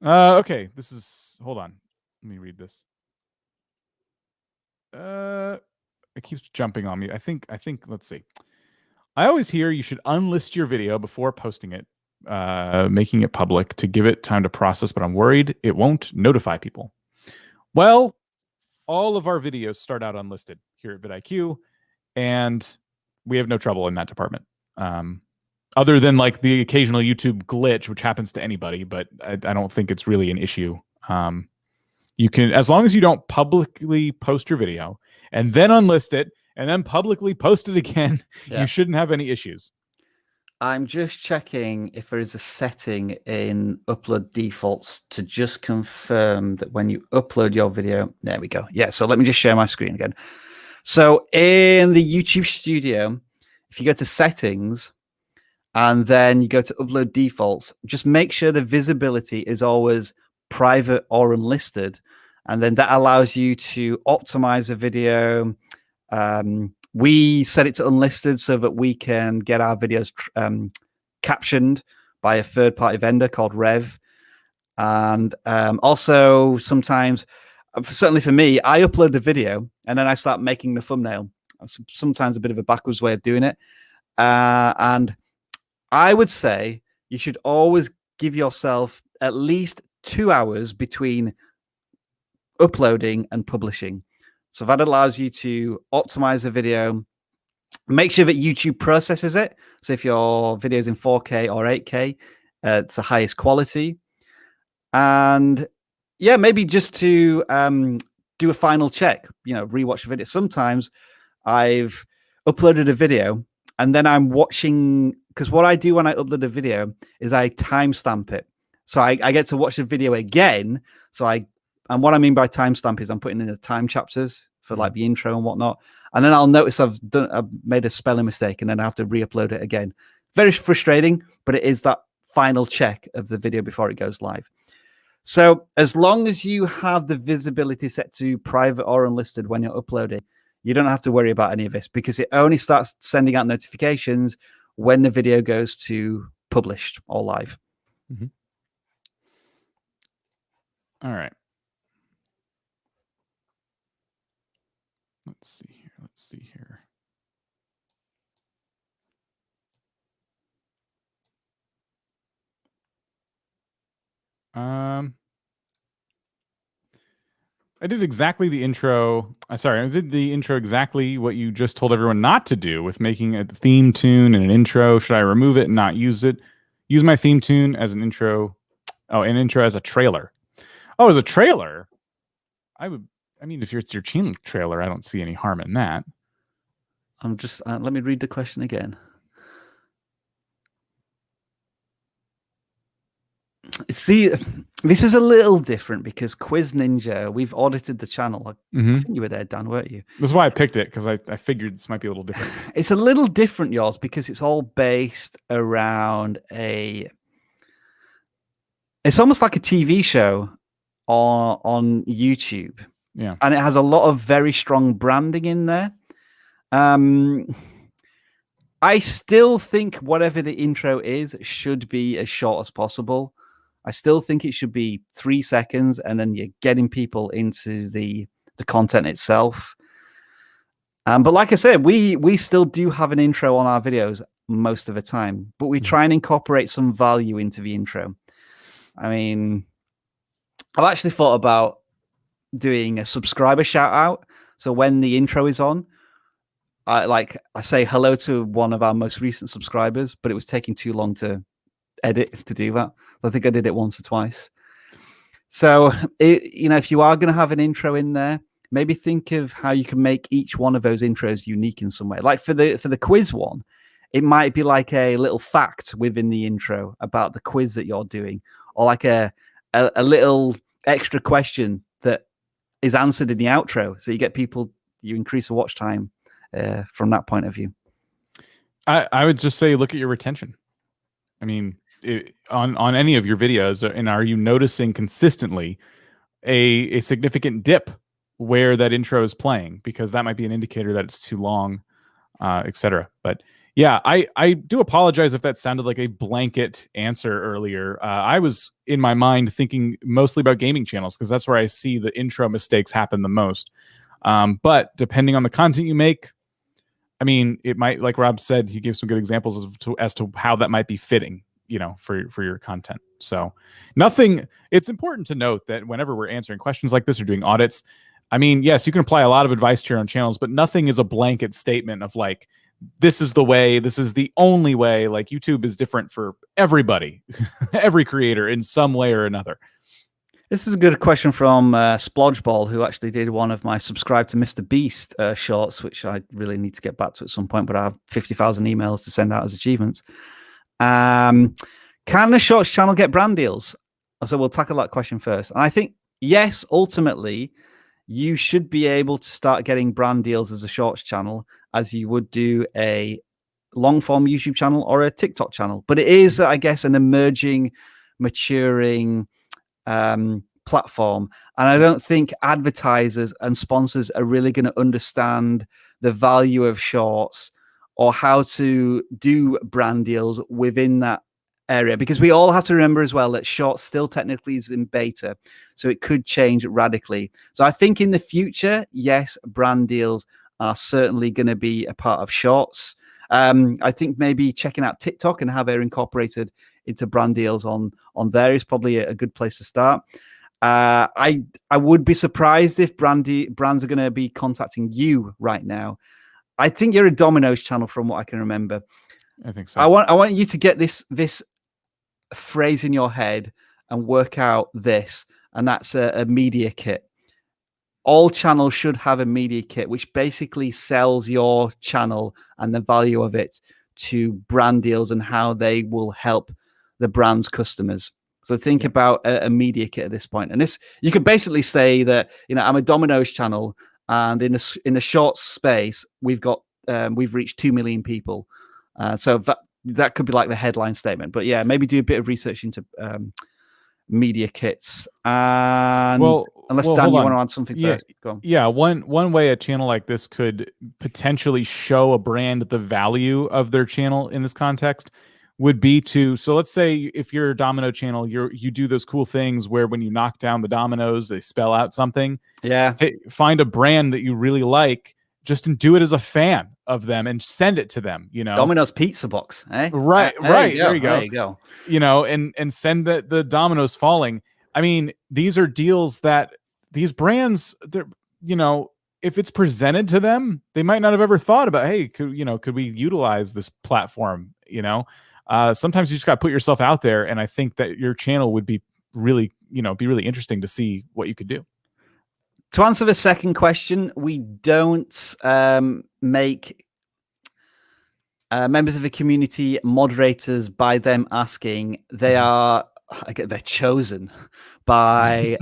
Okay. Hold on. Let me read this. It keeps jumping on me. I think, let's see. I always hear you should unlist your video before posting it. Making it public to give it time to process, but I'm worried it won't notify people. Well, all of our videos start out unlisted here at vidIQ, and we have no trouble in that department. Other than like the occasional YouTube glitch, which happens to anybody, but I don't think it's really an issue. You can, as long as you don't publicly post your video and then unlist it and then publicly post it again, you shouldn't have any issues. I'm just checking if there is a setting in upload defaults to just confirm that when you upload your video, there we go. Yeah, so let me just share my screen again. So in the YouTube studio, if you go to settings and then you go to upload defaults, just make sure the visibility is always private or unlisted. And then that allows you to optimize a video. We set it to unlisted so that we can get our videos captioned by a third-party vendor called Rev. And also sometimes, certainly for me, I upload the video and then I start making the thumbnail. That's sometimes a bit of a backwards way of doing it. And I would say you should always give yourself at least 2 hours between uploading and publishing. So that allows you to optimize the video, make sure that YouTube processes it. So if your video is in 4K or 8K, it's the highest quality. And yeah, maybe just to do a final check, rewatch the video. Sometimes I've uploaded a video and then I'm watching because what I do when I upload a video is I timestamp it. So I get to watch the video again. And what I mean by timestamp is I'm putting in the time chapters for like the intro and whatnot. And then I'll notice I've made a spelling mistake and then I have to re-upload it again. Very frustrating, but it is that final check of the video before it goes live. So as long as you have the visibility set to private or unlisted when you're uploading, you don't have to worry about any of this because it only starts sending out notifications when the video goes to published or live. Mm-hmm. All right. Let's see here. I did exactly the intro. I did the intro exactly what you just told everyone not to do with making a theme tune and an intro. Should I remove it and not use it? Use my theme tune as an intro. Oh, an intro as a trailer. Oh, as a trailer? I mean, if it's your channel trailer, I don't see any harm in that. I'm just, let me read the question again. See, this is a little different because Quiz Ninja, we've audited the channel. I think you were there, Dan, weren't you? That's why I picked it, because I figured this might be a little different. It's a little different, yours, because it's all based around it's almost like a TV show on YouTube. Yeah. And it has a lot of very strong branding in there. I still think whatever the intro is should be as short as possible. I still think it should be 3 seconds, and then you're getting people into the content itself. But like I said, we still do have an intro on our videos most of the time, but we try and incorporate some value into the intro. I mean, I've actually thought about doing a subscriber shout out. So when the intro is on, I say hello to one of our most recent subscribers, but it was taking too long to edit to do that. I think I did it once or twice. So, if you are going to have an intro in there, maybe think of how you can make each one of those intros unique in some way. Like for the quiz one, it might be like a little fact within the intro about the quiz that you're doing, or like a little extra question that is answered in the outro. So you increase the watch time from that point of view. I would just say, look at your retention. I mean, on any of your videos, and are you noticing consistently a significant dip where that intro is playing? Because that might be an indicator that it's too long, etc. But yeah, I do apologize if that sounded like a blanket answer earlier. I was in my mind thinking mostly about gaming channels because that's where I see the intro mistakes happen the most. But depending on the content you make, I mean, it might, like Rob said, he gave some good examples as to how that might be fitting, for your content. So it's important to note that whenever we're answering questions like this or doing audits, I mean, yes, you can apply a lot of advice to your own channels, but nothing is a blanket statement of like, this is the way, this is the only way. Like YouTube is different for everybody, every creator in some way or another. This is a good question from Splodgeball, who actually did one of my subscribe to Mr. Beast shorts, which I really need to get back to at some point, but I have 50,000 emails to send out as achievements. Can the shorts channel get brand deals? So we'll tackle that question first. And I think, yes, ultimately, you should be able to start getting brand deals as a shorts channel as you would do a long form YouTube channel or a TikTok channel. But it is, I guess, an emerging, maturing platform. And I don't think advertisers and sponsors are really going to understand the value of shorts or how to do brand deals within that area, because we all have to remember as well that shorts still technically is in beta, so it could change radically. So I think in the future, yes, brand deals are certainly going to be a part of shorts. I think maybe checking out TikTok and how they're incorporated into brand deals on there is probably a good place to start. I would be surprised if brands are going to be contacting you right now. I think you're a Domino's channel from what I can remember. I think so. I want you to get this phrase in your head and work out this, and that's a media kit. All channels should have a media kit, which basically sells your channel and the value of it to brand deals and how they will help the brand's customers. So think about a media kit at this point. And this, you could basically say that, I'm a Domino's channel, and in a short space, we've reached 2 million people. So that could be like the headline statement. But yeah, maybe do a bit of research into media kits. And unless Dan, you want to add something first? Go on. Yeah, one way a channel like this could potentially show a brand the value of their channel in this context would be so let's say if you're a Domino channel, you do those cool things where when you knock down the dominoes, they spell out something. Yeah. Find a brand that you really like, just do it as a fan of them and send it to them, Domino's pizza box, eh? Right. There you go. There you go. And send the dominoes falling. I mean, these are deals that these brands, they're, if it's presented to them, they might not have ever thought about, hey, could we utilize this platform? Sometimes you just got to put yourself out there, and I think that your channel would be really interesting to see what you could do. To answer the second question, we don't make members of the community moderators by them asking. They're chosen by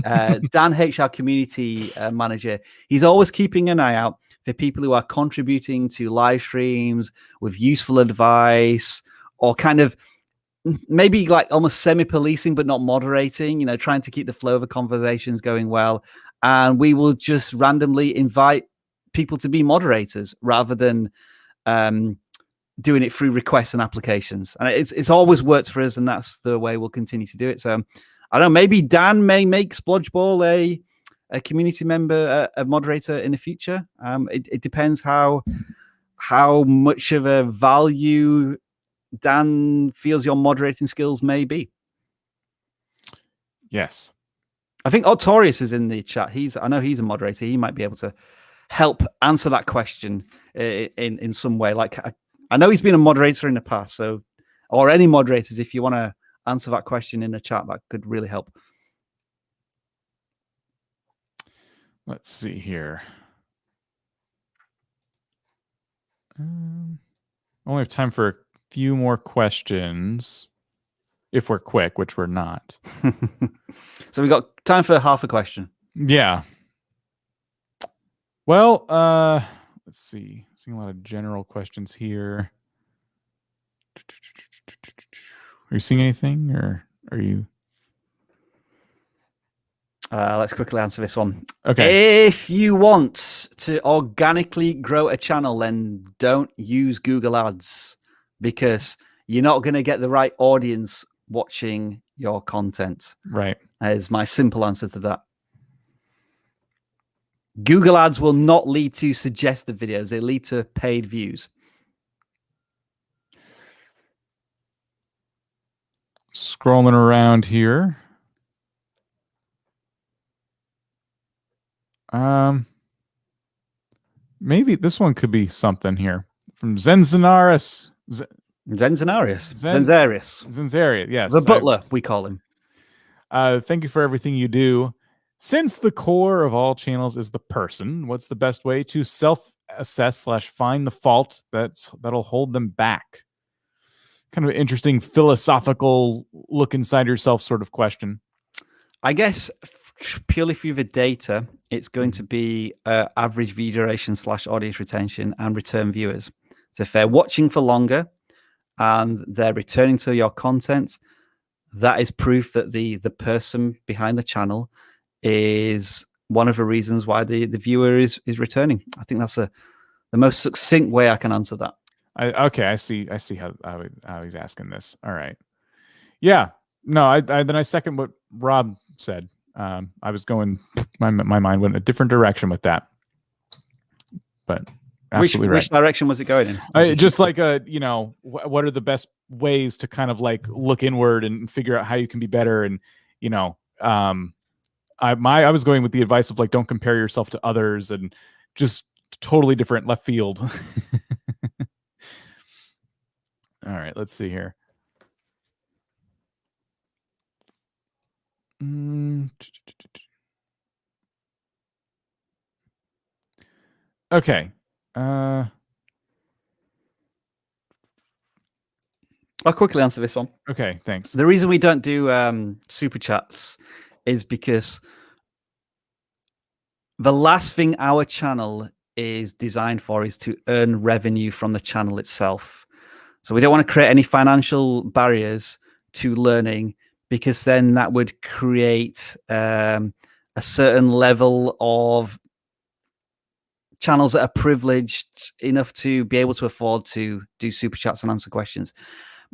Dan H, our community manager. He's always keeping an eye out for people who are contributing to live streams with useful advice, or kind of maybe like almost semi-policing, but not moderating, trying to keep the flow of the conversations going well. And we will just randomly invite people to be moderators rather than doing it through requests and applications. And it's always worked for us, and that's the way we'll continue to do it. So I don't know, maybe Dan may make Splodge Ball a community member, a moderator in the future. It depends how much of a value Dan feels your moderating skills may be. Yes. I think Autorius is in the chat. I know he's a moderator. He might be able to help answer that question in some way. Like I know he's been a moderator in the past, or any moderators, if you want to answer that question in the chat, that could really help. Let's see here. Only have time for a few more questions, if we're quick, which we're not. So we got time for half a question. Yeah. Well, let's see. Seeing a lot of general questions here. Are you seeing anything, or are you? Let's quickly answer this one. Okay. If you want to organically grow a channel, then don't use Google Ads, because you're not going to get the right audience watching your content. Right. That is my simple answer to that. Google Ads will not lead to suggested videos. They lead to paid views. Scrolling around here. Maybe this one could be something here from Zenzarius. Zenzarius, yes. The butler, we call him. Thank you for everything you do. Since the core of all channels is the person, what's the best way to self-assess / find the fault that'll hold them back? Kind of an interesting philosophical look inside yourself sort of question. I guess purely through the data, it's going to be average view duration / audience retention and return viewers. So if they're watching for longer and they're returning to your content, that is proof that the person behind the channel is one of the reasons why the viewer is returning. I think that's the most succinct way I can answer that. Okay, I see how he's asking this. All right. Yeah. No, then I second what Rob said. I was going, my mind went a different direction with that. But absolutely right. Which direction was it going in? Just like what are the best ways to kind of like look inward and figure out how you can be better, and I was going with the advice of like, don't compare yourself to others, and just totally different left field. All right, let's see here. Okay. I'll quickly answer this one. Okay, thanks. The reason we don't do super chats is because the last thing our channel is designed for is to earn revenue from the channel itself. So we don't want to create any financial barriers to learning, because then that would create a certain level of channels that are privileged enough to be able to afford to do super chats and answer questions.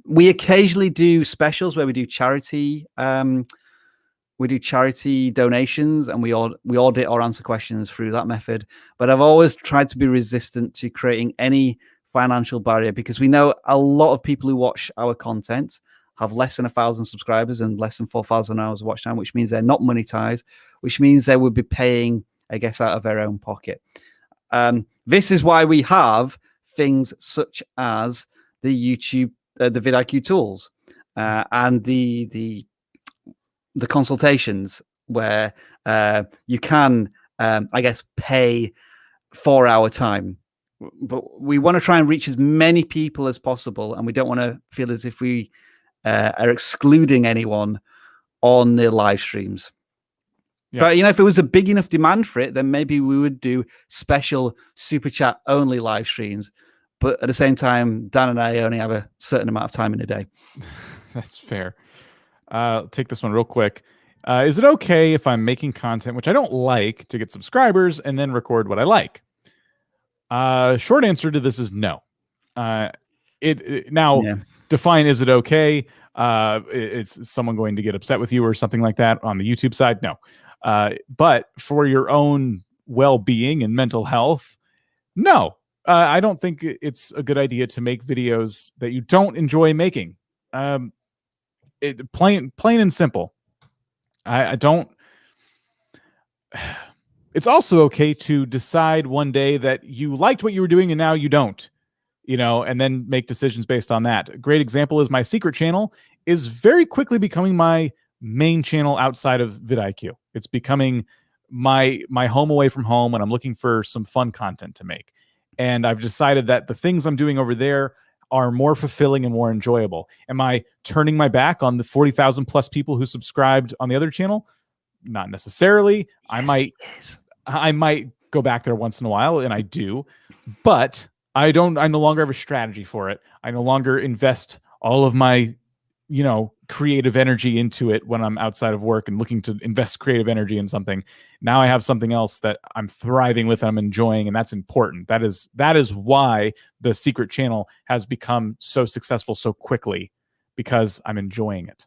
We occasionally do specials where we do charity. We do charity donations, and we audit or answer questions through that method. But I've always tried to be resistant to creating any financial barrier, because we know a lot of people who watch our content have less than 1,000 subscribers and less than 4,000 hours of watch time, which means they're not monetized, which means they would be paying, I guess, out of their own pocket. This is why we have things such as the YouTube, the vidIQ tools, and the consultations, where you can, I guess, pay for our time. But we want to try and reach as many people as possible, and we don't want to feel as if we are excluding anyone on the live streams. Yep. But, you know, if it was a big enough demand for it, then maybe we would do special super chat only live streams. But at the same time, Dan and I only have a certain amount of time in a day. That's fair. Take this one real quick. Is it okay if I'm making content which I don't like to get subscribers and then record what I like? Short answer to this is no. Define, is it okay? It's someone going to get upset with you or something like that on the YouTube side? No. But for your own well-being and mental health, no. I don't think it's a good idea to make videos that you don't enjoy making. Plain and simple. I don't. It's also okay to decide one day that you liked what you were doing and now you don't, you know, and then make decisions based on that. A great example is my secret channel is very quickly becoming my main channel outside of vidIQ. It's becoming my home away from home when I'm looking for some fun content to make. And I've decided that the things I'm doing over there are more fulfilling and more enjoyable. Am I turning my back on the 40,000 plus people who subscribed on the other channel? Not necessarily. Yes, I might go back there once in a while, and I do, but I no longer have a strategy for it. I no longer invest all of my, you know, creative energy into it when I'm outside of work and looking to invest creative energy in something. Now I have something else that I'm thriving with, I'm enjoying, and that's important. That is why the secret channel has become so successful so quickly, because I'm enjoying it.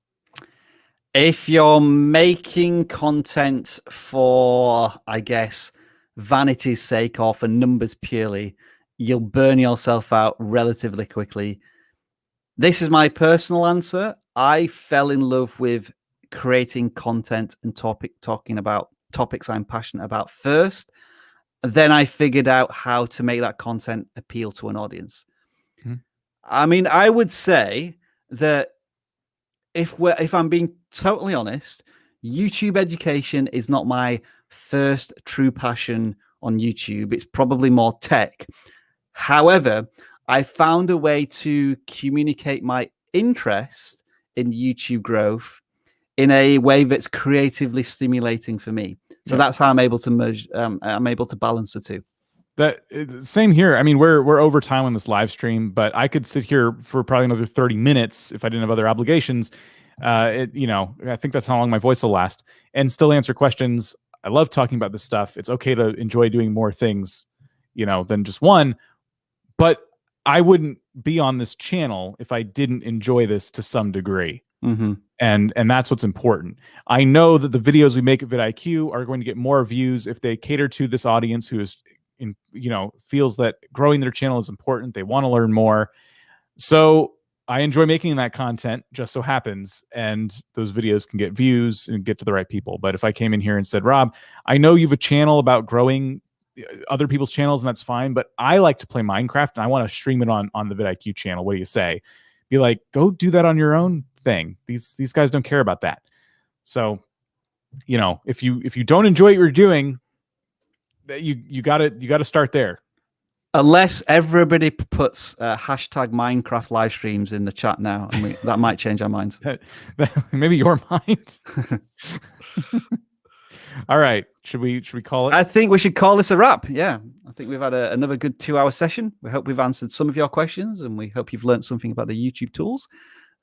If you're making content for, I guess, vanity's sake or for numbers purely, you'll burn yourself out relatively quickly. This is my personal answer. I fell in love with creating content and talking about topics I'm passionate about first. Then I figured out how to make that content appeal to an audience. Mm-hmm. I mean, I would say that if I'm being totally honest, YouTube education is not my first true passion on YouTube. It's probably more tech. However, I found a way to communicate my interest in YouTube growth in a way that's creatively stimulating for me. So that's how I'm able to merge. I'm able to balance the two. That same here. I mean, we're over time on this live stream, but I could sit here for probably another 30 minutes if I didn't have other obligations. You know, I think that's how long my voice will last, and still answer questions. I love talking about this stuff. It's okay to enjoy doing more things, you know, than just one. But I wouldn't be on this channel if I didn't enjoy this to some degree. Mm-hmm. And that's what's important. I know that the videos we make at vidIQ are going to get more views if they cater to this audience who is, feels that growing their channel is important. They want to learn more. So I enjoy making that content, just so happens, and those videos can get views and get to the right people. But if I came in here and said, Rob, I know you have a channel about growing other people's channels, and that's fine, but I like to play Minecraft and I want to stream it on the vidIQ channel. What do you say? Be like, go do that on your own thing. These guys don't care about that. So, you know, if you don't enjoy what you're doing, you gotta start there. Unless everybody puts hashtag Minecraft live streams in the chat now, and that might change our minds. Maybe your mind. All right, should we call it? I think we should call this a wrap. Yeah, I think we've had another good 2-hour session. We hope we've answered some of your questions, and we hope you've learned something about the YouTube tools.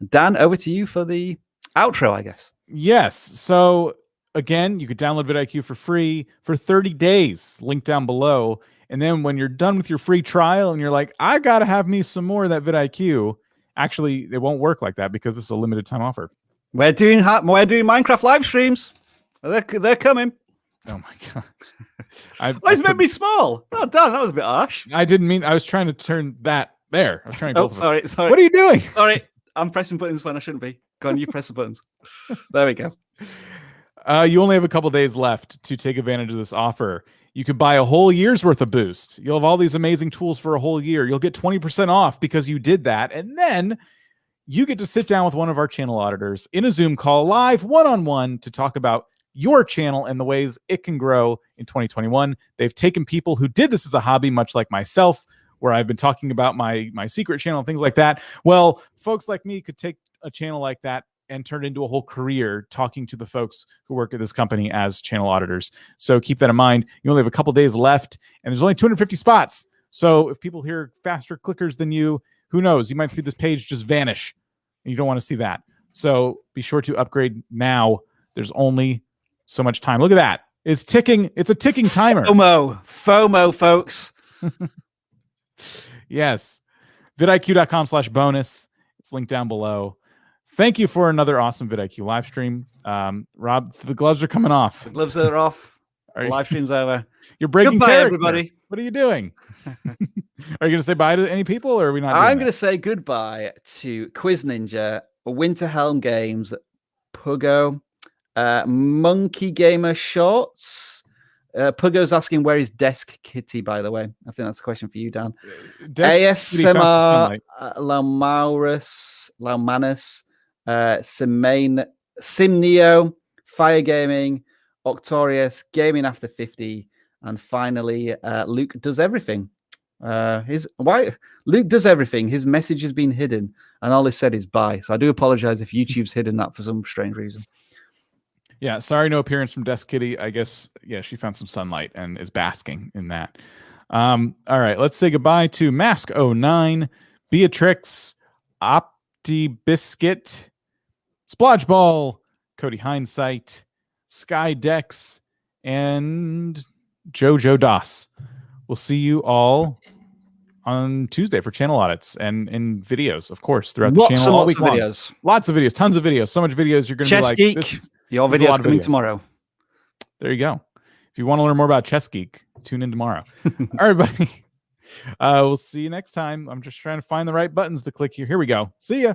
Dan, over to you for the outro, I guess. Yes. So again, you could download vidIQ for free for 30 days. Link down below. And then when you're done with your free trial and you're like, I got to have me some more of that vidIQ, actually, it won't work like that because this is a limited time offer. We're doing Minecraft live streams. They're coming. Oh my God. Why is it made me small? Oh, Dan, that was a bit harsh. I didn't mean, I was trying to turn that there. I was trying to go sorry. What are you doing? Sorry, I'm pressing buttons when I shouldn't be. Go on, you press the buttons. There we go. You only have a couple days left to take advantage of this offer. You could buy a whole year's worth of Boost. You'll have all these amazing tools for a whole year. You'll get 20% off because you did that. And then you get to sit down with one of our channel auditors in a Zoom call live one-on-one to talk about your channel and the ways it can grow in 2021. They've taken people who did this as a hobby, much like myself, where I've been talking about my secret channel and things like that. Well, folks like me could take a channel like that and turn it into a whole career talking to the folks who work at this company as channel auditors. So keep that in mind. You only have a couple days left, and there's only 250 spots. So if people hear faster clickers than you, who knows? You might see this page just vanish, and you don't want to see that. So be sure to upgrade now. There's only so much time. Look at that. It's ticking. It's a ticking timer. FOMO, folks. Yes. vidIQ.com/bonus. It's linked down below. Thank you for another awesome vidIQ live stream. Rob, the gloves are coming off. The gloves are off. Live stream's over. You're breaking goodbye, character. Everybody. What are you doing? Are you going to say bye to any people, or are we not? I'm going to say goodbye to Quiz Ninja, Winterhelm Games, Pugo, Monkey Gamer Shorts. Pugo's asking where is Desk Kitty, by the way. I think that's a question for you, Dan. ASMR, Laumanus, Simneo, Fire Gaming, Octorius, Gaming After 50, and finally, Luke Does Everything. Luke Does Everything. His message has been hidden, and all he said is bye. So I do apologize if YouTube's hidden that for some strange reason. Yeah, sorry, no appearance from Desk Kitty. I guess, yeah, she found some sunlight and is basking in that. All right, let's say goodbye to Mask09, Beatrix, OptiBiscuit, Splodgeball, Cody Hindsight, Skydex, and Jojo Das. We'll see you all on Tuesday for channel audits and in videos, of course, throughout the channel all week long. Videos. Lots of videos, tons of videos, so much videos. You're going to be like, Geek. Your video's coming tomorrow. There you go. If you want to learn more about Chess Geek, tune in tomorrow. All right, buddy. We'll see you next time. I'm just trying to find the right buttons to click here. Here we go. See ya.